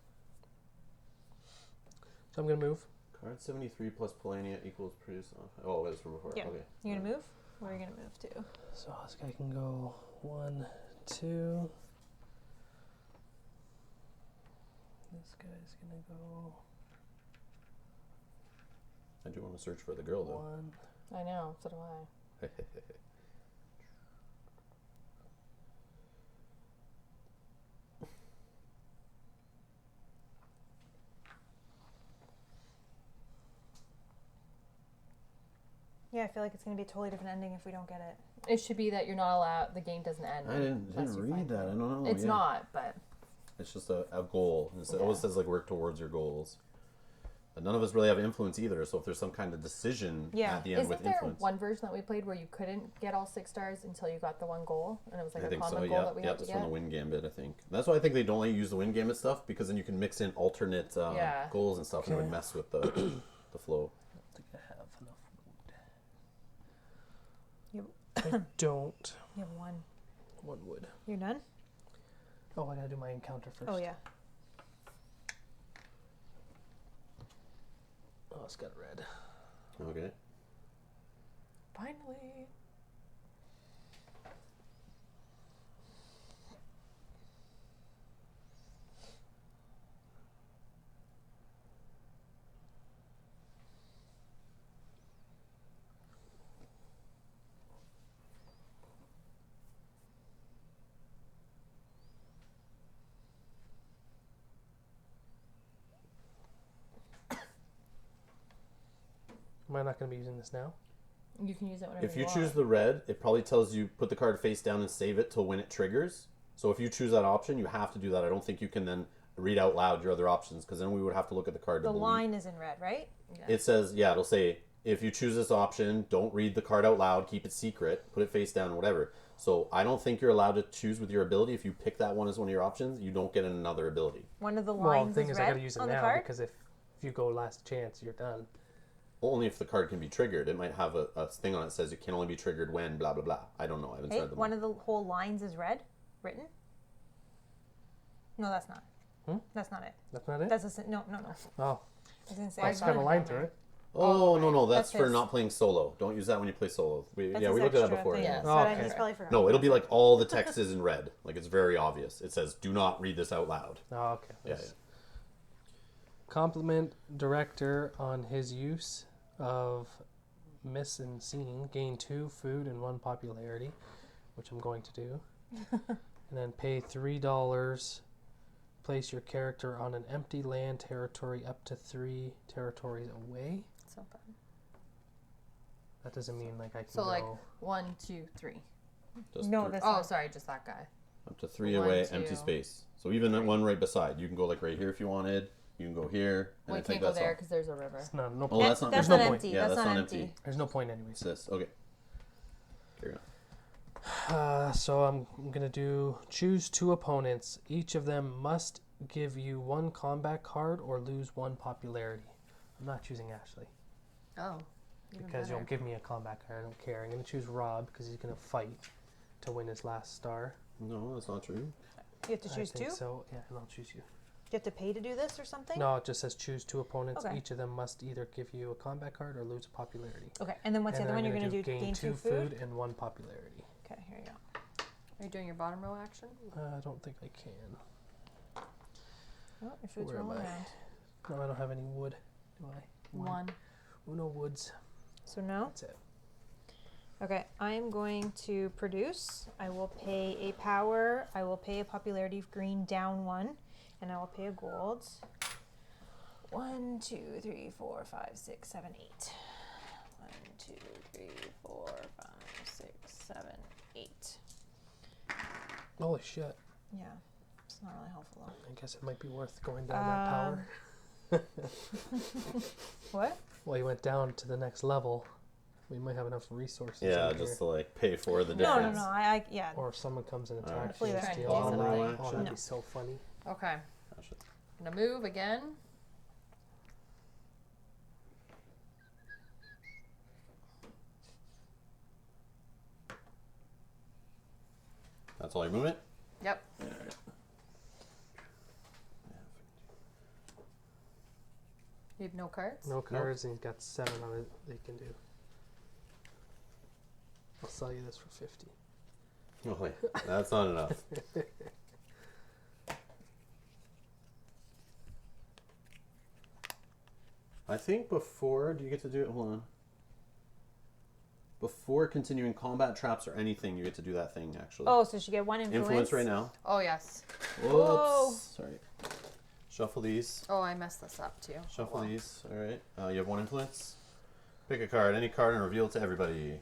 Speaker 3: So I'm gonna move.
Speaker 1: Card 73 plus Polania equals produce. Oh, that's from before.
Speaker 2: Yeah.
Speaker 1: Okay.
Speaker 2: You gonna move? Where are you gonna move to?
Speaker 3: So this guy can go 1, 2. This guy's gonna go
Speaker 1: I do want to search for the girl, though.
Speaker 3: 1.
Speaker 4: I know, so do I.
Speaker 2: Yeah, I feel like it's gonna be a totally different ending if we don't get it.
Speaker 4: It should be that you're not allowed. The game doesn't end.
Speaker 1: I didn't
Speaker 4: unless you
Speaker 1: read
Speaker 4: find
Speaker 1: that. I
Speaker 4: one.
Speaker 1: don't know.
Speaker 4: It's
Speaker 1: yeah.
Speaker 4: not, but
Speaker 1: It's just a goal. It
Speaker 4: Yeah.
Speaker 1: always says like work towards your goals. But none of us really have influence either. So if there's some kind of decision
Speaker 2: Yeah.
Speaker 1: at the end
Speaker 4: isn't
Speaker 1: with
Speaker 4: there
Speaker 1: influence,
Speaker 4: one version that we played where you couldn't get all 6 stars until you got the 1 goal, and it was like
Speaker 1: I
Speaker 4: a
Speaker 1: think
Speaker 4: common
Speaker 1: so.
Speaker 4: goal
Speaker 1: Yeah,
Speaker 4: that we
Speaker 1: yeah,
Speaker 4: had to
Speaker 1: it's
Speaker 4: get?
Speaker 1: from the win gambit. I think that's why I think they don't let you use the win gambit stuff because then you can mix in alternate
Speaker 4: Yeah.
Speaker 1: goals and stuff, and it
Speaker 3: Okay.
Speaker 1: would mess with the the flow.
Speaker 3: I don't think I have enough
Speaker 2: You
Speaker 3: wood. I don't.
Speaker 2: You have 1.
Speaker 3: 1 wood.
Speaker 2: You're done?
Speaker 3: Oh, I gotta do my encounter first.
Speaker 2: Oh yeah.
Speaker 3: Oh, it's got red.
Speaker 1: Okay.
Speaker 4: Finally.
Speaker 3: Am I not gonna be using this now?
Speaker 4: You can use it whenever
Speaker 1: If you
Speaker 4: want.
Speaker 1: choose the red, it probably tells you put the card face down and save it till when it triggers. So if you choose that option, you have to do that. I don't think you can then read out loud your other options, because then we would have to look at the card to
Speaker 2: The
Speaker 1: believe.
Speaker 2: line is in red, right?
Speaker 1: It says, yeah, it'll say, if you choose this option, don't read the card out loud, keep it secret, put it face down, whatever. So I don't think you're allowed to choose with your ability. If you pick that one as one of your options, you don't get another ability.
Speaker 2: One of the
Speaker 3: Well,
Speaker 2: lines
Speaker 3: the thing
Speaker 2: is
Speaker 3: is, I
Speaker 2: red
Speaker 3: gotta use it
Speaker 2: on the
Speaker 3: now
Speaker 2: card.
Speaker 3: because if you go last chance, you're done.
Speaker 1: Only if the card can be triggered. It might have a thing on it that says it can only be triggered when blah, blah, blah. I don't know. I haven't
Speaker 2: Hey,
Speaker 1: read them.
Speaker 2: one of the whole lines is red, written. No, that's not. That's not it.
Speaker 3: That's not it?
Speaker 2: That's no.
Speaker 3: Oh,
Speaker 2: I was gonna say.
Speaker 4: Why
Speaker 3: it's
Speaker 4: is
Speaker 3: got a
Speaker 4: that
Speaker 3: line
Speaker 4: down
Speaker 3: through
Speaker 4: there?
Speaker 3: it.
Speaker 1: Oh, no, that's
Speaker 2: That's
Speaker 1: for
Speaker 2: his-
Speaker 1: not playing solo. Don't use that when you play solo. We
Speaker 2: That's
Speaker 1: we
Speaker 2: his
Speaker 1: looked at that
Speaker 2: extra
Speaker 1: before.
Speaker 2: thing.
Speaker 1: Yeah.
Speaker 2: So
Speaker 3: Oh,
Speaker 2: I-
Speaker 3: okay.
Speaker 2: he's probably forgot.
Speaker 1: No, it'll be like all the text is in red. Like it's very obvious. It says, do not read this out loud.
Speaker 3: Oh, okay.
Speaker 1: Yeah,
Speaker 3: Compliment director on his use of miss and scene. Gain 2 food and 1 popularity, which I'm going to do. And then pay $3. Place your character on an empty land territory up to 3 territories away.
Speaker 4: So fun.
Speaker 3: That doesn't mean like I can
Speaker 4: So
Speaker 3: go.
Speaker 4: like 1, 2, 3.
Speaker 1: Just
Speaker 2: No,
Speaker 1: three-
Speaker 2: that's
Speaker 4: Oh,
Speaker 2: not.
Speaker 4: sorry, just that guy.
Speaker 1: up to 3
Speaker 4: 1,
Speaker 1: away,
Speaker 4: 2,
Speaker 1: empty space. So even that one right beside, you can go like right here if you wanted. You can go here. And
Speaker 4: Well,
Speaker 1: I
Speaker 4: you
Speaker 1: think
Speaker 4: can't go
Speaker 1: that's
Speaker 4: there
Speaker 1: all.
Speaker 4: because there's a river.
Speaker 3: It's not, no
Speaker 1: Oh,
Speaker 3: point.
Speaker 1: that's not.
Speaker 2: That's
Speaker 1: there's
Speaker 2: not
Speaker 1: no
Speaker 2: empty.
Speaker 1: point. Yeah,
Speaker 2: That's
Speaker 1: that's
Speaker 2: not
Speaker 1: not
Speaker 2: empty.
Speaker 1: empty.
Speaker 3: There's no point anyways.
Speaker 1: It's this. Okay. Carry on.
Speaker 3: So I'm gonna do choose 2 opponents. Each of them must give you 1 combat card or lose 1 popularity. I'm not choosing Ashley
Speaker 4: Oh. even
Speaker 3: because
Speaker 4: better.
Speaker 3: you'll give me a combat card. I don't care. I'm gonna choose Rob because he's gonna fight to win his last star.
Speaker 1: No, that's not true.
Speaker 2: You have to choose
Speaker 3: I think
Speaker 2: 2.
Speaker 3: so yeah, and I'll choose you.
Speaker 2: You have to pay to do this or something.
Speaker 3: No, it just says choose 2 opponents.
Speaker 2: Okay.
Speaker 3: Each of them must either give you a combat card or lose a popularity.
Speaker 2: Okay, and then what's the
Speaker 3: And
Speaker 2: other one
Speaker 3: then
Speaker 2: you're
Speaker 3: I'm
Speaker 2: gonna do?
Speaker 3: Gain 2
Speaker 2: food.
Speaker 3: and 1 popularity.
Speaker 2: Okay, here you go.
Speaker 4: Are you doing your bottom row action?
Speaker 3: I don't think I can.
Speaker 2: Oh, your food's
Speaker 3: Where am
Speaker 2: rolling
Speaker 3: I?
Speaker 2: around.
Speaker 3: No, I don't have any wood. Do I?
Speaker 4: 1.
Speaker 3: Uno woods.
Speaker 2: So no.
Speaker 3: That's it.
Speaker 2: Okay, I am going to produce. I will pay a power. I will pay a popularity of green down 1, and I will pay a gold. 1, 2, 3, 4, 5, 6, 7, 8. 1, 2, 3, 4, 5, 6, 7, 8.
Speaker 3: Holy shit.
Speaker 2: Yeah, it's not really helpful though.
Speaker 3: I guess it might be worth going down that power.
Speaker 2: What?
Speaker 3: Well, you went down to the next level. We might have enough resources.
Speaker 1: Yeah,
Speaker 3: in
Speaker 1: just
Speaker 3: here.
Speaker 1: to like pay for the
Speaker 2: No,
Speaker 1: difference.
Speaker 2: no. Yeah.
Speaker 3: Or if someone comes and attacks
Speaker 2: Hopefully
Speaker 3: you and
Speaker 2: that
Speaker 3: steals
Speaker 4: won't
Speaker 3: all
Speaker 4: happen.
Speaker 3: that. Oh, that'd
Speaker 2: No.
Speaker 3: be so funny.
Speaker 4: Okay.
Speaker 1: Gosh, it's-
Speaker 4: I'm going to move again.
Speaker 1: That's all your movement?
Speaker 4: Yep. You have no cards?
Speaker 3: No cards, and he's got 7 on it they can do. I'll sell you this for 50.
Speaker 1: Oh, wait. That's not enough. I think before, do you get to do it? Hold on. Before continuing combat traps or anything, you get to do that thing actually.
Speaker 2: Oh, so she get 1 influence.
Speaker 1: Influence right now.
Speaker 4: Oh, yes.
Speaker 1: Whoops.
Speaker 2: Whoa.
Speaker 1: Sorry. Shuffle these.
Speaker 4: Oh, I messed this up too.
Speaker 1: Shuffle
Speaker 4: Oh, well.
Speaker 1: these. All right. You have 1 influence. Pick a card, any card, and reveal it to everybody.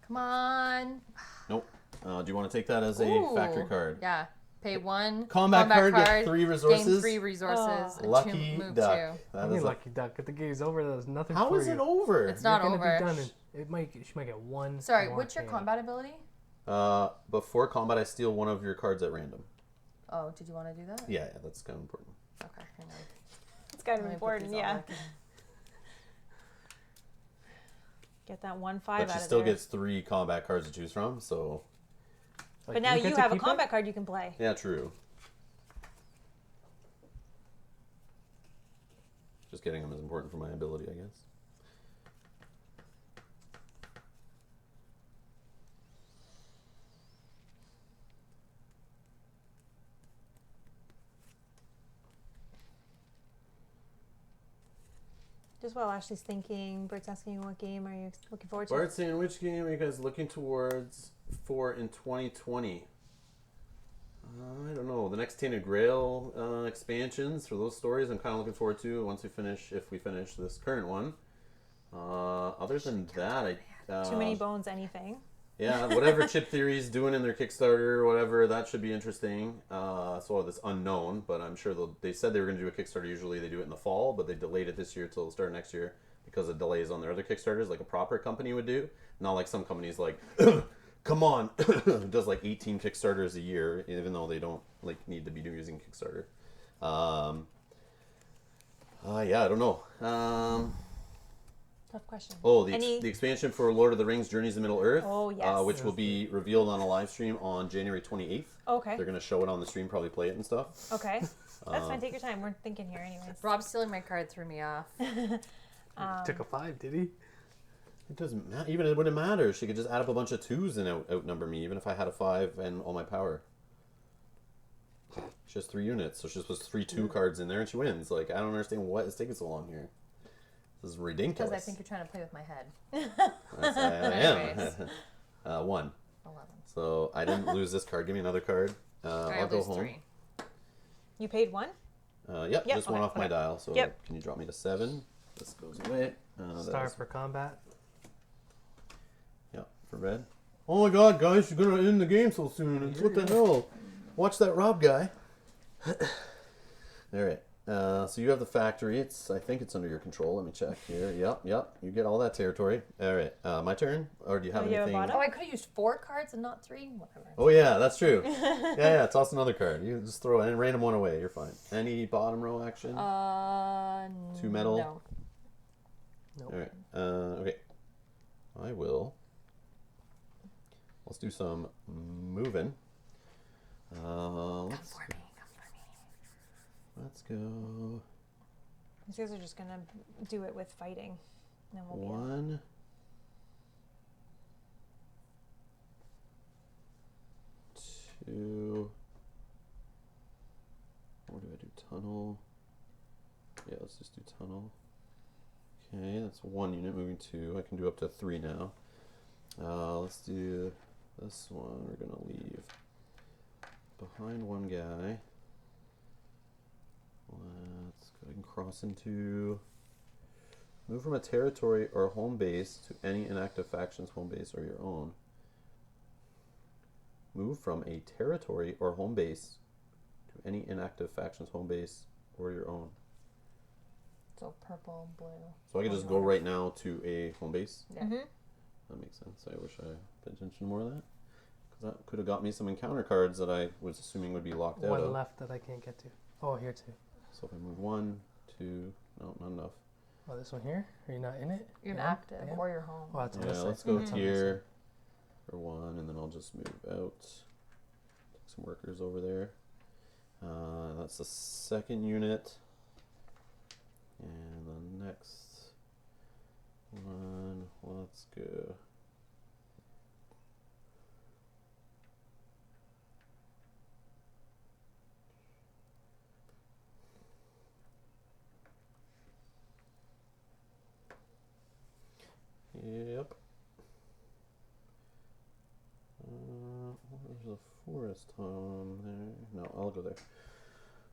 Speaker 4: Come on.
Speaker 1: Nope. Do you want to take that as a
Speaker 4: Ooh.
Speaker 1: factory card?
Speaker 4: Yeah. Pay 1.
Speaker 1: Combat card, get 3
Speaker 4: Gain
Speaker 1: resources.
Speaker 4: 3 resources.
Speaker 2: Oh.
Speaker 4: And
Speaker 1: Lucky
Speaker 4: move
Speaker 1: duck.
Speaker 4: 2.
Speaker 1: That
Speaker 3: I
Speaker 1: is
Speaker 3: mean,
Speaker 1: a-
Speaker 3: lucky duck. If the game's over, there's nothing
Speaker 1: How
Speaker 3: for
Speaker 1: is
Speaker 3: you.
Speaker 1: it over?
Speaker 4: It's not
Speaker 3: You're gonna
Speaker 4: over.
Speaker 3: be done she might get 1.
Speaker 4: Sorry,
Speaker 3: more
Speaker 4: what's your
Speaker 3: pain.
Speaker 4: combat ability?
Speaker 1: Before combat, I steal 1 of your cards at random.
Speaker 4: Oh, did you want to do that?
Speaker 1: Yeah, that's kind of important.
Speaker 4: Okay, hang on.
Speaker 2: It's kind of
Speaker 4: Let me put
Speaker 2: important,
Speaker 4: these all
Speaker 2: yeah.
Speaker 4: back in.
Speaker 2: Get that 1 5
Speaker 1: But
Speaker 2: out
Speaker 1: she
Speaker 2: of
Speaker 1: still
Speaker 2: there.
Speaker 1: gets 3 combat cards to choose from, so
Speaker 3: Like,
Speaker 2: But now
Speaker 3: get
Speaker 2: you
Speaker 3: to
Speaker 2: have a
Speaker 3: keep it?
Speaker 2: combat card you can play.
Speaker 1: yeah, true. Just getting them is important for my ability, I guess.
Speaker 2: Just while Ashley's thinking, Bert's asking you what game are you looking forward to?
Speaker 1: Bart saying, which game are you guys looking towards for in 2020? I don't know. The next Tainted Grail expansions for those stories, I'm kind of looking forward to once we finish, if we finish this current one. Other than that,
Speaker 2: Too Many Bones, anything.
Speaker 1: Yeah, whatever Chip Theory's doing in their Kickstarter or whatever, that should be interesting. So this unknown, but I'm sure they said they were going to do a Kickstarter. Usually they do it in the fall, but they delayed it this year till the start of next year because of delays on their other Kickstarters, like a proper company would do. Not like some companies like, come on, does like 18 Kickstarters a year, even though they don't like need to be using Kickstarter. Yeah, I don't know.
Speaker 2: Tough question.
Speaker 1: Oh, the expansion for Lord of the Rings: Journeys to Middle Earth.
Speaker 2: Oh, yes.
Speaker 1: Which will be revealed on a live stream on January 28th.
Speaker 2: Okay.
Speaker 1: They're going to show it on the stream, probably play it and stuff.
Speaker 2: Okay. That's fine. Take your time. We're thinking here anyways.
Speaker 4: Rob stealing my card threw me off.
Speaker 3: Took a 5, did he?
Speaker 1: It doesn't matter. Even it wouldn't matter. She could just add up a bunch of 2s and outnumber me, even if I had a 5 and all my power. She has 3 units, so she just puts 3 2 cards in there and she wins. Like, I don't understand what is taking so long here. This is ridiculous.
Speaker 4: Because I think you're trying to play with my head.
Speaker 1: I
Speaker 4: Anyways.
Speaker 1: am. 1.
Speaker 4: 11.
Speaker 1: So I didn't lose this card. Give me another card. I'll go
Speaker 4: lose
Speaker 1: home.
Speaker 4: 3.
Speaker 2: You paid 1?
Speaker 1: Yep, just one
Speaker 2: okay,
Speaker 1: off my
Speaker 2: okay.
Speaker 1: dial. So
Speaker 2: Yep.
Speaker 1: can you drop me to 7? This goes away.
Speaker 3: Star for combat.
Speaker 1: Yeah, for red. Oh my god, guys, you're going to end the game so soon. It's what the hell? Watch that Rob guy. Alright. So you have the factory. I think it's under your control. Let me check here. Yep. You get all that territory. Alright. My turn? Or do you have
Speaker 2: you have a
Speaker 1: anything?
Speaker 2: bottom?
Speaker 4: Oh, I could have used 4 cards and not 3? Whatever.
Speaker 1: Oh yeah, that's true. yeah, toss another card. You just throw a random one away. You're fine. Any bottom row action? 2 metal?
Speaker 4: No.
Speaker 3: Nope.
Speaker 1: Alright. Okay. I will. Let's do some moving.
Speaker 4: Come
Speaker 1: Let's
Speaker 4: for me.
Speaker 1: Let's go.
Speaker 2: These guys are just going to do it with fighting. And then we'll be out.
Speaker 1: 1. 2. What do I do? Tunnel. Yeah, let's just do tunnel. Okay, that's 1 unit moving 2. I can do up to 3 now. Let's do this one. We're gonna leave behind 1 guy. Let's go ahead and cross into. Move from a territory or home base to any inactive faction's home base or your own. Move from a territory or home base to any inactive faction's home base or your own.
Speaker 4: So purple, blue.
Speaker 1: So I can just go right now to a home base.
Speaker 4: Yeah.
Speaker 2: Mm-hmm.
Speaker 1: That makes sense. I wish I paid attention to more of that. Because that could have got me some encounter cards that I was assuming would be locked out
Speaker 3: 1
Speaker 1: of.
Speaker 3: left that I can't get to. Oh, here too.
Speaker 1: So if I move 1, 2, no, not enough.
Speaker 3: Oh, this one here? Are you not in it?
Speaker 4: You're
Speaker 3: Yeah?
Speaker 4: active
Speaker 3: Yeah.
Speaker 4: or you're home.
Speaker 3: Oh, that's on
Speaker 1: Yeah,
Speaker 3: this
Speaker 1: let's
Speaker 3: side.
Speaker 1: go
Speaker 3: That's on this
Speaker 1: here for 1, and then I'll just move out. Take some workers over there. That's the 2nd unit. And the next one, let's go. Yep. There's a forest home there. No, I'll go there.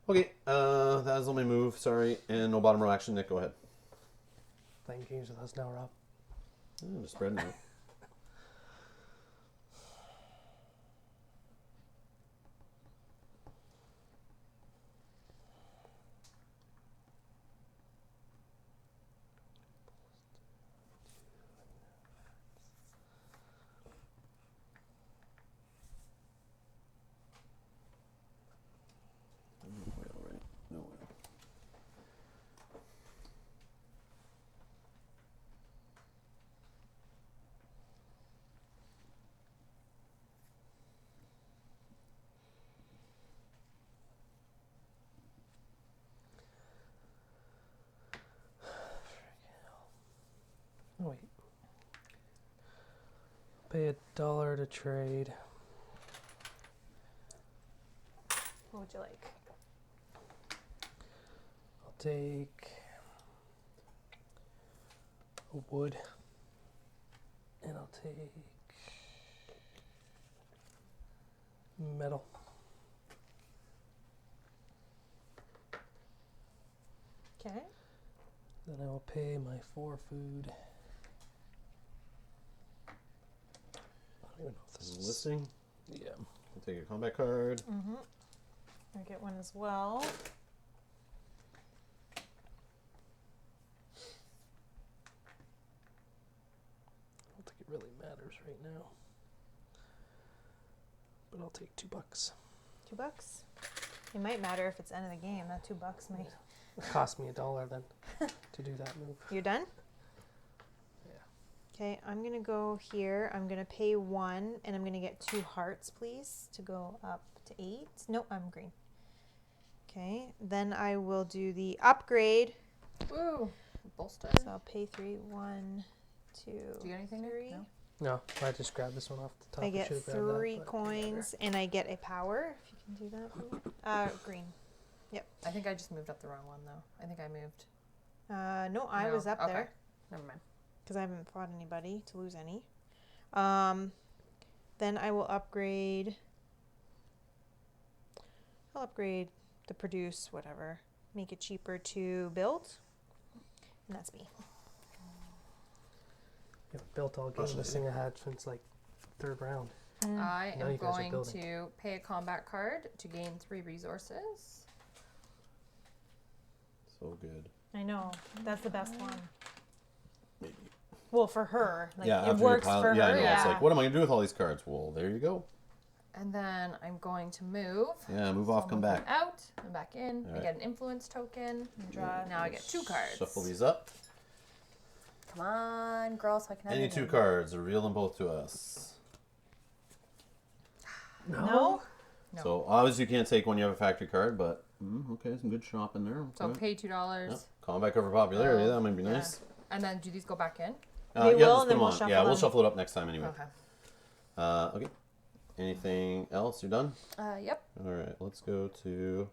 Speaker 1: Okay, that is only move, sorry. And no bottom row action. Nick, go ahead.
Speaker 3: Playing games with us now, Rob.
Speaker 1: Just spreading out. Wait, all right. No way.
Speaker 3: Oh, wait. Pay $1 to trade.
Speaker 2: What would you like?
Speaker 3: I'll take a wood. And I'll take metal.
Speaker 2: Okay.
Speaker 3: Then I will pay my 4 food. don't even know if this is
Speaker 1: Listing.
Speaker 3: Yeah.
Speaker 1: We'll take a combat card.
Speaker 2: I get one as well.
Speaker 3: I don't think it really matters right now. But I'll take $2.
Speaker 2: $2. It might matter if it's end of the game. That $2 might.
Speaker 3: It cost me $1 then to do that move.
Speaker 2: You're done?
Speaker 3: Yeah.
Speaker 2: Okay, I'm gonna go here. I'm gonna pay 1, and I'm gonna get 2 hearts, please, to go up to 8. Nope, I'm green. Okay, then I will do the upgrade.
Speaker 4: Woo! Bolster.
Speaker 2: So I'll pay 3. 1, 2,
Speaker 4: Do you get anything? Nick?
Speaker 2: 3.
Speaker 4: No?
Speaker 3: No, I just grabbed this one off the top.
Speaker 2: I get
Speaker 3: should've grabbed that,
Speaker 2: 3
Speaker 3: but
Speaker 2: coins, and I get a power. If you can do that, please. Green.
Speaker 4: I think I just moved up the wrong one though. I think I moved.
Speaker 2: No, I
Speaker 4: No,
Speaker 2: was up
Speaker 4: okay.
Speaker 2: there
Speaker 4: Never mind.
Speaker 2: because I haven't fought anybody to lose any. Then I will upgrade. I'll upgrade the produce, whatever. Make it cheaper to build. And that's me.
Speaker 3: Yeah, built all game. This thing I had since like 3rd round.
Speaker 4: I
Speaker 3: Now
Speaker 4: am
Speaker 3: you guys are
Speaker 4: going
Speaker 3: building.
Speaker 4: to pay a combat card to gain 3 resources.
Speaker 1: So good.
Speaker 2: I know. That's the best one.
Speaker 1: Maybe.
Speaker 2: Well, for her. Like,
Speaker 1: yeah,
Speaker 2: it
Speaker 1: after
Speaker 2: works
Speaker 1: you pile,
Speaker 2: for
Speaker 1: yeah,
Speaker 2: her.
Speaker 1: I know.
Speaker 2: Yeah.
Speaker 1: It's like, what am I gonna do with all these cards? Well, there you go.
Speaker 4: And then I'm going to move.
Speaker 1: Yeah, move
Speaker 4: So
Speaker 1: off,
Speaker 4: I'll
Speaker 1: come
Speaker 4: move
Speaker 1: back.
Speaker 4: them out and back in. I
Speaker 1: Alright.
Speaker 4: get an influence token.
Speaker 2: Draw.
Speaker 4: Now I get 2 cards.
Speaker 1: Shuffle these up.
Speaker 4: Come on, girl, so I can have
Speaker 1: Any
Speaker 4: it
Speaker 1: 2
Speaker 4: in.
Speaker 1: cards. Reveal them both to us.
Speaker 2: No?
Speaker 4: No.
Speaker 1: So obviously you can't take one you have a factory card, but okay, some good shopping there.
Speaker 4: So
Speaker 1: Okay.
Speaker 4: pay $2.
Speaker 1: Yep. Combat cover popularity.
Speaker 4: Oh,
Speaker 1: That might be
Speaker 4: yeah.
Speaker 1: nice.
Speaker 4: And then do these go back in?
Speaker 2: They will,
Speaker 1: yeah, let's
Speaker 2: and then
Speaker 1: put 'em
Speaker 2: we'll
Speaker 1: on.
Speaker 2: shuffle
Speaker 1: Yeah, we'll
Speaker 2: them.
Speaker 1: shuffle it up next time anyway.
Speaker 4: Okay.
Speaker 1: Okay. Anything else? You're done?
Speaker 4: Yep.
Speaker 1: All right, let's go to.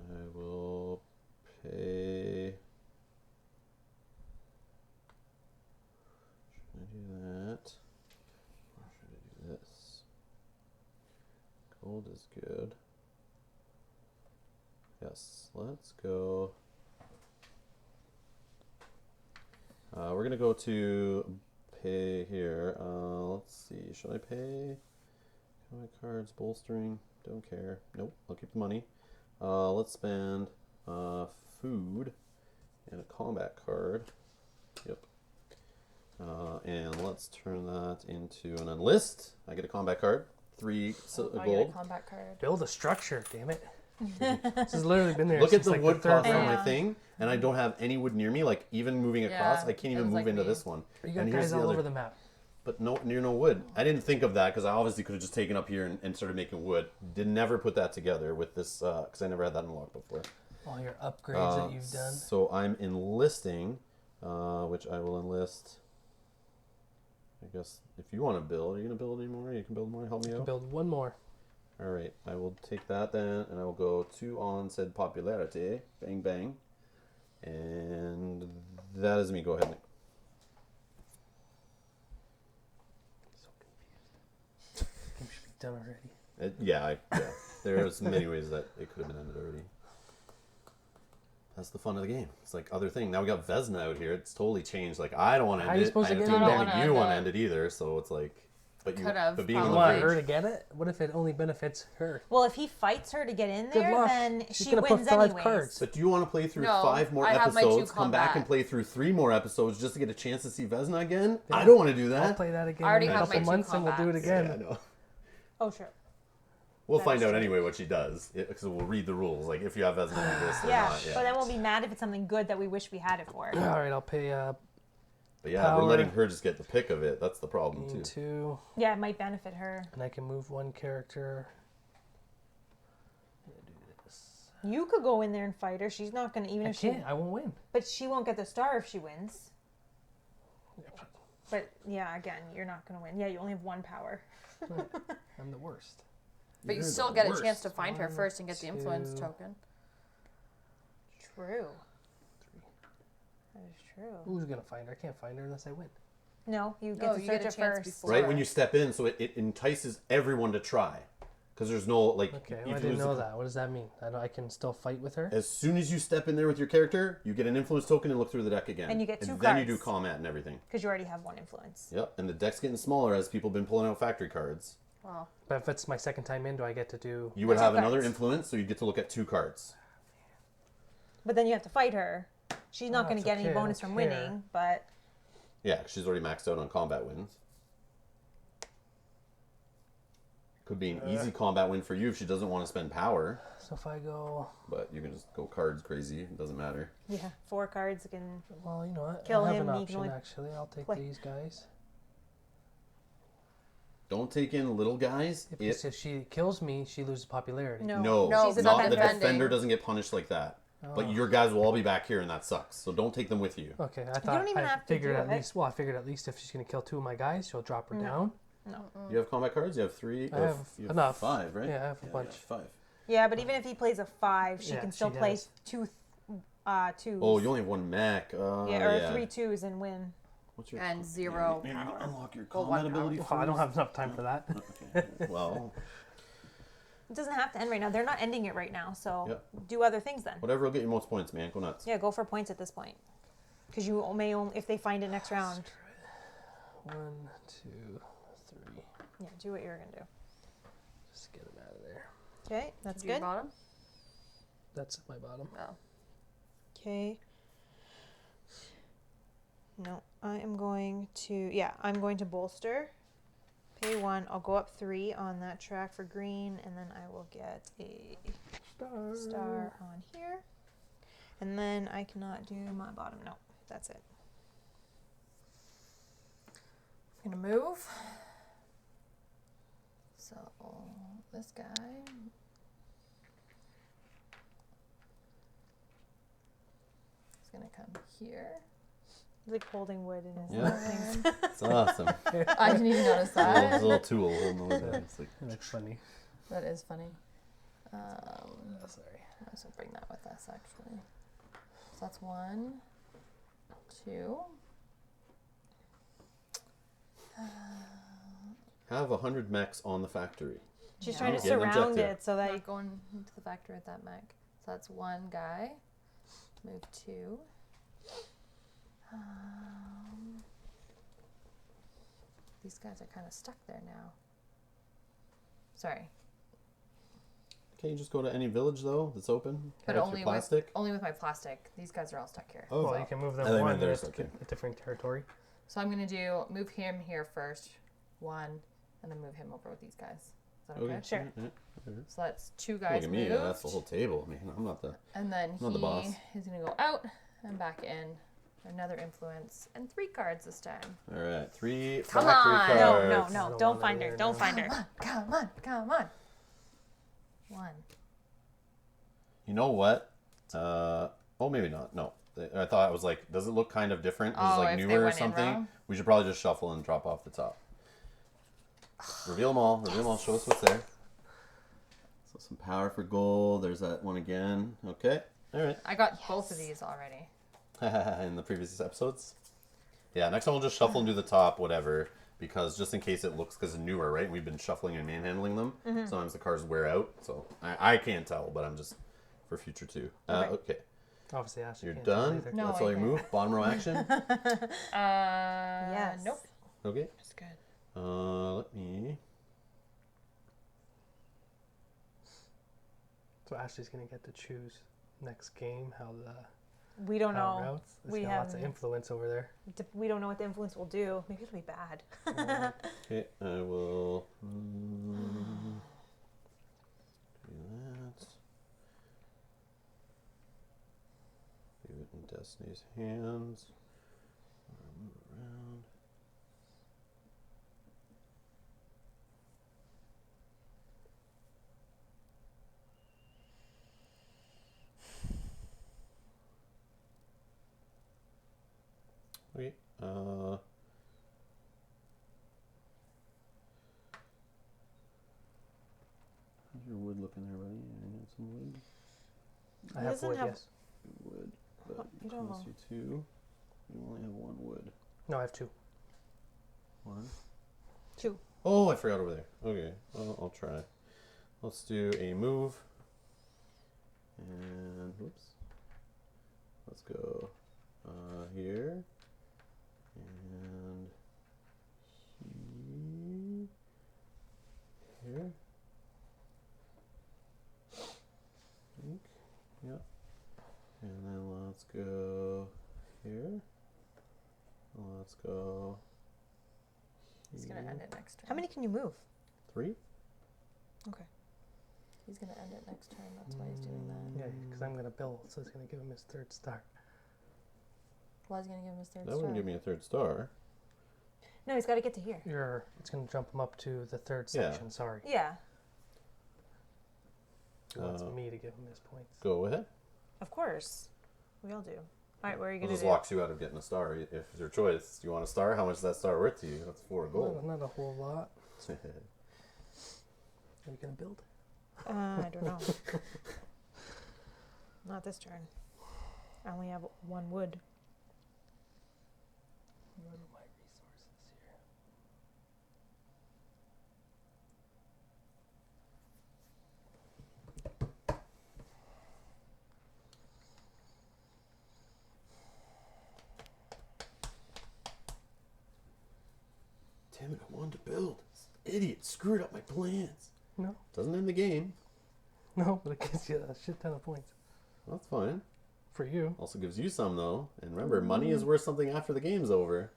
Speaker 1: I will pay. Should I do that? Or should I do this? Gold is good. Yes, let's go. We're gonna go to pay here. Let's see. Should I pay? Comic cards, bolstering. Don't care. Nope. I'll keep the money. Let's spend food and a combat card. Yep. And let's turn that into an enlist. I get a combat card. 3
Speaker 4: I get a
Speaker 1: gold.
Speaker 4: combat card.
Speaker 3: Build a structure, damn it. This has literally been there
Speaker 1: Look at
Speaker 3: since
Speaker 1: the
Speaker 3: like
Speaker 1: wood
Speaker 3: the 3rd
Speaker 1: cost on
Speaker 3: round.
Speaker 1: my
Speaker 2: Yeah.
Speaker 1: thing, and I don't have any wood near me. Like even moving across,
Speaker 4: Yeah,
Speaker 1: I can't
Speaker 4: it
Speaker 1: even
Speaker 4: was
Speaker 1: move
Speaker 4: like
Speaker 1: into
Speaker 4: me.
Speaker 1: this one.
Speaker 3: You got
Speaker 1: And here's
Speaker 3: guys
Speaker 1: the
Speaker 3: all
Speaker 1: other.
Speaker 3: over the map.
Speaker 1: But no, near no wood. I didn't think of that because I obviously could have just taken up here and started making wood. Did never put that together with this because I never had that unlocked before.
Speaker 3: All your upgrades that you've done.
Speaker 1: So I'm enlisting, which I will enlist. I guess if you want to build, are you gonna build any more? You can build more. Help me out.
Speaker 3: Build one more.
Speaker 1: All right, I will take that then, and I will go 2 on said popularity. Bang bang, and that is me. Go ahead, Nick.
Speaker 3: So confused. Game should be done already.
Speaker 1: Yeah. There's many ways that it could have been ended already. That's the fun of the game. It's like other thing. Now we got Vesna out here. It's totally changed. Like I don't want to
Speaker 3: How
Speaker 1: end
Speaker 3: are you
Speaker 1: it.
Speaker 3: supposed to
Speaker 1: I
Speaker 3: get
Speaker 1: don't
Speaker 3: it?
Speaker 1: think
Speaker 4: Wanna
Speaker 1: you
Speaker 4: end
Speaker 1: want to
Speaker 4: it.
Speaker 1: end it either. So it's like, but you,
Speaker 4: Could've,
Speaker 1: but being on
Speaker 3: You
Speaker 1: the
Speaker 4: probably.
Speaker 3: want her
Speaker 1: bridge.
Speaker 3: to get it? What if it only benefits her?
Speaker 2: Well, if he fights her to get in
Speaker 3: Good
Speaker 2: there,
Speaker 3: luck.
Speaker 2: then
Speaker 3: She's
Speaker 2: she
Speaker 3: gonna put
Speaker 2: wins
Speaker 3: 5
Speaker 2: anyways.
Speaker 3: cards.
Speaker 1: But do you want to play through
Speaker 4: No,
Speaker 1: 5 more
Speaker 4: I have my 2
Speaker 1: episodes, come back
Speaker 4: combat.
Speaker 1: and play through 3 more episodes just to get a chance to see Vesna again? I don't want to do
Speaker 3: I'll
Speaker 1: that.
Speaker 3: play that again
Speaker 4: I already
Speaker 3: in a
Speaker 4: have
Speaker 3: couple
Speaker 4: my 2
Speaker 3: months and we'll do it
Speaker 4: combats.
Speaker 3: again.
Speaker 1: Yeah, I know.
Speaker 2: Oh, sure.
Speaker 1: We'll
Speaker 2: That
Speaker 1: find
Speaker 2: is
Speaker 1: out
Speaker 2: true.
Speaker 1: anyway what she does because we'll read the rules. Like if you have Vesna on this or
Speaker 2: Yeah,
Speaker 1: not. Yeah.
Speaker 2: but then we'll be mad if it's something good that we wish we had it for.
Speaker 3: All right, I'll pay
Speaker 1: But yeah,
Speaker 3: Power.
Speaker 1: we're letting her just get the pick of it. That's the problem
Speaker 3: gain
Speaker 1: too.
Speaker 3: 2,
Speaker 2: Yeah, it might benefit her.
Speaker 3: and I can move 1 character. I'm gonna do this.
Speaker 2: You could go in there and fight her. She's not going to, even
Speaker 3: I
Speaker 2: if she.
Speaker 3: can't. I won't win.
Speaker 2: But she won't get the star if she wins. But yeah, again, you're not going to win. Yeah, you only have 1 power.
Speaker 3: I'm the worst.
Speaker 4: But you
Speaker 1: You're
Speaker 4: still
Speaker 1: the
Speaker 4: get a
Speaker 1: worst.
Speaker 4: chance to find her
Speaker 3: 1,
Speaker 4: first and get the influence
Speaker 3: 2.
Speaker 4: token.
Speaker 2: True. That is true.
Speaker 3: Who's gonna find her? I can't find her unless I win.
Speaker 2: No, you get
Speaker 4: No,
Speaker 2: to
Speaker 4: you
Speaker 2: search
Speaker 4: get a
Speaker 2: it
Speaker 4: chance
Speaker 2: first.
Speaker 4: before.
Speaker 1: Right when you step in, so it entices everyone to try. Because there's no, like...
Speaker 3: Okay,
Speaker 1: if
Speaker 3: well, I
Speaker 1: you
Speaker 3: didn't
Speaker 1: lose
Speaker 3: know
Speaker 1: the-
Speaker 3: that. What does that mean? I can still fight with her?
Speaker 1: As soon as you step in there with your character, you get an influence token and look through the deck again.
Speaker 2: And you get two
Speaker 1: then you do
Speaker 2: cards.
Speaker 1: combat and everything.
Speaker 2: Because you already have one influence.
Speaker 1: Yep, and the deck's getting smaller as people have been pulling out factory cards.
Speaker 4: Well,
Speaker 3: But if it's my second time in, do I get to do...
Speaker 1: You would
Speaker 2: Two
Speaker 1: have another
Speaker 2: cards.
Speaker 1: influence, so you get to look at 2 cards.
Speaker 2: But then you have to fight her. She's not
Speaker 3: Oh,
Speaker 2: going
Speaker 3: it's
Speaker 2: to get
Speaker 3: okay,
Speaker 2: any
Speaker 3: I
Speaker 2: bonus
Speaker 3: don't
Speaker 2: from
Speaker 3: care.
Speaker 2: winning, but
Speaker 1: Yeah, 'cause she's already maxed out on combat wins. Could be an easy combat win for you if she doesn't want to spend power,
Speaker 3: So if I go...
Speaker 1: but you can just go cards crazy. It doesn't matter.
Speaker 2: yeah, 4 cards can.
Speaker 3: Well, you know what?
Speaker 2: Kill
Speaker 3: I have
Speaker 2: him,
Speaker 3: an
Speaker 2: he can
Speaker 3: option,
Speaker 2: only
Speaker 3: actually. I'll take
Speaker 2: play.
Speaker 3: these guys.
Speaker 1: Don't take in little guys.
Speaker 3: If she kills me, she loses popularity.
Speaker 2: No,
Speaker 1: No,
Speaker 4: No,
Speaker 2: she's a
Speaker 1: not the
Speaker 2: defender.
Speaker 1: defender doesn't get punished like that. But your guys will all be back here, and that sucks. So don't take them with you.
Speaker 3: Okay, I
Speaker 2: don't
Speaker 3: thought
Speaker 2: even
Speaker 3: I
Speaker 2: have to
Speaker 3: figured
Speaker 2: do
Speaker 3: at
Speaker 2: it.
Speaker 3: least... Well, I figured at least if she's going to kill 2 of my guys, she'll drop her down.
Speaker 1: You have combat cards. You have 3.
Speaker 3: I have
Speaker 1: you
Speaker 3: enough.
Speaker 1: 5, right?
Speaker 3: Yeah, I have a
Speaker 1: you
Speaker 3: bunch.
Speaker 1: 5.
Speaker 2: Yeah, but even if he plays a 5, she
Speaker 3: Yeah,
Speaker 2: can still
Speaker 3: she
Speaker 2: play
Speaker 3: does.
Speaker 2: 2 twos.
Speaker 1: Oh, you only have 1 mech.
Speaker 2: yeah, or 3 twos and win.
Speaker 1: What's your
Speaker 4: and 0
Speaker 1: Maybe you
Speaker 4: power.
Speaker 1: unlock your
Speaker 4: Well,
Speaker 1: combat
Speaker 4: 1
Speaker 1: ability
Speaker 3: Oh, I don't
Speaker 1: first?
Speaker 3: have enough time for that.
Speaker 1: Okay. Well,
Speaker 2: It doesn't have to end right now. They're not ending it right now, so
Speaker 1: Yep.
Speaker 2: do other things then.
Speaker 1: whatever will get you most points, man. Go nuts.
Speaker 2: Yeah, go for points at this point. Because you may only, if they find it next round.
Speaker 3: 1, 2, 3.
Speaker 2: Yeah, do what you're going to do.
Speaker 3: Just get him out of there.
Speaker 2: Okay, that's
Speaker 4: Do your
Speaker 2: good.
Speaker 4: bottom?
Speaker 3: That's my bottom.
Speaker 4: Oh.
Speaker 2: Okay. No, I am going to, yeah, I'm going to bolster. Pay 1. I'll go up 3 on that track for green, and then I will get a star on here. And then I cannot do my bottom. No, that's it.
Speaker 4: I'm going to move. So, this guy. He's going to come here.
Speaker 2: He's like holding wood in his
Speaker 1: Yeah.
Speaker 2: things.
Speaker 1: It's awesome.
Speaker 4: I didn't even notice
Speaker 1: His
Speaker 4: that.
Speaker 1: little tool. Holding the wood. It's like,
Speaker 3: That's funny.
Speaker 4: That is funny.
Speaker 3: Oh, sorry.
Speaker 4: I also bring that with us actually. So that's 1, 2.
Speaker 1: have 100 mechs on the factory.
Speaker 2: She's
Speaker 4: Yeah.
Speaker 2: trying to
Speaker 1: Get an
Speaker 2: surround
Speaker 1: objective.
Speaker 2: it so that
Speaker 4: Not going into the factory with that mech. So that's 1 guy. Move 2. These guys are kind of stuck there now. Sorry,
Speaker 1: Can't you just go to any village though that's open?
Speaker 4: but
Speaker 1: With
Speaker 4: only
Speaker 1: your plastic.
Speaker 4: only with my plastic. These guys are all stuck here.
Speaker 1: Oh,
Speaker 3: Well, you can move them
Speaker 1: I think
Speaker 3: one
Speaker 1: there's-
Speaker 3: with
Speaker 1: okay.
Speaker 3: a different territory.
Speaker 4: So I'm gonna do move him here first, 1, and then move him over with these guys. Is that okay?
Speaker 1: okay.
Speaker 2: Sure.
Speaker 1: Yeah.
Speaker 4: So that's 2
Speaker 1: Look
Speaker 4: guys
Speaker 1: at me.
Speaker 4: moved,
Speaker 1: That's the whole table. I mean, I'm not the.
Speaker 4: and then
Speaker 1: not the boss.
Speaker 4: he's gonna go out and back in. Another influence and 3 cards this time.
Speaker 1: All right, 3
Speaker 4: Come
Speaker 1: factory
Speaker 4: on.
Speaker 1: cards.
Speaker 2: no,
Speaker 3: I
Speaker 2: no,
Speaker 3: don't
Speaker 2: don't
Speaker 3: want
Speaker 2: find
Speaker 3: it
Speaker 2: her.
Speaker 3: there,
Speaker 2: Don't
Speaker 3: no.
Speaker 2: find her.
Speaker 4: Come on, come on. 1.
Speaker 1: You know what? Oh, maybe not. No, I thought it was like, does it look kind of different? 'Cause
Speaker 4: Oh,
Speaker 1: it's like
Speaker 4: if they
Speaker 1: newer or
Speaker 4: went in
Speaker 1: something.
Speaker 4: wrong?
Speaker 1: We should probably just shuffle and drop off the top. Reveal them all. Reveal them all. Show us what's there. So some power for gold. There's that one again. Okay. All right.
Speaker 4: I got both of these already.
Speaker 1: In the previous episodes. Yeah, next time we'll just shuffle and do the top, whatever, because just in case it looks, because it's newer, right? We've been shuffling and manhandling them. Sometimes the cards wear out, so I can't tell, but I'm just for future too. Okay,
Speaker 3: Obviously, Ashley
Speaker 1: you're
Speaker 3: can't tell
Speaker 1: done.
Speaker 3: either.
Speaker 4: No,
Speaker 1: That's
Speaker 4: I
Speaker 1: all your
Speaker 4: can't.
Speaker 1: move. Bottom row action.
Speaker 2: Yes.
Speaker 4: Nope.
Speaker 1: Okay.
Speaker 4: That's good.
Speaker 1: Let me.
Speaker 3: So Ashley's gonna get to choose next game how the
Speaker 2: We don't
Speaker 3: how it
Speaker 2: know.
Speaker 3: routes. It's
Speaker 2: We
Speaker 3: got lots of
Speaker 2: haven't-
Speaker 3: influence over there.
Speaker 2: We don't know what the influence will do. Maybe it'll be bad.
Speaker 1: Okay, I will do that. Leave it in Destiny's hands. Move around. Okay. How's your wood looking there, buddy? I need some wood.
Speaker 3: I
Speaker 2: He
Speaker 3: have
Speaker 2: doesn't
Speaker 3: wood,
Speaker 2: have-
Speaker 3: yes.
Speaker 1: Wood, but
Speaker 2: Oh, you
Speaker 1: it
Speaker 2: don't
Speaker 1: costs
Speaker 2: know.
Speaker 1: you 2. You only have 1 wood.
Speaker 3: No, I have 2.
Speaker 1: 1.
Speaker 2: 2.
Speaker 1: Oh, I forgot over there. Okay, well, I'll try. let's do a move. And whoops. Let's go here. And here. Yep. And then let's go here. Let's go.
Speaker 4: He's gonna end it next turn.
Speaker 2: How many can you move?
Speaker 1: 3?
Speaker 2: Okay.
Speaker 4: He's gonna end it next turn. That's why he's doing that.
Speaker 3: Yeah, because I'm going to build, so it's going to give him his third star.
Speaker 4: Why is he gonna give him his third
Speaker 1: That
Speaker 4: star?
Speaker 1: wouldn't give me a 3rd star.
Speaker 2: No, he's got to get to here.
Speaker 3: It's going to jump him up to the 3rd
Speaker 1: Yeah.
Speaker 3: section, sorry.
Speaker 2: Yeah,
Speaker 3: He wants me to give him his points.
Speaker 1: Go ahead.
Speaker 2: of course. We all do. All right, what are you
Speaker 1: Well,
Speaker 2: going
Speaker 1: this
Speaker 2: to do?
Speaker 1: locks you out of getting a star if it's your choice. Do you want a star? How much is that star worth to you? That's 4 gold.
Speaker 3: Not a whole lot. Are you going to build?
Speaker 2: I don't know. Not this turn. I only have 1 wood.
Speaker 3: What are my resources here?
Speaker 1: Damn it, I wanted to build. This idiot screwed up my plans.
Speaker 3: No.
Speaker 1: Doesn't end the game.
Speaker 3: No, but it gives you a shit ton of points.
Speaker 1: That's fine.
Speaker 3: For you.
Speaker 1: Also gives you some, though. And remember, money is worth something after the game's over.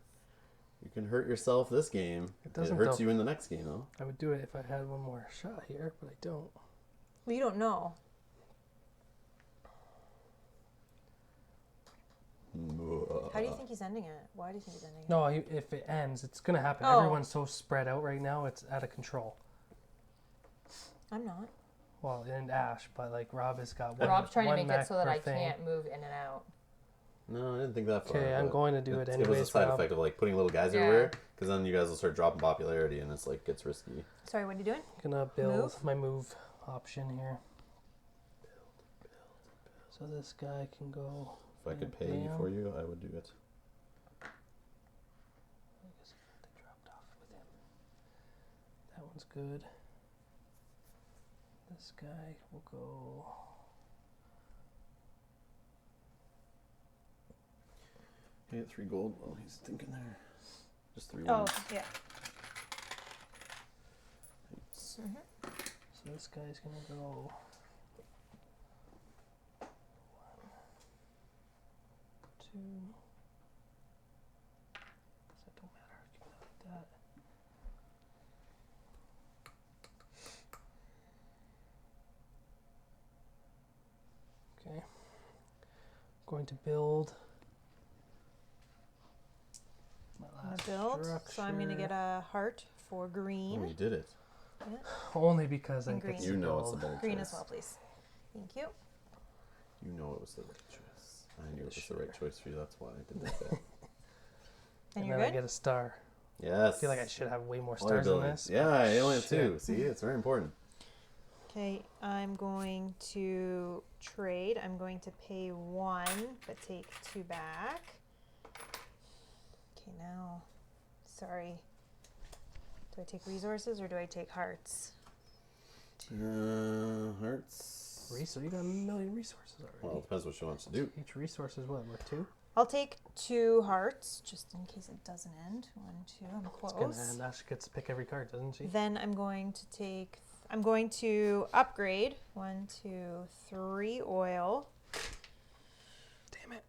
Speaker 1: You can hurt yourself this game.
Speaker 3: It doesn't,
Speaker 1: hurts
Speaker 3: though.
Speaker 1: you in the next game, though.
Speaker 3: I would do it if I had one more shot here, but I don't.
Speaker 2: Well, you don't know. How do you think he's ending it? Why do you think he's ending it?
Speaker 3: No, if it ends, it's going to happen.
Speaker 2: Oh.
Speaker 3: Everyone's so spread out right now, it's out of control.
Speaker 2: I'm not.
Speaker 3: Well, and Ash, but like Rob has got one.
Speaker 4: Rob's trying to
Speaker 3: one
Speaker 4: make it
Speaker 3: mech
Speaker 4: so that
Speaker 3: per
Speaker 4: I
Speaker 3: thing.
Speaker 4: can't move in and out.
Speaker 1: No, I didn't think that far.
Speaker 3: Okay, I'm
Speaker 1: but
Speaker 3: going to do it
Speaker 1: It was
Speaker 3: anyways,
Speaker 1: a side
Speaker 3: Rob.
Speaker 1: effect of like putting little guys
Speaker 4: Yeah.
Speaker 1: everywhere, because then you guys will start dropping popularity, and it's like gets risky.
Speaker 2: Sorry, what are you doing?
Speaker 3: Gonna build
Speaker 2: Move?
Speaker 3: my move option here. So this guy can go.
Speaker 1: If I could
Speaker 3: Yeah,
Speaker 1: pay you
Speaker 3: bam.
Speaker 1: for you, I would do it.
Speaker 3: I guess they dropped off with him. That one's good. This guy will go.
Speaker 1: Hey, 3 gold while he's thinking there. Just 3
Speaker 2: Oh,
Speaker 1: ones.
Speaker 2: yeah.
Speaker 3: So this guy's gonna go. 1, 2. So it don't matter. Keep it like that. Okay. Going to build. My
Speaker 2: I'm
Speaker 3: last
Speaker 2: gonna build. So I'm gonna get
Speaker 3: structure.
Speaker 2: a heart for green.
Speaker 1: Oh, you did it.
Speaker 2: Yeah.
Speaker 3: Only because
Speaker 2: And
Speaker 3: I get
Speaker 2: green.
Speaker 3: to
Speaker 1: You know it's the
Speaker 3: build.
Speaker 1: better
Speaker 2: Green
Speaker 1: choice.
Speaker 2: as well, please. Thank you.
Speaker 1: You know it was the right choice. I knew it was the right choice for you. That's why I did that. bet.
Speaker 2: And
Speaker 3: And
Speaker 2: you're
Speaker 3: then I
Speaker 2: good?
Speaker 3: get a star.
Speaker 1: Yes.
Speaker 3: I feel like I should have way more
Speaker 1: All your
Speaker 3: stars than
Speaker 1: buildings.
Speaker 3: this.
Speaker 1: Yeah, I only have
Speaker 3: Shit.
Speaker 1: 2. See, it's very important.
Speaker 2: Okay, I'm going to trade. I'm going to pay 1, but take 2 back. Okay, now, sorry. Do I take resources or do I take hearts?
Speaker 1: Hearts.
Speaker 3: You got a million resources already.
Speaker 1: Well, it depends what she wants to do.
Speaker 3: Each resource is what, worth 2?
Speaker 2: I'll take 2 hearts, just in case it doesn't end. 1, 2, I'm
Speaker 3: It's gonna
Speaker 2: close.
Speaker 3: end. Ash gets to pick every card, doesn't she?
Speaker 2: Then I'm going to take, I'm going to upgrade 1, 2, 3 oil.
Speaker 3: Damn it.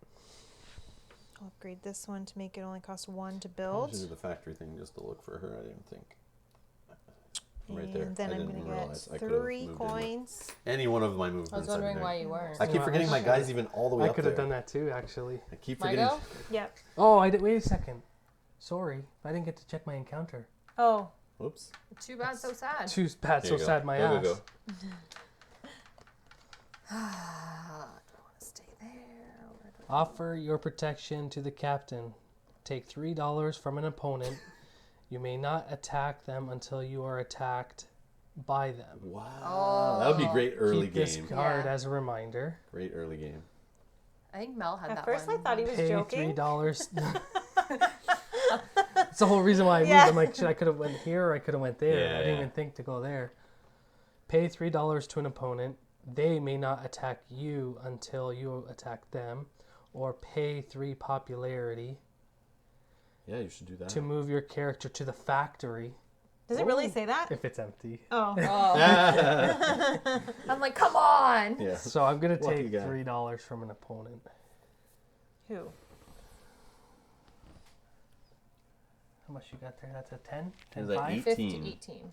Speaker 2: I'll upgrade this one to make it only cost 1 to
Speaker 1: I
Speaker 2: build.
Speaker 1: should do the factory thing just to look for her. I didn't think. Right there.
Speaker 2: And then
Speaker 1: I
Speaker 2: I'm
Speaker 1: didn't
Speaker 2: going to
Speaker 1: realize.
Speaker 2: get
Speaker 1: I could've
Speaker 2: 3
Speaker 1: moved in with
Speaker 2: coins.
Speaker 1: any one of my movements.
Speaker 4: I was
Speaker 1: I'd be
Speaker 4: wondering
Speaker 1: there.
Speaker 4: why you weren't.
Speaker 1: I keep
Speaker 3: Yeah,
Speaker 1: forgetting my guys even all the way
Speaker 3: I
Speaker 1: up
Speaker 3: could
Speaker 1: there.
Speaker 3: have done that too, actually.
Speaker 1: I keep
Speaker 4: My
Speaker 1: forgetting.
Speaker 4: go?
Speaker 2: Yep.
Speaker 3: Oh, I did. Wait a second. Sorry, I didn't get to check my encounter.
Speaker 2: Oh,
Speaker 1: Whoops.
Speaker 4: Too bad, so sad.
Speaker 3: Too bad,
Speaker 1: Here
Speaker 3: so
Speaker 1: you go.
Speaker 3: sad, my
Speaker 1: Go,
Speaker 3: ass.
Speaker 1: go, go.
Speaker 4: Do I want to stay there? Or do I-
Speaker 3: Offer your protection to the captain. Take $3 from an opponent. You may not attack them until you are attacked by them.
Speaker 1: Wow. That would be great early
Speaker 3: Keep this
Speaker 1: game.
Speaker 3: card
Speaker 4: Yeah.
Speaker 3: as a reminder.
Speaker 1: Great early game.
Speaker 4: I think Mel had
Speaker 2: at
Speaker 4: that
Speaker 2: first
Speaker 4: one.
Speaker 2: I thought he was
Speaker 3: Pay
Speaker 2: joking.
Speaker 3: $3. That's the whole reason why I moved.
Speaker 2: Yeah.
Speaker 3: I'm like, shit, I could have went here or I could have went there. I
Speaker 1: Yeah.
Speaker 3: didn't even think to go there. Pay $3 to an opponent. They may not attack you until you attack them. Or pay 3 popularity
Speaker 1: Yeah, you should do that.
Speaker 3: to move your character to the factory
Speaker 2: Does it really say that?
Speaker 3: if it's empty.
Speaker 2: Oh.
Speaker 4: Oh. I'm like, come on.
Speaker 1: Yeah.
Speaker 3: So I'm going to
Speaker 1: Lucky
Speaker 3: take
Speaker 1: guy.
Speaker 3: $3 from an opponent.
Speaker 2: Who?
Speaker 3: How much you got there? That's a 10?
Speaker 1: Is
Speaker 3: 10
Speaker 1: that
Speaker 3: 5?
Speaker 1: 8?
Speaker 4: 18.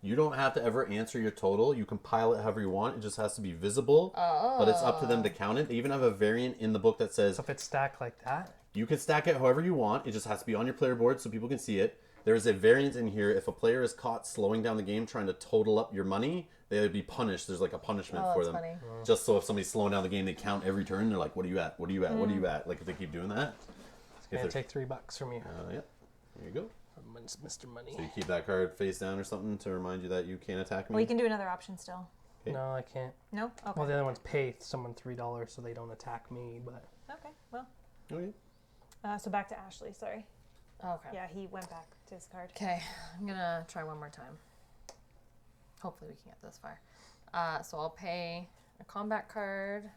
Speaker 1: You don't have to ever answer your total. You can pile it however you want. It just has to be visible.
Speaker 4: Oh.
Speaker 1: But it's up to them to count it. They even have a variant in the book that says
Speaker 3: So if it's stacked like that,
Speaker 1: you can stack it however you want. It just has to be on your player board so people can see it. There's a variant in here. If a player is caught slowing down the game trying to total up your money, they would be punished. There's like a punishment
Speaker 4: Oh,
Speaker 1: for
Speaker 4: that's
Speaker 1: them.
Speaker 4: funny.
Speaker 1: Just so if somebody's slowing down the game, they count every turn. They're like, what are you at? What are you at? What are you at? Like if they keep doing that.
Speaker 3: it's
Speaker 1: If
Speaker 3: going to
Speaker 1: they're-
Speaker 3: take $3 from you.
Speaker 1: Yeah. There you go.
Speaker 3: From Mr. Money.
Speaker 1: So you keep that card face down or something to remind you that you can't attack me.
Speaker 2: Well, you can do another option still.
Speaker 1: Okay.
Speaker 3: No, I can't.
Speaker 2: No? Okay.
Speaker 3: Well, the other one's pay someone $3 so they don't attack me, but
Speaker 2: Okay, well.
Speaker 1: Okay.
Speaker 2: So back to Ashley, sorry.
Speaker 4: Okay.
Speaker 2: Yeah, he went back to his card.
Speaker 4: Okay, I'm gonna try one more time. Hopefully we can get this far. So I'll pay a combat card.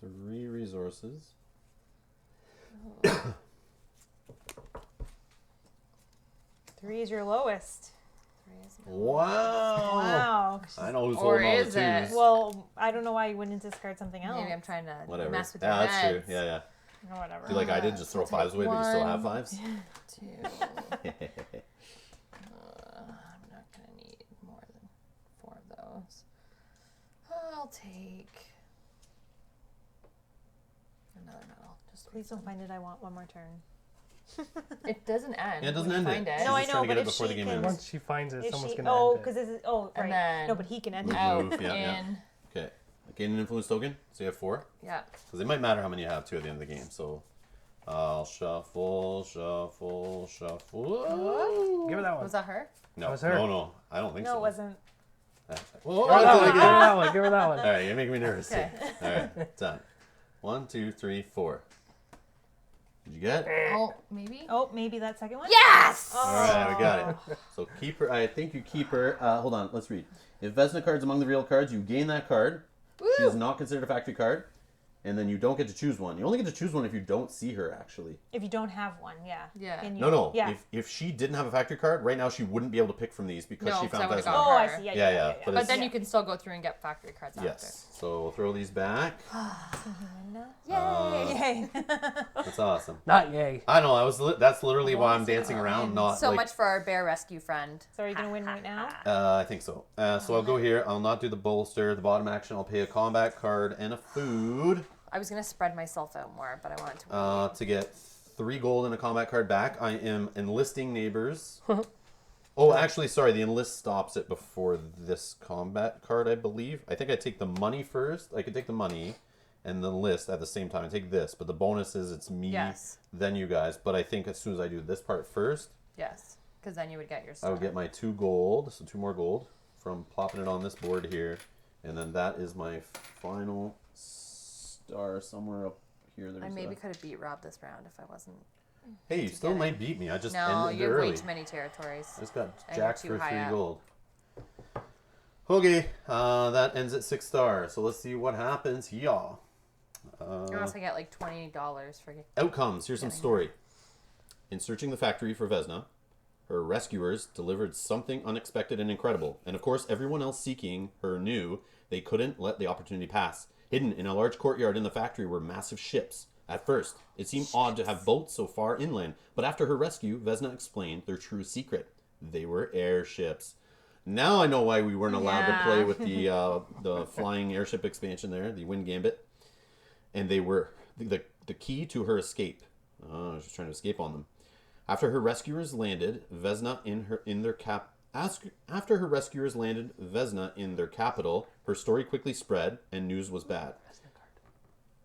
Speaker 1: 3 resources.
Speaker 2: Three is your lowest.
Speaker 1: Wow.
Speaker 2: Wow.
Speaker 1: I know who's
Speaker 4: Or
Speaker 1: holding all the
Speaker 4: is it?
Speaker 1: twos.
Speaker 2: Well, I don't know why you wouldn't discard something else.
Speaker 4: Maybe I'm trying to
Speaker 1: Whatever.
Speaker 4: mess with your
Speaker 1: Yeah, that's
Speaker 4: heads.
Speaker 1: true. Yeah.
Speaker 2: Or whatever.
Speaker 1: Do like I did, just throw
Speaker 4: I'll
Speaker 1: fives
Speaker 4: take
Speaker 1: away, but you still have
Speaker 4: one.
Speaker 1: fives?
Speaker 4: 2. I'm not gonna need more than 4 of those. I'll take another medal. Just
Speaker 2: Please don't find it. I want one more turn.
Speaker 4: It doesn't end.
Speaker 1: Yeah, it doesn't
Speaker 4: when you
Speaker 1: end it.
Speaker 4: find
Speaker 1: She's
Speaker 2: No, I
Speaker 1: just
Speaker 2: know,
Speaker 1: trying to get
Speaker 2: but
Speaker 1: it
Speaker 2: if
Speaker 1: before the
Speaker 2: she
Speaker 1: game
Speaker 2: can-
Speaker 1: ends.
Speaker 3: once she finds it,
Speaker 2: Is
Speaker 3: someone's
Speaker 2: she?
Speaker 3: going to
Speaker 2: Oh,
Speaker 3: end
Speaker 2: because
Speaker 3: it.
Speaker 2: this is. Oh,
Speaker 4: And
Speaker 2: right.
Speaker 4: then
Speaker 2: No, but he can end it.
Speaker 4: Out
Speaker 1: Move, yeah.
Speaker 4: in.
Speaker 1: Okay. Gain an influence token. So you have 4.
Speaker 4: Yeah.
Speaker 1: Because it might matter how many you have too at the end of the game. So I'll shuffle. Whoa.
Speaker 3: Give her that one.
Speaker 4: Was that her?
Speaker 1: No,
Speaker 3: That was her.
Speaker 1: no. I don't think
Speaker 2: No,
Speaker 1: so.
Speaker 2: it wasn't.
Speaker 1: Whoa,
Speaker 3: Give her that one.
Speaker 1: okay,
Speaker 3: Give her that one. Give her that one.
Speaker 1: All right, you're making me nervous.
Speaker 4: Okay.
Speaker 1: All right, done. 1, 2, 3, 4. Did you get?
Speaker 4: Oh, maybe.
Speaker 2: Oh, maybe that second one?
Speaker 4: Yes.
Speaker 1: All right, we got it. So keep her. I think you keep her. Hold on, let's read. If Vesna card's among the real cards, you gain that card. She is not considered a factory card, and then you don't get to choose one. You only get to choose one if you don't see her actually.
Speaker 2: If you don't have one, yeah.
Speaker 4: Yeah.
Speaker 2: And you,
Speaker 1: No.
Speaker 2: Yeah.
Speaker 1: If she didn't have a factory card right now, she wouldn't be able to pick from these because
Speaker 4: No,
Speaker 1: she
Speaker 4: 'cause I
Speaker 1: found
Speaker 4: would've
Speaker 1: Vesna.
Speaker 4: got
Speaker 2: Oh, I
Speaker 4: her.
Speaker 2: see. Yeah,
Speaker 1: Yeah,
Speaker 2: yeah.
Speaker 1: yeah,
Speaker 2: yeah,
Speaker 1: but
Speaker 4: But then
Speaker 2: Yeah.
Speaker 4: you can still go through and get factory cards
Speaker 1: Yes. So we'll throw these back.
Speaker 2: Yay!
Speaker 1: That's awesome.
Speaker 3: Not yay.
Speaker 1: I know. That's literally why I'm dancing around. Not
Speaker 4: So
Speaker 1: like,
Speaker 4: much for our bear rescue friend.
Speaker 2: So are you gonna win right now?
Speaker 1: I think so. So I'll go here. I'll not do the bolster. The bottom action. I'll pay a combat card and a food
Speaker 4: I was gonna spread myself out more, but I wanted to.
Speaker 1: to get 3 gold and a combat card back. I am enlisting neighbors. Oh, actually, sorry. The enlist stops it before this combat card, I believe. I think I take the money first. I could take the money and the list at the same time. I take this, but the bonus is it's me,
Speaker 4: Yes.
Speaker 1: then you guys. But I think as soon as I do this part first,
Speaker 4: Yes, because then you would get your.
Speaker 1: I
Speaker 4: Star.
Speaker 1: would get my 2 gold, so 2 more gold from plopping it on this board here, and then that is my final star somewhere up here. There's
Speaker 4: I maybe could have beat Rob this round if I wasn't.
Speaker 1: Hey, you still
Speaker 4: get it.
Speaker 1: might beat me. I just
Speaker 4: No,
Speaker 1: ended
Speaker 4: you
Speaker 1: it
Speaker 4: have
Speaker 1: early.
Speaker 4: way too many territories.
Speaker 1: I just got
Speaker 4: And
Speaker 1: jacked
Speaker 4: you're
Speaker 1: for
Speaker 4: too
Speaker 1: 3
Speaker 4: high up.
Speaker 1: gold. Okay, that ends at 6 stars. So let's see what happens here.
Speaker 4: Unless I get like $20 for.
Speaker 1: Outcomes. Here's some
Speaker 4: Getting
Speaker 1: story. In searching the factory for Vesna, her rescuers delivered something unexpected and incredible. And of course, everyone else seeking her knew they couldn't let the opportunity pass. Hidden in a large courtyard in the factory were massive ships. At first, it seemed odd to have boats so far inland, but after her rescue, Vesna explained their true secret. They were airships. Now I know why we weren't allowed to play with the flying airship expansion there, the Wind Gambit. And they were the key to her escape. Oh, she's trying to escape on them. After her rescuers landed, Vesna After her rescuers landed Vesna in their capital, her story quickly spread, and news was bad.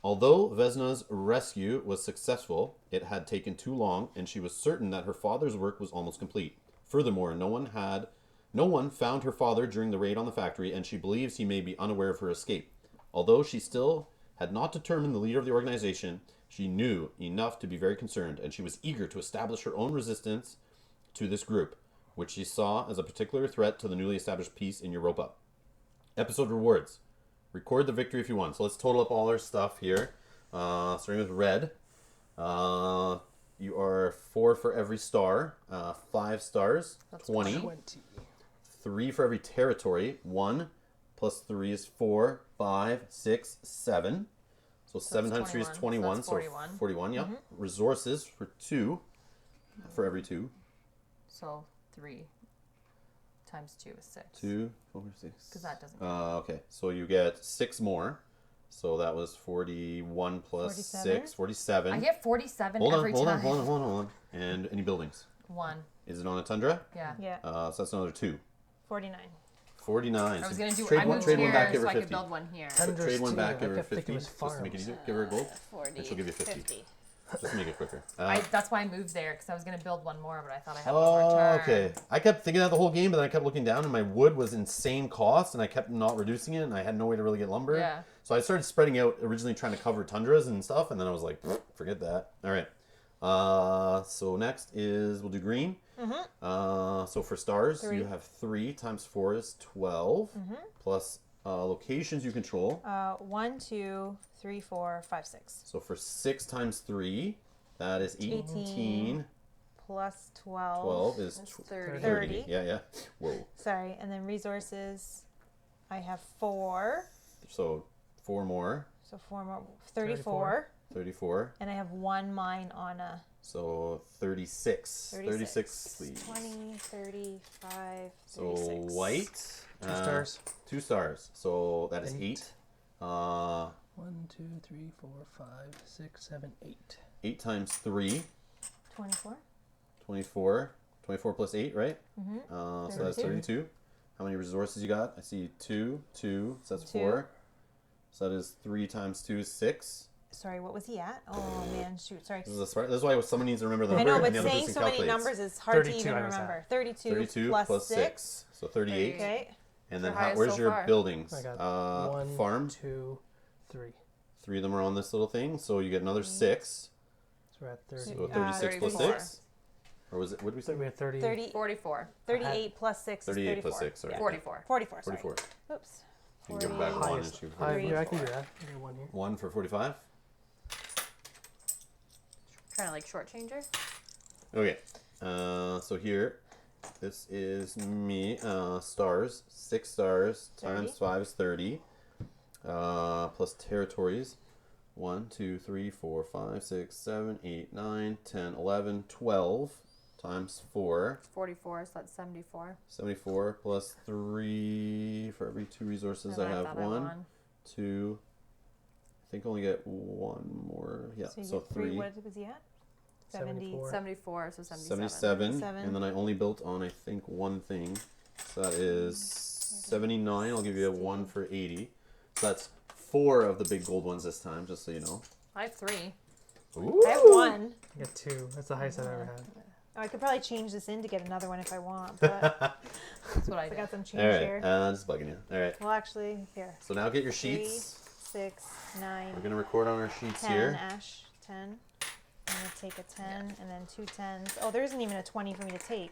Speaker 1: Although Vesna's rescue was successful, it had taken too long, and she was certain that her father's work was almost complete. Furthermore, no one found her father during the raid on the factory, and she believes he may be unaware of her escape. Although she still had not determined the leader of the organization, she knew enough to be very concerned, and she was eager to establish her own resistance to this group. which she saw as a particular threat to the newly established peace in Europa. Episode rewards. Record the victory if you won. So let's total up all our stuff here. Starting with red. You are 4 for every star. 5 stars,
Speaker 4: That's
Speaker 1: 20.
Speaker 3: 20.
Speaker 1: 3 for every territory. 1 plus 3 is 4, 5, 6, 7. So 7 times 3 is 21.
Speaker 4: So that's 41.
Speaker 1: 41, yeah. Resources for 2 for every 2.
Speaker 4: So 3 times 2 is 6.
Speaker 1: 2, 4, 6.
Speaker 4: Because that doesn't.
Speaker 1: Okay, so you get 6 more. So that was 41 plus
Speaker 2: 47?
Speaker 1: 6, 47.
Speaker 4: I get 47
Speaker 1: hold on,
Speaker 4: every
Speaker 1: hold
Speaker 4: time.
Speaker 1: on, hold on, hold on, hold on. And any buildings?
Speaker 4: 1.
Speaker 1: Is it on a tundra?
Speaker 4: Yeah.
Speaker 2: Yeah.
Speaker 1: So that's another 2.
Speaker 2: 49.
Speaker 1: 49.
Speaker 4: I was gonna do.
Speaker 1: Trade
Speaker 4: I
Speaker 1: one,
Speaker 4: moved
Speaker 1: trade
Speaker 4: here
Speaker 1: one back, give
Speaker 4: so
Speaker 1: her
Speaker 4: I
Speaker 1: 50.
Speaker 4: could build one here.
Speaker 3: Tundras
Speaker 1: Trade one
Speaker 3: too.
Speaker 1: back, give
Speaker 3: I
Speaker 1: her
Speaker 3: kept thinking
Speaker 1: 50.
Speaker 3: it was
Speaker 1: Just to make it
Speaker 3: farms.
Speaker 1: easier. Give her a gold.
Speaker 5: 40.
Speaker 1: And she'll give you 50. Just to make it quicker.
Speaker 4: That's why I moved there because I was gonna build one more, but I thought I had one more turn.
Speaker 1: Okay. I kept thinking that the whole game, but then I kept looking down, and my wood was insane cost, and I kept not reducing it, and I had no way to really get lumber.
Speaker 4: Yeah.
Speaker 1: So I started spreading out, originally trying to cover tundras and stuff, and then I was like, forget that. All right. So next is, we'll do green. So for stars,
Speaker 2: 3.
Speaker 1: you have 3 times 4 is 12, plus locations you control.
Speaker 2: 1, 2, 3, 4, 5, 6.
Speaker 1: So for 6 times 3, that is 18.
Speaker 2: 18. Plus 12.
Speaker 1: 12 is
Speaker 5: That's 30.
Speaker 2: 30.
Speaker 1: Yeah, yeah. Whoa.
Speaker 2: Sorry, and then resources, I have 4.
Speaker 1: So 4 more,
Speaker 2: So 4 more. 34.
Speaker 1: 34.
Speaker 2: And I have 1 mine on a
Speaker 1: So 36. 36,
Speaker 2: 36.
Speaker 1: please.
Speaker 2: 20, 35, 36.
Speaker 1: So white.
Speaker 3: 2 stars.
Speaker 1: 2 stars. So that is 8.
Speaker 3: 8. 1, 2, 3, 4, 5, 6, 7, 8.
Speaker 1: 8 times 3,
Speaker 2: 24.
Speaker 1: 24. 24 plus 8, right? So that's
Speaker 2: 32.
Speaker 1: 32. How many resources you got? I see 2, 2. So that's
Speaker 2: 2.
Speaker 1: 4. So that is 3 times 2 is 6.
Speaker 2: Sorry, what was he at? Oh man, shoot. Sorry.
Speaker 1: This is why someone needs to remember the
Speaker 2: I
Speaker 1: number.
Speaker 2: know,
Speaker 1: and
Speaker 2: but
Speaker 1: the other
Speaker 2: saying
Speaker 1: person
Speaker 2: so many
Speaker 1: calculates.
Speaker 2: numbers is hard to
Speaker 3: 32
Speaker 2: even
Speaker 3: I was at.
Speaker 2: remember. 32,
Speaker 1: 32
Speaker 2: plus
Speaker 1: 6. So 38.
Speaker 2: Okay.
Speaker 1: And then
Speaker 4: Your highest
Speaker 1: where's
Speaker 4: so
Speaker 1: your
Speaker 4: far.
Speaker 1: buildings?
Speaker 3: I got 1,
Speaker 1: farm.
Speaker 3: 2, 3.
Speaker 1: 3 of them are on this little thing, so you get another 6.
Speaker 3: So we're at 30.
Speaker 1: So 36 plus
Speaker 4: 34.
Speaker 1: 6. Or was it, what did we say?
Speaker 3: We had 30.
Speaker 2: 30,
Speaker 4: 44.
Speaker 2: 38 plus 6 is
Speaker 1: 38
Speaker 2: 34.
Speaker 1: plus 6, sorry.
Speaker 2: Yeah.
Speaker 4: 44.
Speaker 2: 44, sorry.
Speaker 1: 44.
Speaker 2: Oops.
Speaker 1: You can give it back 1 and
Speaker 3: Highest.
Speaker 1: shoot
Speaker 3: I
Speaker 1: 44.
Speaker 3: can do that. I got 1 here.
Speaker 1: 1 for 45.
Speaker 5: Trying to like shortchange her.
Speaker 1: Okay. So here, this is me. Stars. 6 stars times
Speaker 2: 30.
Speaker 1: 5 is 30. Plus territories. 1, 2, 3, 4, 5, 6, 7, 8, 9, 10, 11, 12 times 4.
Speaker 5: 44, so that's 74.
Speaker 1: 74 plus 3 for every 2 resources. I have
Speaker 5: thought I
Speaker 1: 1,
Speaker 5: won.
Speaker 1: 2. I think I only get 1 more. Yeah,
Speaker 2: So you
Speaker 1: so
Speaker 2: get 3.
Speaker 1: 3.
Speaker 2: What was he at? 70.
Speaker 3: 74.
Speaker 5: 74, so 77.
Speaker 1: 77.
Speaker 2: 77.
Speaker 1: And then I only built on, I think, 1 thing. So that is 79. I'll give you a 1 for 80. So that's 4 of the big gold ones this time, just so you know.
Speaker 4: I have 3.
Speaker 1: Ooh.
Speaker 2: I have 1.
Speaker 3: I got 2. That's the highest I've ever had.
Speaker 2: Oh, I could probably change this in to get another one if I want, but
Speaker 4: That's what I
Speaker 2: I
Speaker 4: did.
Speaker 2: got some change
Speaker 1: All right,
Speaker 2: here.
Speaker 1: just bugging you. All right.
Speaker 2: Well, actually, here.
Speaker 1: So now get your
Speaker 2: 3,
Speaker 1: sheets.
Speaker 2: 6, 9,
Speaker 1: We're gonna record on our sheets
Speaker 2: 10,
Speaker 1: here.
Speaker 2: Ash, 10. I'm going to take a 10 and then 2 10s. Oh, there isn't even a 20 for me to take.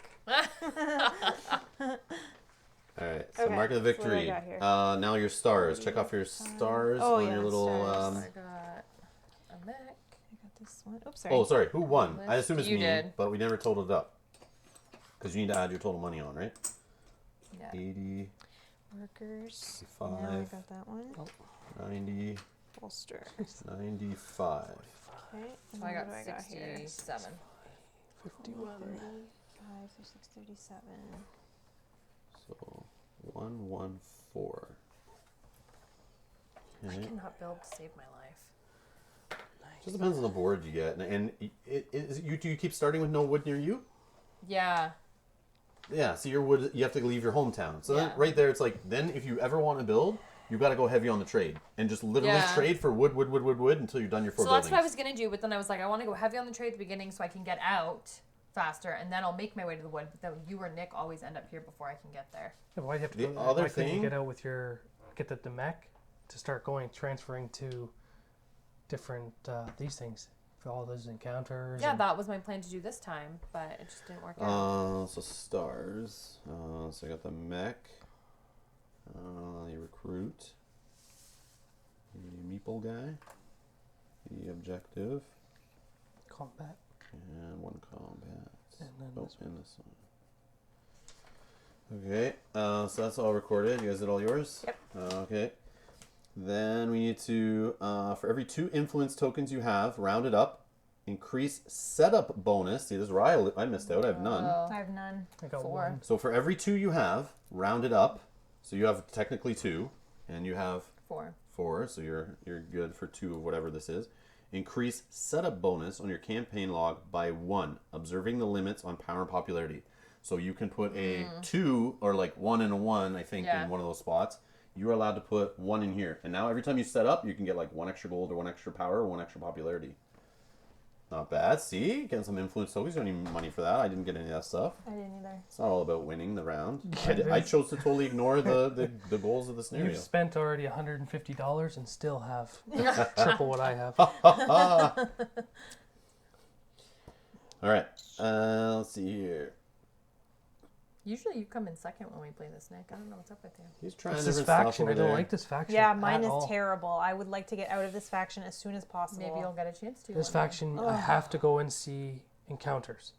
Speaker 1: All right. So
Speaker 2: Okay,
Speaker 1: mark of the
Speaker 2: so what do I
Speaker 1: victory.
Speaker 2: got here?
Speaker 1: Now your stars. Check off your stars
Speaker 2: Oh,
Speaker 1: on
Speaker 2: yeah,
Speaker 1: your little.
Speaker 2: stars.
Speaker 4: I got a mech.
Speaker 2: I got this one. Oops, sorry.
Speaker 1: Oh, sorry. Who won? I assume it's
Speaker 4: You
Speaker 1: me,
Speaker 4: did.
Speaker 1: but we never totaled it up. Because you need to add your total money on, right?
Speaker 4: Yeah.
Speaker 1: 80,
Speaker 2: Workers.
Speaker 1: 55,
Speaker 2: Now I got that one.
Speaker 1: 90,
Speaker 2: Bolster.
Speaker 1: 95.
Speaker 2: Okay. And
Speaker 4: So I
Speaker 2: then
Speaker 4: got
Speaker 2: what do I got here?
Speaker 4: 67.
Speaker 3: 51.
Speaker 2: 35, 36, 37.
Speaker 1: So 114.
Speaker 4: I
Speaker 1: Okay.
Speaker 4: cannot build to save my life.
Speaker 1: Just depends on the board you get, and do you keep starting with no wood near you?
Speaker 4: Yeah.
Speaker 1: Yeah. So your wood, you have to leave your hometown. So then
Speaker 4: Yeah.
Speaker 1: right there, it's like then if you ever want to build, you got to go heavy on the trade and just literally
Speaker 4: Yeah.
Speaker 1: trade for wood until you're done your 4
Speaker 4: So
Speaker 1: buildings.
Speaker 4: that's what I was going to do, but then I was like, I want to go heavy on the trade at the beginning so I can get out faster, and then I'll make my way to the wood. But then you or Nick always end up here before I can get there.
Speaker 3: Yeah, why do you have to
Speaker 1: The
Speaker 3: go
Speaker 1: other
Speaker 3: why couldn't you
Speaker 1: thing-
Speaker 3: get out with your get the mech to start going transferring to different these things for all those encounters.
Speaker 5: Yeah,
Speaker 3: and-
Speaker 5: that was my plan to do this time, but it just didn't work out.
Speaker 1: So stars. So I got the mech. The recruit. The meeple guy. The objective.
Speaker 3: combat.
Speaker 1: And one combat.
Speaker 3: And then this
Speaker 1: and this one. Okay, so that's all recorded. You guys did all yours?
Speaker 5: Yep.
Speaker 1: Okay. Then we need to, for every 2 influence tokens you have, round it up. Increase setup bonus. See, this is where I missed out. I have none.
Speaker 2: I have none.
Speaker 3: I got
Speaker 5: 4.
Speaker 3: one.
Speaker 1: So for every 2 you have, round it up. So you have technically 2, and you have
Speaker 5: 4.
Speaker 1: 4. So you're good for 2 of whatever this is. Increase setup bonus on your campaign log by 1, observing the limits on power and popularity. So you can put a 2 or like 1 and a 1, I think,
Speaker 5: Yeah.
Speaker 1: in one of those spots. You're allowed to put 1 in here. And now every time you set up, you can get like 1 extra gold or 1 extra power or 1 extra popularity. Not bad. See? Getting some influence tokens. You don't need money for that. I didn't get any of that stuff.
Speaker 2: I didn't either.
Speaker 1: It's not all about winning the round.
Speaker 3: Yeah,
Speaker 1: I chose to totally ignore the goals of the scenario.
Speaker 3: You've spent already $150 and still have triple what I have.
Speaker 1: All right. Let's see here.
Speaker 4: Usually you come in second when we play this, Nick. I don't know what's up with you.
Speaker 1: He's trying
Speaker 3: It's this
Speaker 1: different stuff
Speaker 3: faction.
Speaker 1: over
Speaker 3: I don't
Speaker 1: there.
Speaker 3: like this faction.
Speaker 2: Yeah, mine
Speaker 3: at
Speaker 2: is
Speaker 3: all.
Speaker 2: terrible. I would like to get out of this faction as soon as possible.
Speaker 4: Maybe you'll get a chance to.
Speaker 3: This
Speaker 4: one day.
Speaker 3: faction, I have to go and see encounters.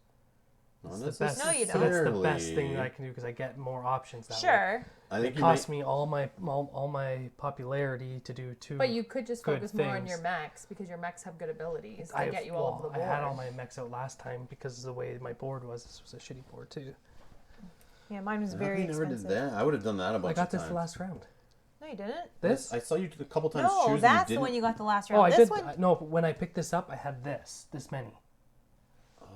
Speaker 1: Not
Speaker 3: It's the best,
Speaker 2: No, you
Speaker 3: but it's the
Speaker 1: necessarily.
Speaker 3: best thing that I can do because I get more options that way.
Speaker 2: Sure.
Speaker 1: I think
Speaker 3: It
Speaker 1: you
Speaker 3: costs me all my popularity to do 2.
Speaker 4: But you could just
Speaker 3: good
Speaker 4: focus more on
Speaker 3: things.
Speaker 4: your mechs because your mechs have good abilities to get you all over the board.
Speaker 3: I had all my mechs out last time because of the way my board was. This was a shitty board too.
Speaker 2: Yeah, mine was
Speaker 1: How
Speaker 2: very
Speaker 1: come you never
Speaker 2: expensive.
Speaker 1: did that. I would have done that a bunch
Speaker 3: I got
Speaker 1: of
Speaker 3: this
Speaker 1: times.
Speaker 3: the last round.
Speaker 2: No, you didn't.
Speaker 3: This?
Speaker 1: I saw you a couple times
Speaker 2: No,
Speaker 1: choose.
Speaker 2: that's
Speaker 1: and you
Speaker 2: the one
Speaker 1: didn't.
Speaker 2: you got the last
Speaker 3: Oh,
Speaker 2: round.
Speaker 3: I
Speaker 2: This
Speaker 3: did.
Speaker 2: one.
Speaker 3: No, but when I picked this up, I had this many.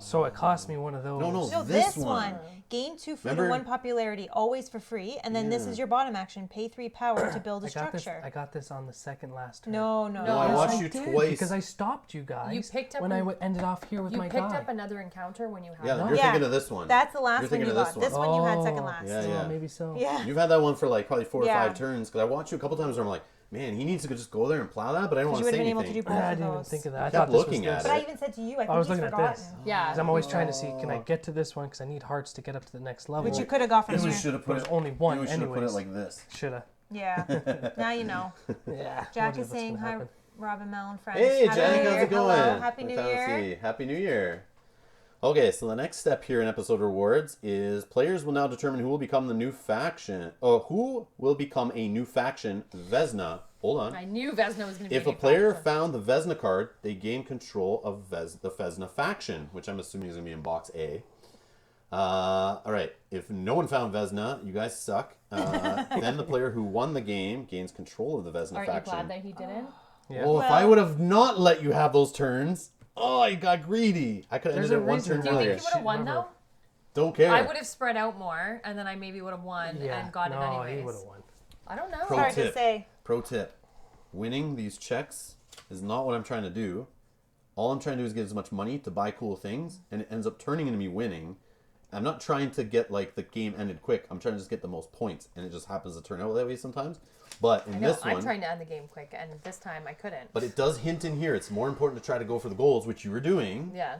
Speaker 3: So it cost me one of those.
Speaker 1: No.
Speaker 2: No,
Speaker 1: This
Speaker 2: this
Speaker 1: one.
Speaker 2: one. Gain 2 food
Speaker 1: Remember-
Speaker 2: and 1 popularity, always for free. And then this
Speaker 1: Yeah.
Speaker 2: is your bottom action. Pay 3 power to build a
Speaker 3: I got this.
Speaker 2: structure.
Speaker 3: I got this on the second last turn.
Speaker 2: No.
Speaker 1: No, I watched
Speaker 3: Yes,
Speaker 1: you
Speaker 3: did,
Speaker 1: twice.
Speaker 3: because I stopped you guys.
Speaker 4: You picked up
Speaker 3: when
Speaker 4: an-
Speaker 3: I ended off here with
Speaker 4: You
Speaker 3: my
Speaker 4: picked
Speaker 3: guy.
Speaker 4: up another encounter when you had
Speaker 1: Yeah,
Speaker 4: one.
Speaker 1: you're
Speaker 2: Yeah.
Speaker 1: thinking of this one.
Speaker 2: That's the
Speaker 1: You're
Speaker 2: last one
Speaker 1: thinking
Speaker 2: you
Speaker 1: of
Speaker 2: got.
Speaker 1: this
Speaker 2: This
Speaker 1: one.
Speaker 2: one you had second last.
Speaker 1: Yeah, yeah.
Speaker 3: Maybe so.
Speaker 2: Yeah.
Speaker 1: You've had that one for like probably 4 or
Speaker 2: Yeah.
Speaker 1: 5 turns because I watched you a couple times where I'm like, man, he needs to just go there and plow that, but I don't want
Speaker 2: You
Speaker 1: to
Speaker 2: would
Speaker 1: say
Speaker 2: have been
Speaker 1: anything.
Speaker 2: able to do both
Speaker 3: I
Speaker 2: of
Speaker 3: didn't even
Speaker 2: those.
Speaker 3: think of that. I
Speaker 1: kept
Speaker 3: thought this was
Speaker 1: looking
Speaker 3: this.
Speaker 1: at
Speaker 2: But I
Speaker 1: it.
Speaker 2: even said to you, I think
Speaker 3: I was
Speaker 2: he's
Speaker 3: looking at
Speaker 2: forgotten.
Speaker 3: this.
Speaker 4: Yeah.
Speaker 3: Because I'm always trying to see, can I get to this one? Because I need hearts to get up to the next level.
Speaker 2: Which you could have got from
Speaker 1: You
Speaker 2: here.
Speaker 1: should have
Speaker 3: But
Speaker 1: put
Speaker 3: it's
Speaker 1: it.
Speaker 3: only one
Speaker 1: You should have put it
Speaker 3: anyways.
Speaker 1: like this.
Speaker 3: Shoulda.
Speaker 2: Yeah. Now you know.
Speaker 3: Yeah.
Speaker 2: Jack
Speaker 3: wonder
Speaker 2: is
Speaker 3: what's
Speaker 2: saying
Speaker 3: gonna
Speaker 2: hi,
Speaker 3: happen.
Speaker 2: Robin, Mel, and friends.
Speaker 1: Hey,
Speaker 2: Happy
Speaker 1: Jack,
Speaker 2: New
Speaker 1: how's
Speaker 2: Year.
Speaker 1: it going?
Speaker 2: Hello. Happy New
Speaker 1: Long time no
Speaker 2: Year.
Speaker 1: see. Happy New Year. Okay, so the next step here in episode rewards is players will now determine who will become the new faction. Who will become a new faction, Vesna. Hold on.
Speaker 4: I knew Vesna was going to be
Speaker 1: If a player found the Vesna card, they gain control of the Vesna faction, which I'm assuming is going to be in box A. All right. If no one found Vesna, you guys suck. Then the player who won the game gains control of the Vesna
Speaker 4: Aren't you
Speaker 1: faction.
Speaker 4: glad that he didn't?
Speaker 3: Yeah.
Speaker 1: Well, if I would have not let you have those turns, I got greedy. I could have
Speaker 3: There's
Speaker 1: ended
Speaker 3: a
Speaker 1: it one
Speaker 3: reason
Speaker 1: turn
Speaker 4: Do you
Speaker 1: earlier.
Speaker 4: think you would have won
Speaker 3: Remember.
Speaker 4: though?
Speaker 1: Don't care.
Speaker 4: I would have spread out more, and then I maybe would have won
Speaker 3: Yeah.
Speaker 4: and got
Speaker 3: no,
Speaker 4: it anyways.
Speaker 3: he would have won.
Speaker 4: I don't know.
Speaker 1: Pro
Speaker 2: Hard to
Speaker 1: tip.
Speaker 2: say.
Speaker 1: Pro tip. Winning these checks is not what I'm trying to do. All I'm trying to do is get as much money to buy cool things, and it ends up turning into me winning. I'm not trying to get like the game ended quick. I'm trying to just get the most points, and it just happens to turn out that way sometimes. But in
Speaker 4: I know.
Speaker 1: this
Speaker 4: I'm
Speaker 1: one,
Speaker 4: trying to end the game quick, and this time I couldn't.
Speaker 1: but it does hint in here. It's more important to try to go for the goals, which you were doing.
Speaker 4: Yeah.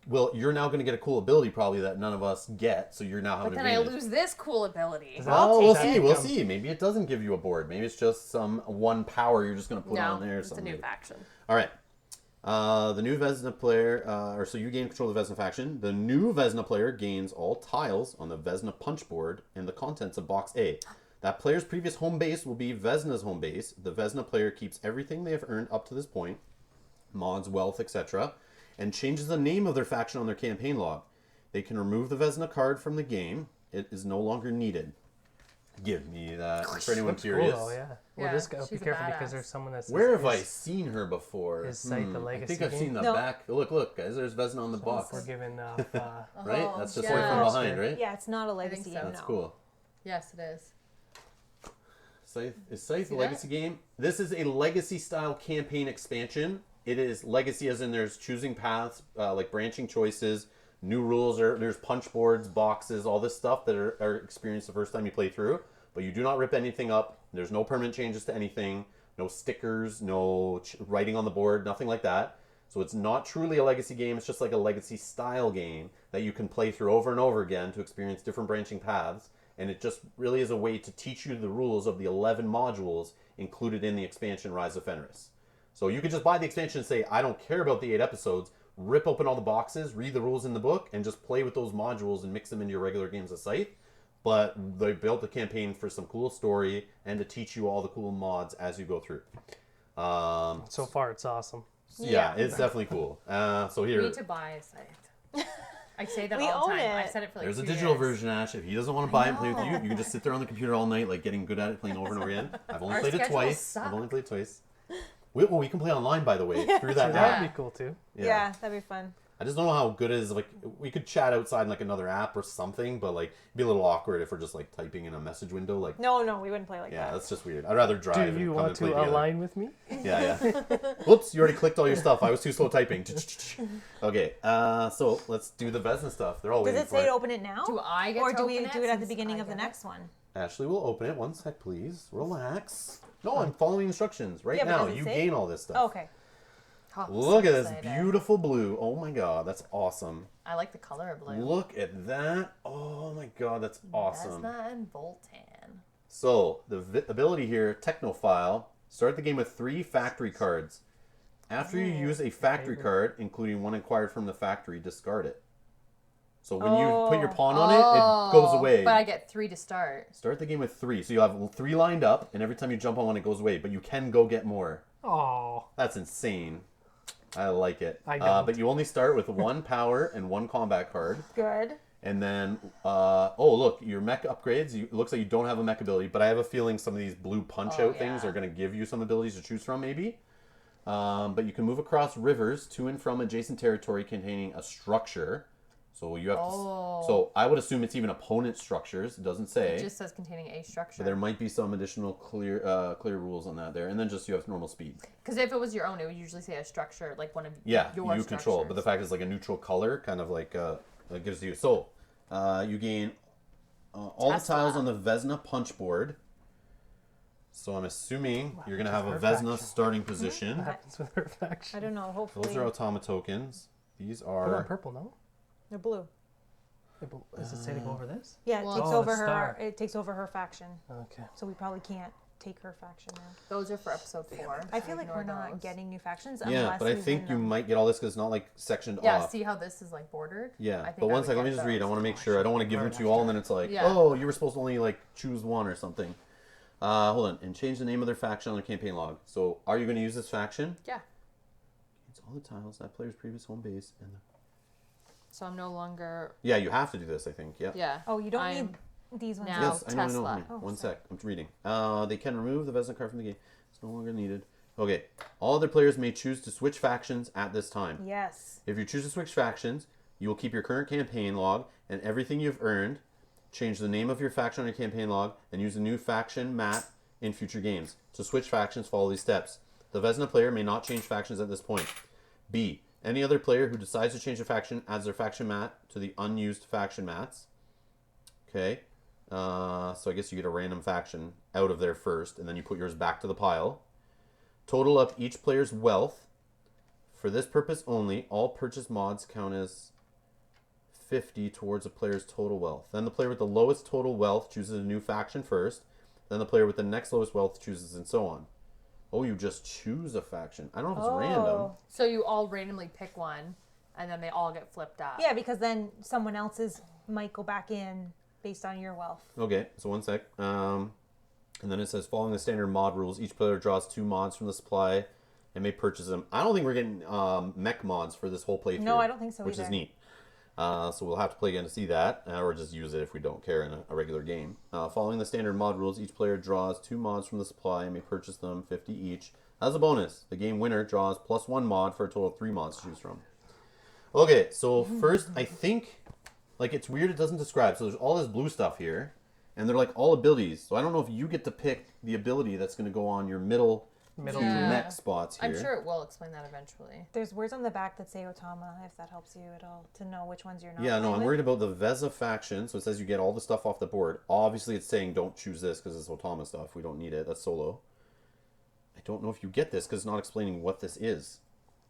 Speaker 1: Well, you're now going to get a cool ability probably that none of us get, so you're now having
Speaker 4: But
Speaker 1: an
Speaker 4: then I
Speaker 1: advantage.
Speaker 4: lose this cool ability.
Speaker 3: Does that-
Speaker 1: Well,
Speaker 3: I'll
Speaker 1: we'll
Speaker 3: take
Speaker 1: see.
Speaker 3: that.
Speaker 1: We'll see. Maybe it doesn't give you a board. Maybe it's just some one power you're just going to put
Speaker 4: No,
Speaker 1: on there. Or
Speaker 5: It's a
Speaker 1: something.
Speaker 5: new faction.
Speaker 1: All right. The new Vesna player, so you gain control of the Vesna faction. The new Vesna player gains all tiles on the Vesna punch board and the contents of box A. That player's previous home base will be Vesna's home base. The Vesna player keeps everything they have earned up to this point, mods, wealth, etc., and changes the name of their faction on their campaign log. They can remove the Vesna card from the game. It is no longer needed. Give me that. For anyone
Speaker 3: Looks cool,
Speaker 1: curious.
Speaker 3: though, yeah. Well,
Speaker 4: Yeah,
Speaker 3: this guy, be
Speaker 4: she's a
Speaker 3: careful
Speaker 4: badass.
Speaker 3: because there's someone that's.
Speaker 1: Where have I
Speaker 3: is-
Speaker 1: seen her before?
Speaker 3: is Scythe the
Speaker 1: I
Speaker 3: legacy
Speaker 1: think I've
Speaker 3: game?
Speaker 1: seen the
Speaker 2: No.
Speaker 1: back. Look, guys. There's Vesna on the box.
Speaker 3: We're giving
Speaker 1: Right?
Speaker 4: Oh,
Speaker 1: That's just
Speaker 4: yeah.
Speaker 1: right from behind, right?
Speaker 2: Yeah, it's not a
Speaker 4: think
Speaker 2: legacy.
Speaker 4: so.
Speaker 2: No.
Speaker 1: That's cool.
Speaker 4: Yes, it is.
Speaker 1: Scythe, is Scythe
Speaker 4: See
Speaker 1: a
Speaker 4: that?
Speaker 1: legacy game? This is a legacy style campaign expansion. It is legacy as in there's choosing paths, like branching choices, new rules, there's punch boards, boxes, all this stuff that are experienced the first time you play through. But you do not rip anything up. There's no permanent changes to anything. No stickers, no writing on the board, nothing like that. So it's not truly a legacy game. It's just like a legacy style game that you can play through over and over again to experience different branching paths. And it just really is a way to teach you the rules of the 11 modules included in the expansion Rise of Fenris. So you could just buy the expansion and say, I don't care about the 8 episodes, rip open all the boxes, read the rules in the book, and just play with those modules and mix them into your regular games of Scythe. But they built the campaign for some cool story and to teach you all the cool mods as you go through.
Speaker 3: So far, it's awesome.
Speaker 1: Yeah, it's definitely cool. So
Speaker 4: We
Speaker 1: here,
Speaker 4: need to buy a Scythe. I say that
Speaker 2: We
Speaker 4: all the
Speaker 2: own
Speaker 4: time.
Speaker 2: it.
Speaker 4: I've said it for like
Speaker 1: there's a
Speaker 4: 2
Speaker 1: digital
Speaker 4: years.
Speaker 1: version, Ash. If he doesn't want to buy it and play with you, you can just sit there on the computer all night, like getting good at it, playing over and over again. I've only
Speaker 4: Our
Speaker 1: played it
Speaker 4: schedules
Speaker 1: twice.
Speaker 4: suck.
Speaker 1: I've only played twice. We can play online, by the way, through that
Speaker 3: So
Speaker 1: app.
Speaker 3: that'd be cool too.
Speaker 2: Yeah, that'd be fun.
Speaker 1: I just don't know how good it is. Like, we could chat outside in like another app or something, but like it'd be a little awkward if we're just like typing in a message window. Like,
Speaker 2: No, we wouldn't play like
Speaker 1: yeah,
Speaker 2: that.
Speaker 1: that's just weird. I'd rather drive.
Speaker 3: Do
Speaker 1: and
Speaker 3: you
Speaker 1: come
Speaker 3: want
Speaker 1: and play
Speaker 3: to
Speaker 1: together.
Speaker 3: align with me?
Speaker 1: Yeah. Whoops, you already clicked all your stuff. I was too slow typing. Okay, so let's do the Vesna stuff. They're all
Speaker 2: Does
Speaker 1: waiting
Speaker 2: it
Speaker 1: for
Speaker 2: say
Speaker 1: it.
Speaker 2: to open it now?
Speaker 4: Do I get
Speaker 2: Or
Speaker 4: to
Speaker 2: do we
Speaker 4: open it
Speaker 2: do it at the
Speaker 4: since
Speaker 2: beginning
Speaker 4: I
Speaker 2: of the
Speaker 4: get it?
Speaker 2: next one?
Speaker 1: Ashley will open it. One sec, please. Relax. No, I'm following instructions right
Speaker 2: Yeah, but
Speaker 1: now.
Speaker 2: does it
Speaker 1: You
Speaker 2: say?
Speaker 1: gain all this stuff.
Speaker 2: Oh, okay.
Speaker 4: Oh, I'm
Speaker 1: Look
Speaker 4: so
Speaker 1: at this
Speaker 4: excited.
Speaker 1: beautiful blue. Oh my god, that's awesome.
Speaker 4: I like the color of blue.
Speaker 1: Look at that. Oh my god, that's awesome.
Speaker 4: Vesna and Voltan.
Speaker 1: So, the ability here, Technophile, start the game with 3 factory cards. After you use a factory card, including one acquired from the factory, discard it. So when you put your pawn on it, it goes away.
Speaker 4: But I get 3 to start.
Speaker 1: Start the game with 3. So you have 3 lined up, and every time you jump on one, it goes away. But you can go get more.
Speaker 3: Oh,
Speaker 1: That's insane. I like it.
Speaker 3: I don't.
Speaker 1: But you only start with 1 power and 1 combat card.
Speaker 2: Good.
Speaker 1: And then, oh look, your mech upgrades. It looks like you don't have a mech ability, but I have a feeling some of these blue punch-out things
Speaker 4: yeah.
Speaker 1: are going to give you some abilities to choose from, maybe. But you can move across rivers to and from adjacent territory containing a structure. So you have to. So I would assume it's even opponent structures. It doesn't say.
Speaker 4: It just says containing a structure.
Speaker 1: But there might be some additional clear rules on that there, and then just you have normal speed.
Speaker 4: Because if it was your own, it would usually say a structure, like one of
Speaker 1: Yeah,
Speaker 4: your
Speaker 1: you control. But the fact is, like a neutral color, kind of like that gives you. So you gain all the
Speaker 4: Tesla.
Speaker 1: tiles on the Vesna punch board. So I'm assuming you're gonna have a
Speaker 3: her
Speaker 1: Vesna
Speaker 3: faction.
Speaker 1: starting position.
Speaker 3: what happens with her faction?
Speaker 2: I don't know. Hopefully.
Speaker 1: Those are automa tokens. These
Speaker 3: Put on
Speaker 1: are.
Speaker 3: purple, no?
Speaker 2: They're blue.
Speaker 3: Does it say to go over this?
Speaker 2: Yeah, it
Speaker 4: Well-
Speaker 2: takes
Speaker 3: Oh,
Speaker 2: over
Speaker 3: the
Speaker 2: her.
Speaker 3: star.
Speaker 2: It takes over her faction,
Speaker 3: Okay.
Speaker 2: so we probably can't take her faction now.
Speaker 4: Those are for episode 4.
Speaker 2: I feel like we're
Speaker 4: Ignore
Speaker 2: not
Speaker 4: those.
Speaker 2: getting new factions
Speaker 1: Yeah,
Speaker 2: unless
Speaker 1: but I
Speaker 2: we
Speaker 1: think
Speaker 2: win
Speaker 1: you
Speaker 2: them.
Speaker 1: might get all this because it's not like sectioned
Speaker 4: Yeah,
Speaker 1: off.
Speaker 4: see how this is like bordered?
Speaker 1: Yeah,
Speaker 4: I think
Speaker 1: but
Speaker 4: I
Speaker 1: one
Speaker 4: would
Speaker 1: second, let me
Speaker 4: get
Speaker 1: just read. I
Speaker 4: those.
Speaker 1: want to make sure. I don't want to give them to you all, and then it's like,
Speaker 4: Yeah.
Speaker 1: oh, you were supposed to only like choose one or something. Hold on, and change the name of their faction on their campaign log. So, are you going to use this faction?
Speaker 4: Yeah.
Speaker 1: It's all the tiles, that player's previous home base, and
Speaker 4: So I'm no longer.
Speaker 1: yeah, you have to do this. I think. Yeah.
Speaker 4: Yeah.
Speaker 2: Oh, you don't
Speaker 4: I'm-
Speaker 2: need these ones.
Speaker 4: now-
Speaker 1: Yes, I know.
Speaker 4: Tesla.
Speaker 1: Honey.
Speaker 2: Oh,
Speaker 1: One
Speaker 2: sorry.
Speaker 1: sec. I'm reading. They can remove the Vesna card from the game. It's no longer needed. Okay. All other players may choose to switch factions at this time.
Speaker 2: Yes.
Speaker 1: If you choose to switch factions, you will keep your current campaign log and everything you've earned. Change the name of your faction on your campaign log and use a new faction mat in future games. To switch factions, follow these steps. The Vesna player may not change factions at this point. B. Any other player who decides to change a faction adds their faction mat to the unused faction mats. Okay. So I guess you get a random faction out of there first, and then you put yours back to the pile. Total up each player's wealth. For this purpose only, all purchase mods count as 50 towards a player's total wealth. Then the player with the lowest total wealth chooses a new faction first. Then the player with the next lowest wealth chooses, and so on. Oh, you just choose a faction. I don't know if it's random.
Speaker 4: So you all randomly pick one, and then they all get flipped up.
Speaker 2: Yeah, because then someone else's might go back in based on your wealth.
Speaker 1: Okay, so one sec. And then it says, following the standard mod rules, each player draws 2 mods from the supply and may purchase them. I don't think we're getting mech mods for this whole playthrough.
Speaker 2: No, I don't think so
Speaker 1: which
Speaker 2: either.
Speaker 1: is neat. So we'll have to play again to see that, or just use it if we don't care in a regular game. Following the standard mod rules, each player draws 2 mods from the supply and may purchase them, 50 each. As a bonus, the game winner draws +1 mod for a total of 3 mods to choose from. Okay, so first, I think, like, it's weird it doesn't describe. So there's all this blue stuff here, and they're like all abilities. So I don't know if you get to pick the ability that's going to go on your middle two
Speaker 4: Yeah.
Speaker 1: mech spots here.
Speaker 4: I'm sure it will explain that eventually.
Speaker 2: There's words on the back that say Otama, if that helps you at all to know which ones you're not.
Speaker 1: Yeah, no,
Speaker 2: playing
Speaker 1: I'm
Speaker 2: with.
Speaker 1: worried about the Veza faction. So it says you get all the stuff off the board. Obviously, it's saying don't choose this because it's Otama stuff. We don't need it. That's solo. I don't know if you get this because it's not explaining what this is.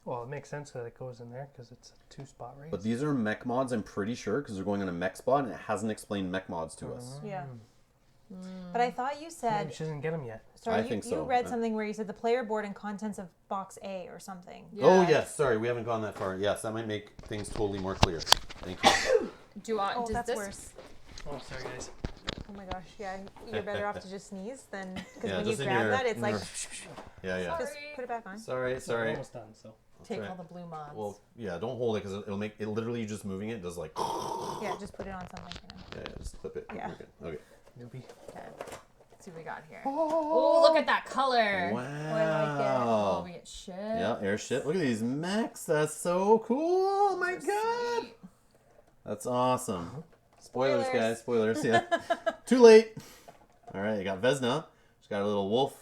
Speaker 3: Well, it makes sense that it goes in there because it's a 2-spot race.
Speaker 1: But these are mech mods, I'm pretty sure, because they're going on a mech spot, and it hasn't explained mech mods to us.
Speaker 2: Yeah. But I thought you said...
Speaker 3: Maybe she doesn't get them yet.
Speaker 2: Sorry,
Speaker 1: I think so.
Speaker 2: You read something where you said the player board and contents of box A or something.
Speaker 4: Yeah.
Speaker 1: Oh, yes. Sorry, we haven't gone that far. Yes, that might make things totally more clear. Thank you.
Speaker 4: Do you want?
Speaker 2: Oh,
Speaker 4: does
Speaker 2: that's
Speaker 4: this?
Speaker 2: worse.
Speaker 3: Oh, sorry, guys.
Speaker 2: Oh my gosh, yeah. You're better off to just sneeze than... Because
Speaker 1: Yeah,
Speaker 2: when you
Speaker 1: just in
Speaker 2: grab
Speaker 1: your-
Speaker 2: that, it's
Speaker 1: in
Speaker 2: like...
Speaker 1: your- Yeah, yeah.
Speaker 2: Just put it back on.
Speaker 1: Sorry.
Speaker 3: We're almost done, so.
Speaker 4: Take
Speaker 1: right.
Speaker 4: all the blue mods.
Speaker 1: Well, yeah, don't hold it, because it'll make it literally just moving it does like...
Speaker 2: Yeah, just put it on something for now.
Speaker 1: Yeah, just clip it.
Speaker 2: Yeah.
Speaker 1: Okay.
Speaker 3: Newbie.
Speaker 4: Okay. Let's see what we got here. Oh, look at that color.
Speaker 1: Wow.
Speaker 4: Oh, we get shit.
Speaker 1: Yeah, air shit. Look at these mechs. That's so cool. Oh my god.
Speaker 4: Sweet.
Speaker 1: That's awesome. Spoilers,
Speaker 2: Spoilers.
Speaker 1: guys. Spoilers. Yeah. Too late. All right, you got Vesna. She's got a little wolf,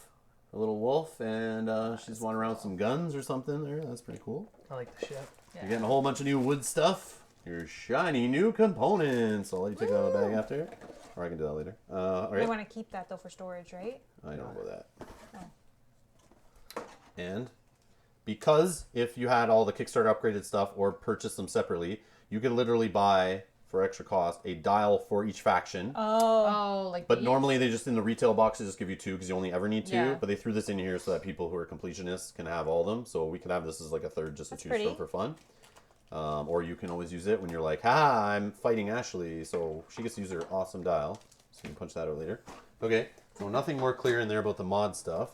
Speaker 1: and she's wandering around with some guns or something there. That's pretty cool.
Speaker 3: I like the ship.
Speaker 4: Yeah.
Speaker 1: You're getting a whole bunch of new wood stuff. Your shiny new components. I'll let you take it out of the bag after. Or I can do that later. All
Speaker 2: We
Speaker 1: right.
Speaker 2: want to keep that, though, for storage, right?
Speaker 1: I don't know about that.
Speaker 2: Oh.
Speaker 1: And because if you had all the Kickstarter upgraded stuff or purchased them separately, you could literally buy, for extra cost, a dial for each faction.
Speaker 2: Oh.
Speaker 4: Oh, like
Speaker 1: But
Speaker 4: these?
Speaker 1: normally they just, in the retail boxes, just give you 2 because you only ever need 2.
Speaker 4: Yeah.
Speaker 1: But they threw this in here so that people who are completionists can have all of them. So we could have this as like a third just to
Speaker 2: That's
Speaker 1: choose
Speaker 2: pretty.
Speaker 1: from for fun. Or you can always use it when you're like, ha, I'm fighting Ashley, so she gets to use her awesome dial. So you can punch that out later. Okay, so nothing more clear in there about the mod stuff.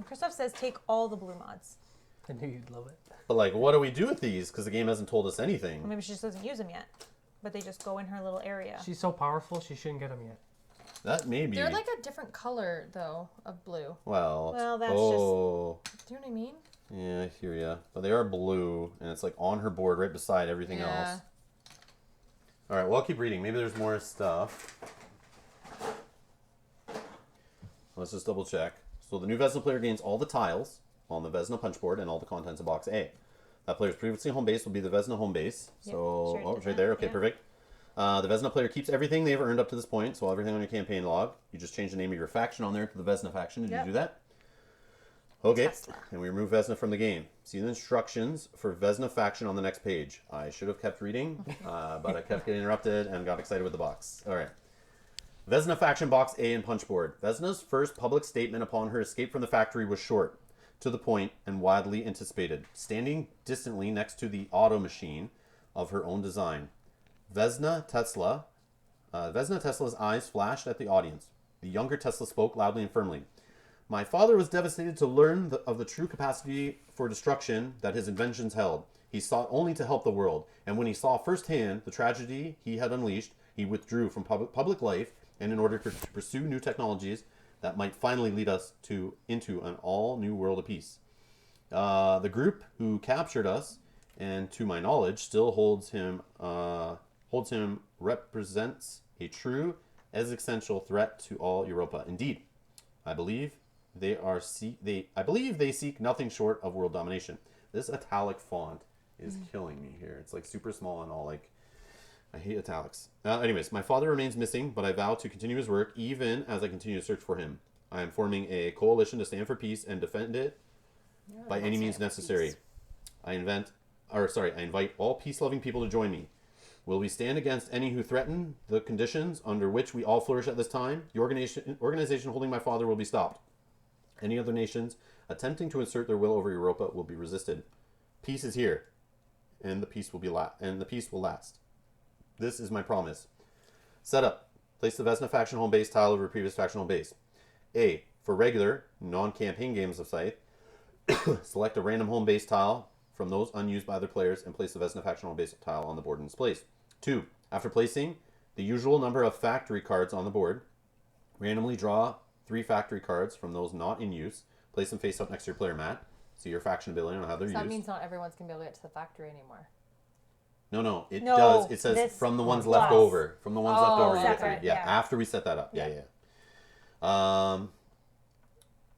Speaker 2: Christoph says take all the blue mods.
Speaker 3: I knew you'd love it.
Speaker 1: But like, what do we do with these? Because the game hasn't told us anything.
Speaker 2: Or maybe she just doesn't use them yet. But they just go in her little area.
Speaker 3: She's so powerful, she shouldn't get them yet.
Speaker 1: That may be.
Speaker 4: They're like a different color though of blue.
Speaker 1: Well,
Speaker 2: that's
Speaker 1: oh,
Speaker 4: Do you know what I mean?
Speaker 1: yeah, I hear ya. But they are blue, and it's like on her board right beside everything
Speaker 4: Yeah.
Speaker 1: else. All right, well, I'll keep reading. Maybe there's more stuff. Let's just double check. So the new Vesna player gains all the tiles on the Vesna punch board and all the contents of box A. That player's previously home base will be the Vesna home base.
Speaker 2: Yep,
Speaker 1: So,
Speaker 2: sure
Speaker 1: oh,
Speaker 2: did
Speaker 1: it's right
Speaker 2: that,
Speaker 1: there. Okay,
Speaker 2: yeah.
Speaker 1: perfect. The Vesna player keeps everything they've earned up to this point, so everything on your campaign log. You just change the name of your faction on there to the Vesna faction. Did
Speaker 2: Yep.
Speaker 1: you do that? Okay,
Speaker 2: Tesla.
Speaker 1: and we remove Vesna from the game. See the instructions for Vesna faction on the next page. I should have kept reading, but I kept getting interrupted and got excited with the box. All right. Vesna faction box A and punch board. Vesna's first public statement upon her escape from the factory was short, to the point, and widely anticipated. Standing distantly next to the auto machine of her own design, Vesna Tesla's eyes flashed at the audience. The younger Tesla spoke loudly and firmly. My father was devastated to learn of the true capacity for destruction that his inventions held. He sought only to help the world, and when he saw firsthand the tragedy he had unleashed, he withdrew from public life, and in order to pursue new technologies that might finally lead us into an all-new world of peace. The group who captured us, and to my knowledge, still represents a true existential threat to all Europa. Indeed, I believe they seek nothing short of world domination. This italic font is killing me here. It's like super small and all like. I hate italics. Anyways, my father remains missing, but I vow to continue his work even as I continue to search for him. I am forming a coalition to stand for peace and defend it by any means necessary. I invite all peace-loving people to join me. Will we stand against any who threaten the conditions under which we all flourish at this time? The organization holding my father will be stopped. Any other nations attempting to assert their will over Europa will be resisted. Peace is here, and the peace will last. This is my promise. Setup. Place the Vesna faction home base tile over previous faction home base. A. For regular, non-campaign games of Scythe, select a random home base tile from those unused by other players and place the Vesna faction home base tile on the board in its place. 2. After placing the usual number of factory cards on the board, randomly draw 3 factory cards from those not in use. Place them face up next to your player mat. See your faction ability on how they're
Speaker 4: So
Speaker 1: used.
Speaker 4: that means not everyone's gonna be able to get to the factory anymore.
Speaker 1: No, it
Speaker 2: No,
Speaker 1: does. It says
Speaker 2: this
Speaker 1: from the ones
Speaker 2: plus.
Speaker 1: left over. From the ones left over, you get
Speaker 2: separate,
Speaker 1: 3. Yeah,
Speaker 2: yeah.
Speaker 1: after we set that up. Yeah.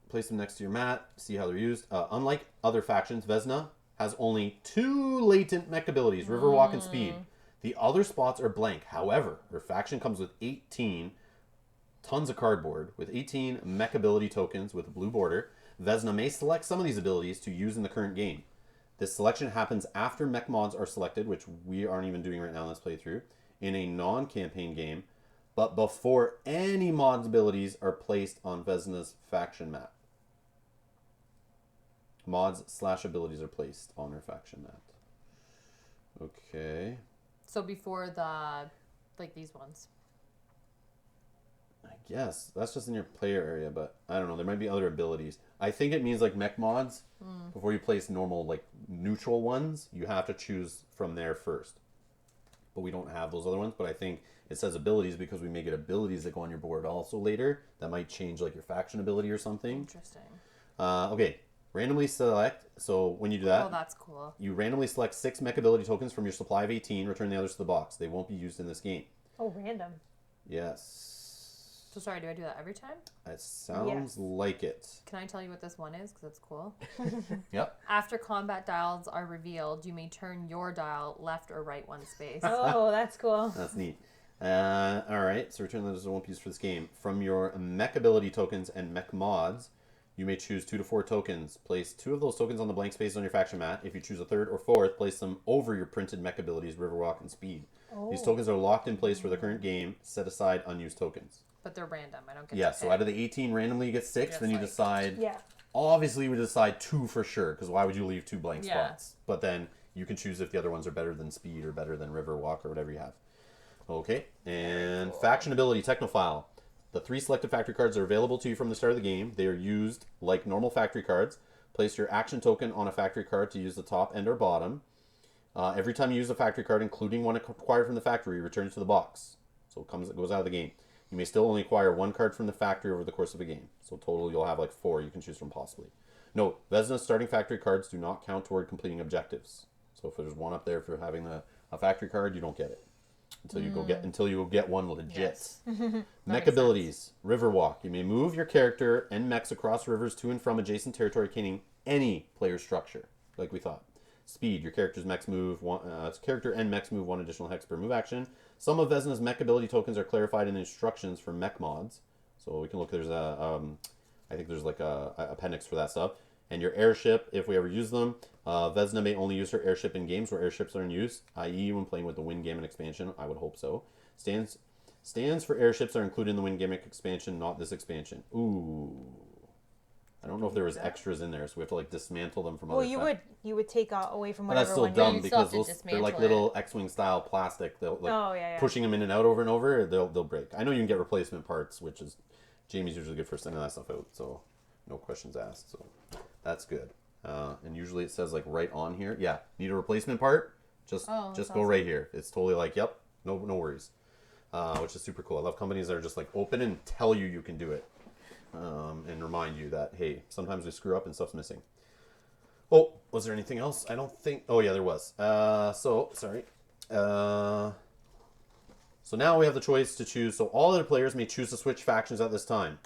Speaker 1: Place them next to your mat. See how they're used. Unlike other factions, Vesna has only 2 latent mech abilities, Riverwalk and Speed. The other spots are blank. However, her faction comes with 18 tons of cardboard, with 18 mech ability tokens with a blue border. Vesna may select some of these abilities to use in the current game. This selection happens after mech mods are selected, which we aren't even doing right now in this playthrough, in a non-campaign game, but before any mods abilities are placed on Vesna's faction map. Mods/abilities are placed on her faction map. Okay.
Speaker 4: So before the, like these ones.
Speaker 1: I guess that's just in your player area, but I don't know. There might be other abilities. I think it means like mech mods. Before you place normal, like neutral ones, you have to choose from there first. But we don't have those other ones. But I think it says abilities because we may get abilities that go on your board also later. That might change like your faction ability or something.
Speaker 4: Interesting.
Speaker 1: Okay. Randomly select. So when you do that,
Speaker 4: Oh, that's cool.
Speaker 1: you randomly select 6 mech ability tokens from your supply of 18. Return the others to the box. They won't be used in this game.
Speaker 2: Oh, random.
Speaker 1: Yes.
Speaker 4: So sorry, do I do that every time?
Speaker 1: It sounds
Speaker 2: Yes.
Speaker 1: like it.
Speaker 4: Can I tell you what this one is? Because it's cool.
Speaker 1: Yep.
Speaker 4: After combat dials are revealed, you may turn your dial left or right one space.
Speaker 2: Oh, that's cool.
Speaker 1: That's neat. Alright, so return those won't be used for this game. From your mech ability tokens and mech mods, you may choose 2 to 4 tokens. Place 2 of those tokens on the blank spaces on your faction mat. If you choose a third or fourth, place them over your printed mech abilities, Riverwalk and Speed. These tokens are locked in place for the current game. Set aside unused tokens.
Speaker 4: But they're random. I don't get
Speaker 1: Yeah,
Speaker 4: to
Speaker 1: so
Speaker 4: pick.
Speaker 1: out of the 18, randomly you get 6,
Speaker 4: Just
Speaker 1: then you
Speaker 4: like-
Speaker 1: decide...
Speaker 2: Yeah.
Speaker 1: Obviously, we decide 2 for sure, because why would you leave 2 blank
Speaker 4: Yeah.
Speaker 1: spots? But then you can choose if the other ones are better than Speed or better than Riverwalk or whatever you have. Okay, and faction ability, Technophile. The 3 selected factory cards are available to you from the start of the game. They are used like normal factory cards. Place your action token on a factory card to use the top and or bottom. Every time you use a factory card, including one acquired from the factory, return it to the box. So it goes out of the game. You may still only acquire 1 card from the factory over the course of a game. So total, you'll have like 4 you can choose from possibly. Note, Vesna's starting factory cards do not count toward completing objectives. So if there's one up there for having a factory card, you don't get it until you go get one legit.
Speaker 4: Yes.
Speaker 1: Mech
Speaker 4: makes
Speaker 1: abilities, Riverwalk. You may move your character and mechs across rivers to and from adjacent territory containing any player structure, like we thought. Speed, your character's mechs move character and mechs move 1 additional hex per move action. Some of Vesna's mech ability tokens are clarified in the instructions for mech mods. So we can look, there's I think there's like a appendix for that stuff. And your airship, if we ever use them, Vesna may only use her airship in games where airships are in use, i.e. when playing with the Wind Gambit expansion. I would hope so. Stands for airships are included in the Wind Gambit expansion, not this expansion. Ooh. I don't know if there was extras in there, so we have to like dismantle them from other
Speaker 2: Well, you would take away from
Speaker 1: But
Speaker 2: whatever
Speaker 1: that's still
Speaker 2: one.
Speaker 1: dumb
Speaker 4: you still have
Speaker 1: because
Speaker 4: to
Speaker 1: they're like
Speaker 4: dismantle
Speaker 1: little X-wing style plastic. They'll like
Speaker 2: Oh, yeah.
Speaker 1: pushing them in and out over and over, they'll break. I know you can get replacement parts, which is Jamie's usually good for sending that stuff out, so no questions asked. So that's good. And usually it says like right on here, yeah, need a replacement part? Just go
Speaker 4: awesome.
Speaker 1: right here. It's totally like, yep, no worries. Which is super cool. I love companies that are just like open and tell you can do it, and remind you that hey, sometimes we screw up and stuff's missing. Oh, was there anything else? I don't think. Oh yeah, there was. So sorry. So now we have the choice to choose. So all other players may choose to switch factions at this time.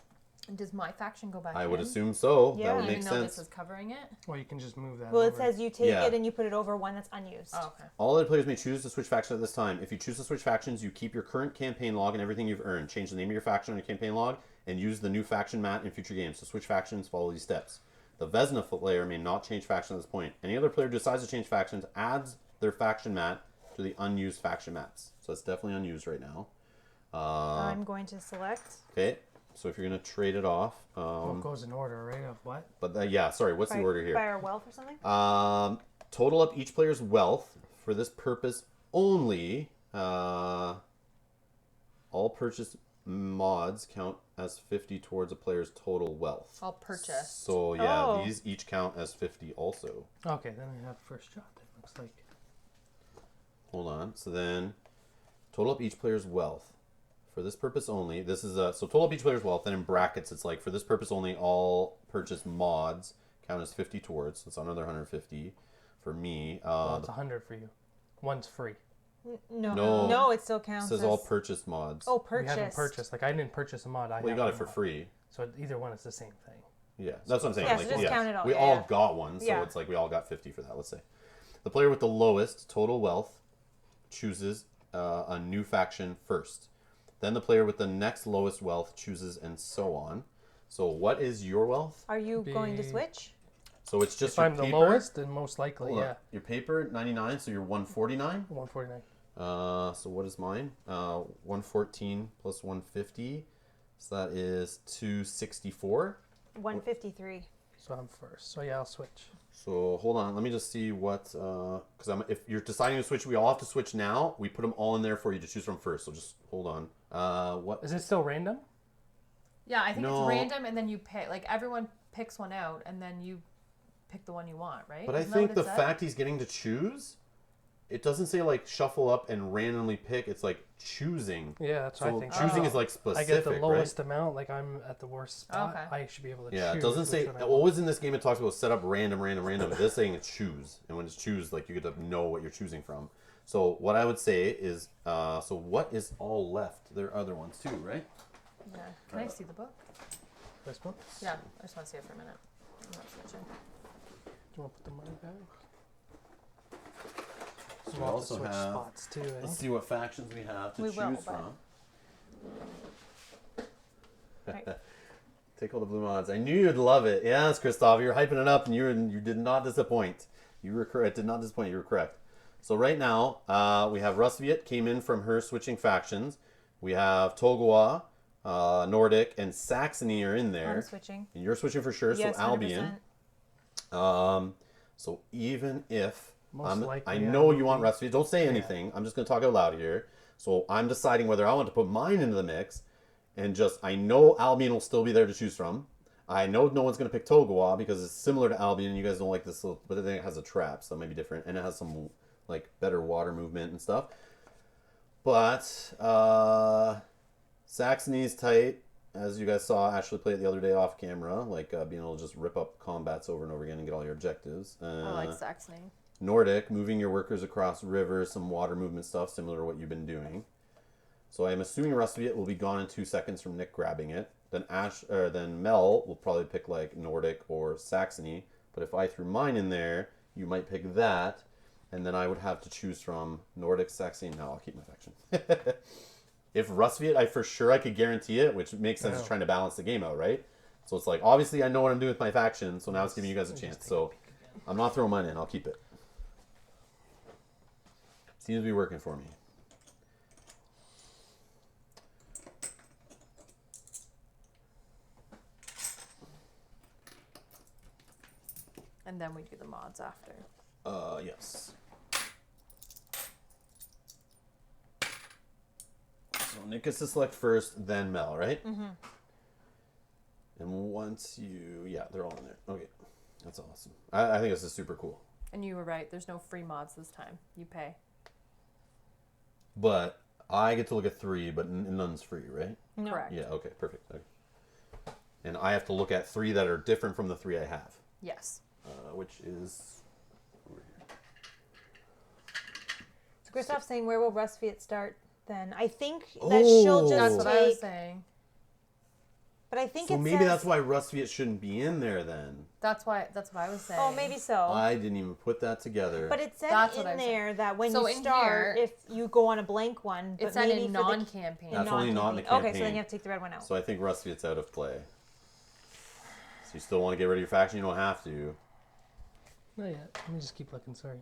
Speaker 4: Does my faction go back
Speaker 1: I
Speaker 4: in?
Speaker 1: would assume so.
Speaker 2: Yeah.
Speaker 1: That would
Speaker 4: Even
Speaker 1: make
Speaker 4: though
Speaker 1: sense.
Speaker 4: this is covering it?
Speaker 3: Well, you can just move that
Speaker 2: Well, it
Speaker 3: over.
Speaker 2: says you take
Speaker 1: Yeah.
Speaker 2: it and you put it over one that's unused.
Speaker 4: Oh, okay.
Speaker 1: All other players may choose to switch factions at this time. If you choose to switch factions, you keep your current campaign log and everything you've earned. Change the name of your faction on your campaign log and use the new faction mat in future games. To switch factions, follow these steps. The Vesna player may not change faction at this point. Any other player who decides to change factions adds their faction mat to the unused faction mats. So it's definitely unused right now.
Speaker 2: I'm going to select.
Speaker 1: Okay, so if you're going to trade it off.
Speaker 3: Well, it goes in order, right? Of what?
Speaker 1: But yeah, sorry, what's the order here?
Speaker 2: Fire wealth or something?
Speaker 1: Total up each player's wealth for this purpose only. All purchased mods count as 50 towards a player's total wealth.
Speaker 4: All purchased.
Speaker 1: So yeah,
Speaker 2: Oh.
Speaker 1: these each count as 50 also.
Speaker 3: Okay, then I have first shot. That looks like.
Speaker 1: Hold on. So then, total up each player's wealth. For this purpose only, this is so total up each player's wealth. Then in brackets, it's like for this purpose only, all purchased mods count as 50 towards. So it's another 150 for me.
Speaker 3: Well, it's 100 for you. One's free.
Speaker 2: No, it still
Speaker 1: It
Speaker 2: counts.
Speaker 1: says
Speaker 2: as...
Speaker 1: all purchased mods.
Speaker 2: Oh,
Speaker 3: We haven't
Speaker 2: purchased.
Speaker 3: purchased. Like I didn't purchase a mod.
Speaker 1: well, you
Speaker 3: have
Speaker 1: got
Speaker 3: a
Speaker 1: it for
Speaker 3: mod.
Speaker 1: free.
Speaker 3: So either one is the same thing.
Speaker 1: Yeah, that's what I'm saying.
Speaker 2: Yeah, so
Speaker 1: like,
Speaker 2: just count it all,
Speaker 1: we
Speaker 2: yeah,
Speaker 1: all
Speaker 2: yeah.
Speaker 1: got one, so
Speaker 2: Yeah.
Speaker 1: it's like we all got 50 for that. Let's say the player with the lowest total wealth chooses a new faction first. Then the player with the next lowest wealth chooses, and so on. So what is your wealth?
Speaker 2: Are you going to
Speaker 3: Be-
Speaker 2: switch?
Speaker 1: So it's just
Speaker 3: If
Speaker 1: your
Speaker 3: I'm the
Speaker 1: paper.
Speaker 3: lowest, then most likely,
Speaker 1: Hold on.
Speaker 3: yeah.
Speaker 1: Your paper 99, so you're 149.
Speaker 3: 149.
Speaker 1: So what is mine? 114 plus 150. So that is 264.
Speaker 2: 153.
Speaker 3: So I'm first. So yeah, I'll switch.
Speaker 1: So hold on, let me just see what because if you're deciding to switch, we all have to switch now. We put them all in there for you to choose from first. So just hold on. What
Speaker 3: Is it still random?
Speaker 4: Yeah, I think
Speaker 1: No.
Speaker 4: it's random, and then you pick. Like everyone picks one out, and then you pick the one you want, right?
Speaker 1: But I
Speaker 4: Isn't that
Speaker 1: think
Speaker 4: what
Speaker 1: the
Speaker 4: it said?
Speaker 1: fact he's getting to choose, it doesn't say like shuffle up and randomly pick. It's like choosing.
Speaker 3: Yeah, that's what
Speaker 1: So
Speaker 3: I think.
Speaker 1: choosing
Speaker 4: Oh.
Speaker 1: is like
Speaker 3: I
Speaker 1: specific,
Speaker 3: get the
Speaker 1: right?
Speaker 3: lowest amount. Like I'm at the worst spot.
Speaker 4: Okay.
Speaker 3: I should be able to
Speaker 1: Yeah,
Speaker 3: choose.
Speaker 1: it doesn't
Speaker 3: which
Speaker 1: say.
Speaker 3: one I want.
Speaker 1: Always in this game, it talks about set up random. This saying it's choose, and when it's choose, like you get to know what you're choosing from. So what I would say is, so what is all left? There are other ones too, right?
Speaker 4: Yeah. Can I see the book?
Speaker 3: This one?
Speaker 4: Yeah, I just want to see it for a minute. I'm not switching.
Speaker 3: Do you want to put the money back?
Speaker 1: So we
Speaker 3: We'll have to
Speaker 1: also
Speaker 3: switch
Speaker 1: have.
Speaker 3: spots too. Eh?
Speaker 1: Let's see what factions we have to
Speaker 4: We
Speaker 1: choose
Speaker 4: will, but-
Speaker 1: from.
Speaker 2: Right.
Speaker 1: Take all the blue mods. I knew you'd love it. Yes, Christoph, you're hyping it up, and you did not disappoint. You were correct. Did not disappoint. You were correct. So right now, we have Rusviet came in from her switching factions. We have Togawa, Nordic, and Saxony are in there.
Speaker 2: I'm switching.
Speaker 1: And you're switching for sure.
Speaker 2: Yes,
Speaker 1: so Albion.
Speaker 2: 100%.
Speaker 1: So even if
Speaker 3: Most likely,
Speaker 1: I
Speaker 3: yeah,
Speaker 1: know
Speaker 3: would
Speaker 1: you want
Speaker 3: be-
Speaker 1: Rusviet, don't say anything. I'm just going to talk out loud here. So I'm deciding whether I want to put mine into the mix, and just I know Albion will still be there to choose from. I know no one's going to pick Togawa because it's similar to Albion. You guys don't like this, little, but I think it has a trap, so that might be different, and it has some like better water movement and stuff. But Saxony's tight, as you guys saw Ashley play it the other day off camera, like being able to just rip up combats over and over again and get all your objectives.
Speaker 4: I like Saxony.
Speaker 1: Nordic, moving your workers across rivers, some water movement stuff similar to what you've been doing. So I'm assuming Rusviet will be gone in 2 seconds from Nick grabbing it. Then Mel will probably pick like Nordic or Saxony. But if I threw mine in there, you might pick that, and then I would have to choose from Nordic, Saxony. No, I'll keep my faction. If Rusviet, I could guarantee it, which makes sense trying to balance the game out, right? So it's like obviously I know what I'm doing with my faction, so now it's giving you guys a chance. So I'm not throwing mine in. I'll keep it. Seems to be working for me.
Speaker 4: And then we do the mods after.
Speaker 1: Yes. So Nick gets to select first, then Mel, right? Mm-hmm. And once they're all in there. Okay, that's awesome. I think this is super cool.
Speaker 4: And you were right. There's no free mods this time. You pay.
Speaker 1: But I get to look at 3, but none's free, right?
Speaker 2: No.
Speaker 4: Correct.
Speaker 1: Yeah. Okay. Perfect. Okay. And I have to look at 3 that are different from the 3 I have,
Speaker 4: Yes.
Speaker 1: which is over here.
Speaker 2: So Christoph's saying, where will Rusviet start then? I think that
Speaker 1: Oh.
Speaker 2: she'll
Speaker 4: That's
Speaker 2: just
Speaker 4: what I was
Speaker 2: take...
Speaker 4: saying.
Speaker 2: But I think
Speaker 1: So
Speaker 2: it
Speaker 1: maybe
Speaker 2: says...
Speaker 1: that's why Rusviet shouldn't be in there then.
Speaker 4: That's what I was saying.
Speaker 2: Oh, maybe so.
Speaker 1: I didn't even put that together.
Speaker 2: But it said
Speaker 4: That's
Speaker 2: in
Speaker 4: what I said.
Speaker 2: there that when
Speaker 4: So
Speaker 2: you
Speaker 4: in
Speaker 2: start,
Speaker 4: here-
Speaker 2: if you go on a blank one, but
Speaker 4: It said
Speaker 2: maybe
Speaker 4: in
Speaker 2: for the
Speaker 4: non-campaign.
Speaker 1: That's only not in the
Speaker 2: Okay, so
Speaker 1: campaign.
Speaker 2: then you have to take the red one out.
Speaker 1: So I think Rusviet's out of play. So you still want to get rid of your faction? You don't have to.
Speaker 3: Not yet. Let me just keep looking. Sorry.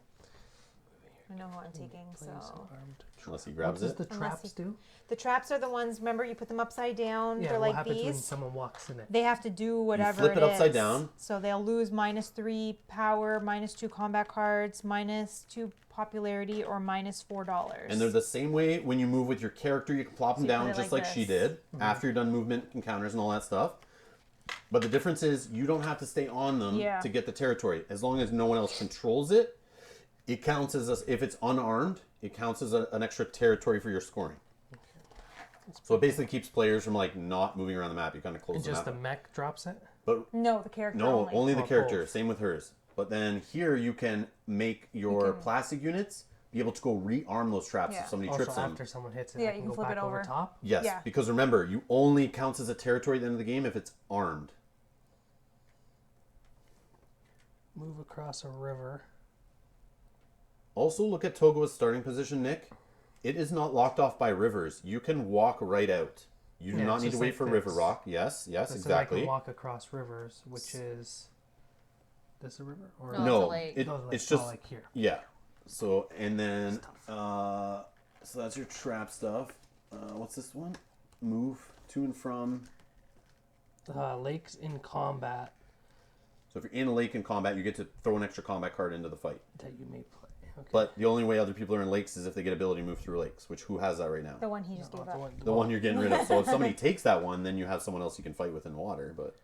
Speaker 2: I know who I'm taking,
Speaker 3: Place
Speaker 2: so...
Speaker 3: armed
Speaker 1: Unless he
Speaker 3: What
Speaker 1: grabs
Speaker 3: does
Speaker 1: it.
Speaker 3: the
Speaker 2: Unless
Speaker 3: traps
Speaker 2: he-
Speaker 3: do?
Speaker 2: The traps are the ones, remember, you put them upside down?
Speaker 3: Yeah.
Speaker 2: They're
Speaker 3: What
Speaker 2: like
Speaker 3: happens when
Speaker 2: these.
Speaker 3: someone walks in it?
Speaker 2: They have to do whatever
Speaker 1: flip it upside
Speaker 2: is.
Speaker 1: down.
Speaker 2: So they'll lose -3 power, -2 combat cards, -2 popularity, or -$4.
Speaker 1: And they're the same way when you move with your character. You can plop them
Speaker 2: So you
Speaker 1: down
Speaker 2: put it
Speaker 1: just
Speaker 2: like
Speaker 1: like she
Speaker 2: this.
Speaker 1: did after you're done movement encounters and all that stuff. But the difference is you don't have to stay on them
Speaker 2: Yeah.
Speaker 1: to get the territory. As long as no one else controls it, it counts as if it's unarmed, it counts as an extra territory for your scoring. So it basically keeps players from like not moving around the map. You kind of close
Speaker 3: And
Speaker 1: the
Speaker 3: just
Speaker 1: map.
Speaker 3: the mech drops it?
Speaker 1: But
Speaker 2: No, the character
Speaker 1: no, only the
Speaker 3: Or
Speaker 1: character.
Speaker 3: both.
Speaker 1: Same with hers. But then here you can make your plastic units be able to go rearm those traps
Speaker 2: Yeah.
Speaker 1: if somebody
Speaker 3: Also,
Speaker 1: trips them.
Speaker 3: after someone hits it,
Speaker 2: Yeah,
Speaker 3: I
Speaker 2: you
Speaker 3: can
Speaker 2: can
Speaker 3: go
Speaker 2: flip
Speaker 3: back
Speaker 2: it
Speaker 3: over
Speaker 2: over.
Speaker 3: top.
Speaker 1: Yes,
Speaker 2: Yeah.
Speaker 1: because remember, you only counts as a territory at the end of the game if it's armed.
Speaker 3: Move across a river.
Speaker 1: Also, look at Togawa's starting position, Nick. It is not locked off by rivers. You can walk right out. You do
Speaker 3: Yeah,
Speaker 1: not
Speaker 3: it's
Speaker 1: need to
Speaker 3: just
Speaker 1: wait
Speaker 3: like
Speaker 1: for
Speaker 3: this.
Speaker 1: River Rock. Yes,
Speaker 3: That says I
Speaker 1: exactly.
Speaker 3: can walk across rivers, which is This is a river? Or
Speaker 4: No,
Speaker 1: No,
Speaker 4: it's a lake.
Speaker 1: it's just
Speaker 3: like here.
Speaker 1: yeah. So and then so that's your trap stuff. What's this one? Move to and from.
Speaker 3: Lakes in combat
Speaker 1: So if you're in a lake in combat, you get to throw an extra combat card into the fight.
Speaker 3: that you may play. Okay.
Speaker 1: But the only way other people are in lakes is if they get ability to move through lakes. Which who has that right now?
Speaker 2: The one he just gave up.
Speaker 1: The one you're getting rid of. So if somebody takes that one, then you have someone else you can fight with in water. But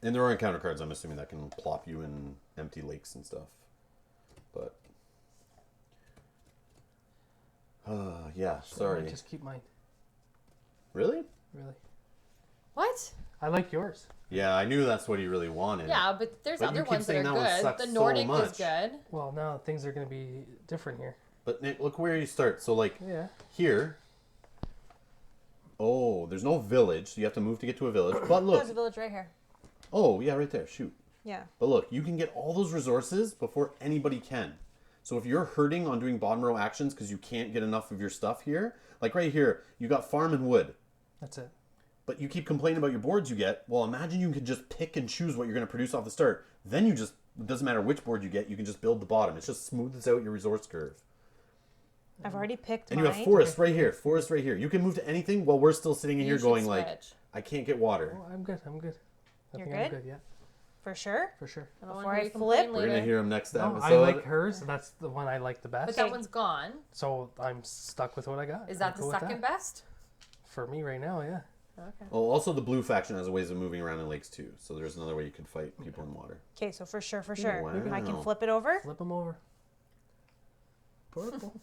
Speaker 1: and there are encounter cards. I'm assuming that can plop you in empty lakes and stuff. But yeah, sorry.
Speaker 3: Just keep mine.
Speaker 1: Really?
Speaker 3: Really.
Speaker 4: What?
Speaker 3: I like yours.
Speaker 1: Yeah, I knew that's what he really wanted.
Speaker 4: Yeah, but there's
Speaker 1: But you
Speaker 4: other
Speaker 1: keep
Speaker 4: ones that
Speaker 1: saying
Speaker 4: are
Speaker 1: that one
Speaker 4: good.
Speaker 1: sucks
Speaker 4: The
Speaker 1: so
Speaker 4: Nordic is
Speaker 1: much.
Speaker 4: good.
Speaker 3: Well, now things are going to be different here.
Speaker 1: But Nick, look where you start. So like
Speaker 3: Yeah.
Speaker 1: here. Oh, there's no village, so you have to move to get to a village. But look.
Speaker 2: There's a village right here.
Speaker 1: Oh, yeah, right there. Shoot.
Speaker 2: Yeah.
Speaker 1: But look, you can get all those resources before anybody can. So if you're hurting on doing bottom row actions because you can't get enough of your stuff here, like right here, you got farm and wood.
Speaker 3: That's it.
Speaker 1: But you keep complaining about your boards you get. Well, imagine you can just pick and choose what you're going to produce off the start. Then you just, it doesn't matter which board you get, you can just build the bottom. It just smooths out your resource curve.
Speaker 2: I've already picked
Speaker 1: And
Speaker 2: mine.
Speaker 1: you have forest right here. Forest right here. You can move to anything while we're still sitting in
Speaker 4: You
Speaker 1: here
Speaker 4: should
Speaker 1: going like,
Speaker 4: switch.
Speaker 1: I can't get water.
Speaker 3: Oh, I'm good. I'm good. I
Speaker 2: You're
Speaker 3: think I'm
Speaker 2: good?
Speaker 3: good, yeah.
Speaker 2: For sure.
Speaker 3: For sure.
Speaker 4: I don't
Speaker 2: Before
Speaker 4: want to
Speaker 2: I
Speaker 4: hear you
Speaker 2: flip-
Speaker 4: complain
Speaker 1: We're
Speaker 4: later.
Speaker 1: going to hear him next
Speaker 3: No,
Speaker 1: episode.
Speaker 3: I like hers. That's the one I like the best.
Speaker 4: But that one's gone.
Speaker 3: So I'm stuck with what I got.
Speaker 4: Is that
Speaker 3: I'm
Speaker 4: the
Speaker 3: cool with
Speaker 4: second
Speaker 3: that.
Speaker 4: best?
Speaker 3: For me right now, yeah.
Speaker 4: Okay.
Speaker 1: Oh, also the blue faction has ways of moving around in lakes too. So there's another way you could fight people in water.
Speaker 2: Okay, so for sure. I can
Speaker 1: Wow.
Speaker 2: flip it over.
Speaker 3: Flip them over. Purple.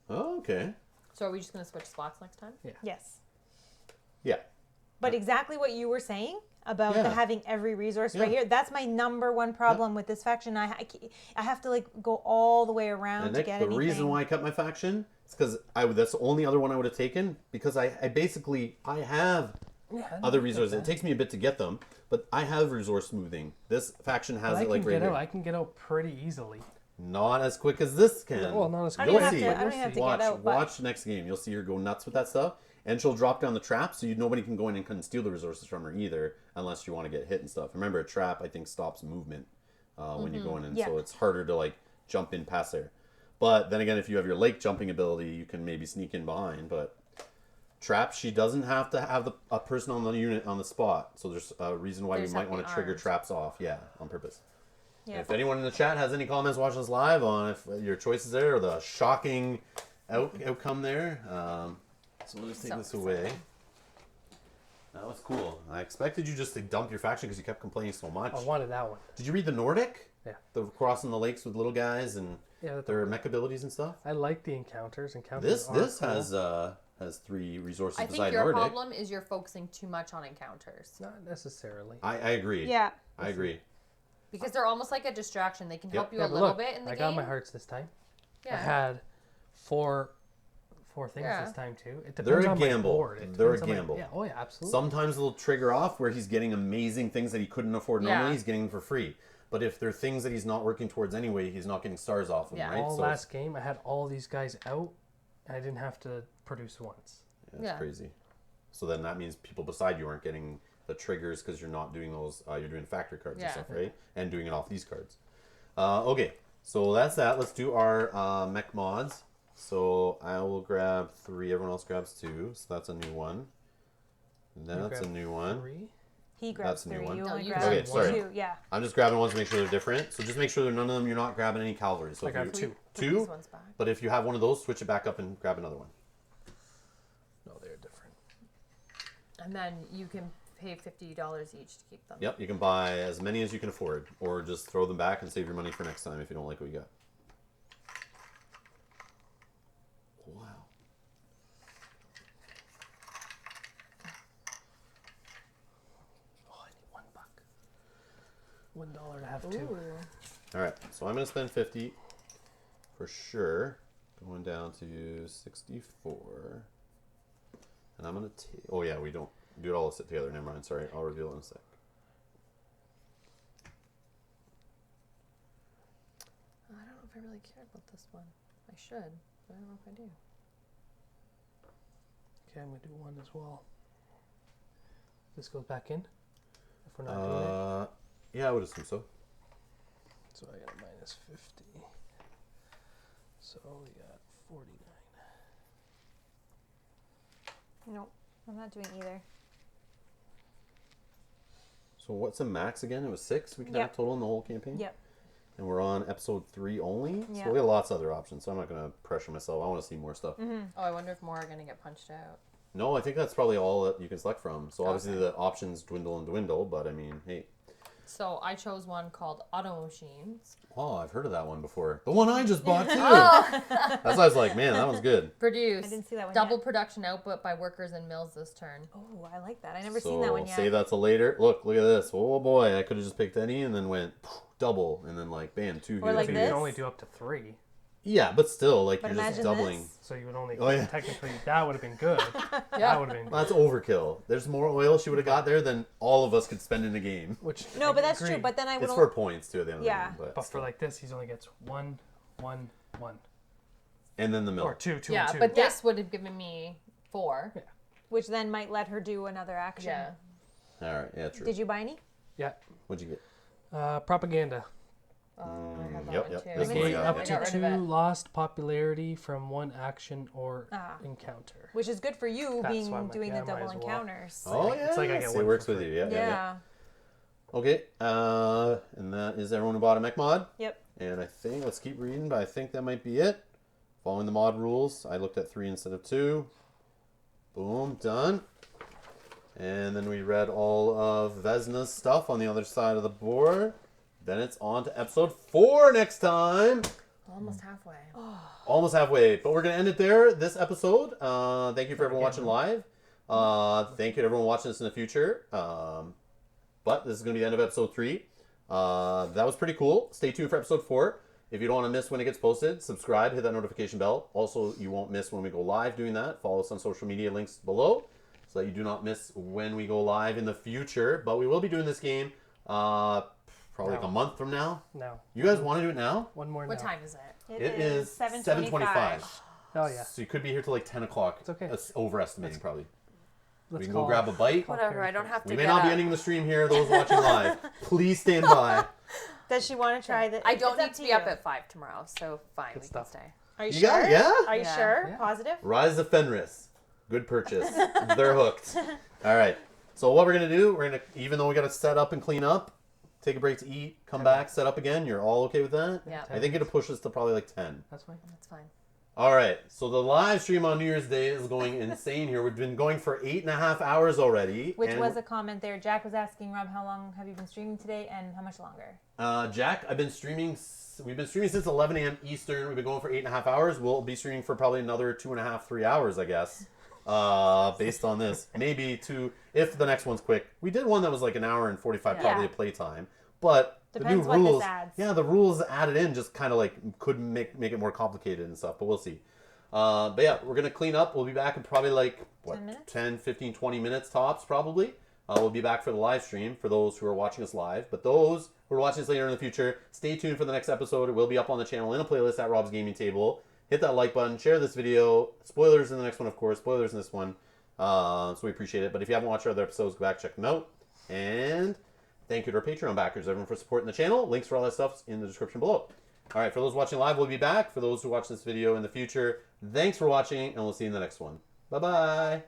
Speaker 1: Oh, okay.
Speaker 4: So are we just going to switch spots next time?
Speaker 2: Yes.
Speaker 1: Yeah.
Speaker 2: But exactly what you were saying about
Speaker 1: Yeah.
Speaker 2: the having every resource right
Speaker 1: Yeah.
Speaker 2: here, that's my number one problem with this faction. I have to like go all the way around
Speaker 1: And
Speaker 2: to
Speaker 1: Nick,
Speaker 2: get
Speaker 1: the
Speaker 2: anything.
Speaker 1: reason why I cut my faction is because that's the only other one I would have taken because I basically I have
Speaker 3: Yeah.
Speaker 1: other resources. It takes me a bit to get them, but I have resource smoothing. This faction has
Speaker 3: I
Speaker 1: it like
Speaker 3: can
Speaker 1: right
Speaker 3: get
Speaker 1: here.
Speaker 3: out. I can get out pretty easily.
Speaker 1: Not as quick as this can.
Speaker 3: Well, not as
Speaker 2: I
Speaker 3: quick.
Speaker 2: don't
Speaker 1: You'll
Speaker 2: have
Speaker 1: see.
Speaker 2: to. I don't have to
Speaker 1: watch,
Speaker 2: get out. But
Speaker 1: watch next game. You'll see her go nuts with that stuff, and she'll drop down the trap, so nobody can go in and steal the resources from her either, unless you want to get hit and stuff. Remember, a trap I think stops movement when you go in, and
Speaker 2: Yeah.
Speaker 1: so it's harder to like jump in past there. But then again, if you have your lake jumping ability, you can maybe sneak in behind. But trap, she doesn't have to have a person on the unit on the spot, so there's a reason why
Speaker 4: They
Speaker 1: you
Speaker 4: just
Speaker 1: might
Speaker 4: have to
Speaker 1: want
Speaker 4: be
Speaker 1: to trigger
Speaker 4: armed.
Speaker 1: traps off. Yeah, on purpose.
Speaker 2: yeah.
Speaker 1: If anyone in the chat has any comments watching us live on if your choices there or the shocking outcome there, so we'll just take this away. That was cool. I expected you just to dump your faction because you kept complaining so much.
Speaker 3: I wanted that one.
Speaker 1: Did you read the Nordic?
Speaker 3: Yeah.
Speaker 1: The crossing the lakes with little guys and
Speaker 3: Yeah. That's
Speaker 1: their mech abilities and stuff.
Speaker 3: I like the encounters.
Speaker 1: This
Speaker 3: are cool.
Speaker 1: has 3 resources
Speaker 4: I think
Speaker 1: beside
Speaker 4: your
Speaker 1: Nordic.
Speaker 4: problem is you're focusing too much on encounters.
Speaker 3: Not necessarily.
Speaker 1: I agree.
Speaker 2: Yeah.
Speaker 1: I agree.
Speaker 4: Because they're almost like a distraction. They can help you
Speaker 3: Yeah,
Speaker 4: a
Speaker 3: but
Speaker 4: little
Speaker 3: look,
Speaker 4: bit in the
Speaker 3: I
Speaker 4: game.
Speaker 3: got my hearts this time. I
Speaker 4: Yeah.
Speaker 3: had four things
Speaker 4: Yeah.
Speaker 3: this time too. It
Speaker 1: They're
Speaker 3: depends
Speaker 1: a
Speaker 3: on my
Speaker 1: gamble.
Speaker 3: board. It
Speaker 1: They're a
Speaker 3: depends on my-
Speaker 1: gamble.
Speaker 3: Yeah. Oh yeah, absolutely.
Speaker 1: Sometimes they'll trigger off where he's getting amazing things that he couldn't afford normally.
Speaker 4: Yeah.
Speaker 1: He's getting them for free. But if they're things that he's not working towards anyway, he's not getting stars off them,
Speaker 4: Yeah.
Speaker 1: right?
Speaker 3: All
Speaker 1: So
Speaker 3: last game, I had all these guys out, and I didn't have to produce once.
Speaker 1: it's
Speaker 4: Yeah.
Speaker 1: crazy. So then that means people beside you aren't getting the triggers because you're not doing those. You're doing factory cards
Speaker 4: Yeah.
Speaker 1: and stuff, right? And doing it off these cards. Okay, so that's that. Let's do our mech mods. So I will grab 3. Everyone else grabs 2. So that's a new one. And
Speaker 3: You
Speaker 1: that's a
Speaker 3: grab
Speaker 1: new one.
Speaker 3: 3.
Speaker 2: He grabs
Speaker 1: That's a new
Speaker 2: 3.
Speaker 1: one.
Speaker 2: You
Speaker 4: No,
Speaker 2: only
Speaker 4: you
Speaker 2: grab
Speaker 1: grab Okay, sorry.
Speaker 2: 2. Yeah.
Speaker 1: I'm just grabbing ones to make sure they're different. So just make sure that none of them you're not grabbing any cavalry. So
Speaker 3: I
Speaker 1: if
Speaker 3: got
Speaker 1: you,
Speaker 3: 2.
Speaker 4: Put
Speaker 1: two,
Speaker 4: these ones back.
Speaker 1: but if you have one of those, switch it back up and grab another one.
Speaker 3: No, they're different.
Speaker 4: And then you can pay $50 each to keep them.
Speaker 1: Yep, you can buy as many as you can afford, or just throw them back and save your money for next time if you don't like what you got. Wow.
Speaker 3: Oh, I need $1. $1 to have 2.
Speaker 4: Ooh.
Speaker 1: All right, so I'm gonna spend 50 for sure. Going down to 64, and I'm gonna take. Oh yeah, we don't do it all together. Never mind. Sorry, I'll reveal it in a sec.
Speaker 4: I don't know if I really care about this one. I should, but I don't know if I do.
Speaker 3: Okay, I'm gonna do 1 as well. This goes back in. If we're not doing it.
Speaker 1: Yeah, I would assume so.
Speaker 3: So I got a minus 50. So we got 49.
Speaker 2: Nope, I'm not doing either.
Speaker 1: So what's the max again? It was 6 we can
Speaker 2: Yep.
Speaker 1: have total in the whole campaign?
Speaker 2: Yep.
Speaker 1: And we're on episode 3 only?
Speaker 2: Yeah.
Speaker 1: So we have lots of other options, so I'm not going to pressure myself. I want to see more stuff.
Speaker 2: Mm-hmm.
Speaker 4: Oh, I wonder if more are going to get punched out.
Speaker 1: No, I think that's probably all that you can select from. So obviously
Speaker 4: Okay.
Speaker 1: the options dwindle and dwindle, but I mean, hey.
Speaker 4: So I chose one called Auto Machines.
Speaker 1: Oh, I've heard of that one before. The one I just bought too. That's why I was like, man, that one's good.
Speaker 4: Produce
Speaker 2: I didn't see that one
Speaker 4: double
Speaker 2: yet.
Speaker 4: production output by workers and mills this turn.
Speaker 2: Oh, I like that. I never seen that one yet.
Speaker 1: Save that till later. Look at this. Oh boy, I could have just picked any and then went double and then like bam, 2
Speaker 2: Or
Speaker 1: here.
Speaker 2: like
Speaker 3: So you
Speaker 2: this?
Speaker 3: can only do up to 3.
Speaker 1: Yeah, but still, like
Speaker 2: But
Speaker 1: you're just
Speaker 2: imagine
Speaker 1: doubling.
Speaker 2: this.
Speaker 3: So you would only
Speaker 1: Oh, yeah.
Speaker 3: technically that would have been good. That
Speaker 4: Yeah.
Speaker 3: would have been
Speaker 1: Well, that's overkill. There's more oil she would have got there than all of us could spend in a game.
Speaker 3: which
Speaker 2: No,
Speaker 3: I
Speaker 2: but that's true.
Speaker 3: agree.
Speaker 2: But then I would
Speaker 1: It's
Speaker 2: only...
Speaker 1: for points too at the end
Speaker 2: Yeah.
Speaker 1: of the game.
Speaker 3: But for like this, he only gets 1, 1, 1,
Speaker 1: and then the milk.
Speaker 3: or 2, 2,
Speaker 4: Yeah,
Speaker 3: and 2.
Speaker 4: but this would have given me 4.
Speaker 2: Which then might let her do another action.
Speaker 4: Yeah.
Speaker 1: All right, yeah, true.
Speaker 2: Did you buy any?
Speaker 3: Yeah.
Speaker 1: What'd you get?
Speaker 3: Propaganda.
Speaker 4: Oh, I had that
Speaker 1: Yep,
Speaker 4: one
Speaker 1: yep.
Speaker 4: too.
Speaker 1: This
Speaker 3: They
Speaker 1: one I
Speaker 3: gain
Speaker 1: got,
Speaker 3: up
Speaker 1: yeah.
Speaker 4: I
Speaker 3: to
Speaker 4: got rid
Speaker 3: 2
Speaker 4: of it.
Speaker 3: lost popularity from 1 action or
Speaker 2: Ah.
Speaker 3: encounter.
Speaker 2: Which is good for you
Speaker 3: That's
Speaker 2: being
Speaker 3: why I'm like,
Speaker 2: doing
Speaker 3: yeah,
Speaker 2: the
Speaker 3: might
Speaker 2: double
Speaker 3: as well.
Speaker 2: encounters.
Speaker 1: Oh
Speaker 3: like-
Speaker 1: yeah,
Speaker 3: it's like I get
Speaker 1: it
Speaker 3: one
Speaker 1: works
Speaker 3: for
Speaker 1: with
Speaker 3: free.
Speaker 1: you. Yeah, yeah.
Speaker 2: Yeah.
Speaker 1: Okay, and that is everyone who bought a mech mod.
Speaker 2: Yep.
Speaker 1: And I think let's keep reading, but I think that might be it. Following the mod rules, I looked at 3 instead of 2. Boom, done. And then we read all of Vesna's stuff on the other side of the board. Then it's on to episode 4 next time.
Speaker 4: Almost halfway.
Speaker 1: Almost halfway, but we're gonna end it there. This episode. Thank you for everyone watching live. Thank you to everyone watching this in the future. But this is gonna be the end of episode 3. That was pretty cool. Stay tuned for episode 4. If you don't want to miss when it gets posted, subscribe, hit that notification bell. Also, you won't miss when we go live doing that. Follow us on social media, links below, so that you do not miss when we go live in the future. But we will be doing this game probably like a month from now.
Speaker 3: No.
Speaker 1: You guys want to do it now?
Speaker 3: One more
Speaker 4: What
Speaker 3: now.
Speaker 4: time is it?
Speaker 1: It is 7:25.
Speaker 3: Oh, yeah.
Speaker 1: So you could be here till like 10 o'clock.
Speaker 3: It's okay.
Speaker 1: That's overestimating, probably.
Speaker 3: Let's
Speaker 1: We can
Speaker 3: call
Speaker 1: go grab a bite.
Speaker 5: Whatever. I don't have to
Speaker 1: We
Speaker 5: get
Speaker 1: may not be
Speaker 5: up.
Speaker 1: ending the stream here. Those watching live, please stand by.
Speaker 2: Does she want to try the?
Speaker 5: I don't
Speaker 2: it's
Speaker 5: need
Speaker 2: up
Speaker 5: to be
Speaker 2: you.
Speaker 5: up at 5 tomorrow, so fine,
Speaker 3: Good
Speaker 5: we
Speaker 3: stuff.
Speaker 5: can stay.
Speaker 2: Are you,
Speaker 1: You
Speaker 2: sure?
Speaker 1: got it, yeah?
Speaker 2: Are you
Speaker 5: Yeah.
Speaker 2: sure?
Speaker 3: Yeah.
Speaker 2: Positive?
Speaker 1: Rise of Fenris. Good purchase. They're hooked. All right. So what we're going to do, we're going to, even though we got to set up and clean up, take a break to eat, come back, set up again. You're all okay with that?
Speaker 5: Yeah,
Speaker 1: I think it'll push us to probably like 10.
Speaker 3: That's fine.
Speaker 5: that's fine.
Speaker 1: All right. So the live stream on New Year's Day is going insane here. We've been going for 8.5 hours already.
Speaker 2: Which
Speaker 1: and
Speaker 2: was a comment there. Jack was asking Rob, how long have you been streaming today, and how much longer?
Speaker 1: Jack, I've been streaming. We've been streaming since 11 a.m. Eastern. We've been going for 8.5 hours. We'll be streaming for probably another 2.5, 3 hours, I guess. Based on this, maybe 2 if the next one's quick. We did one that was like an hour and 45, probably
Speaker 2: Yeah.
Speaker 1: a playtime. But
Speaker 2: Depends
Speaker 1: the
Speaker 2: what
Speaker 1: new
Speaker 2: this
Speaker 1: rules,
Speaker 2: adds.
Speaker 1: yeah, the rules added in just kind of like could make it more complicated and stuff. But we'll see. But yeah, we're gonna clean up. We'll be back in probably like
Speaker 2: 10 minutes?
Speaker 1: 10, 15, 20 minutes tops, probably. We'll be back for the live stream for those who are watching us live. But those who are watching us later in the future, stay tuned for the next episode. It will be up on the channel in a playlist at Rob's Gaming Table. Hit that like button, share this video. Spoilers in the next one, of course. Spoilers in this one. So we appreciate it. But if you haven't watched our other episodes, go back, check them out. And thank you to our Patreon backers, everyone, for supporting the channel. Links for all that stuff in the description below. All right, for those watching live, we'll be back. For those who watch this video in the future, thanks for watching, and we'll see you in the next one. Bye-bye.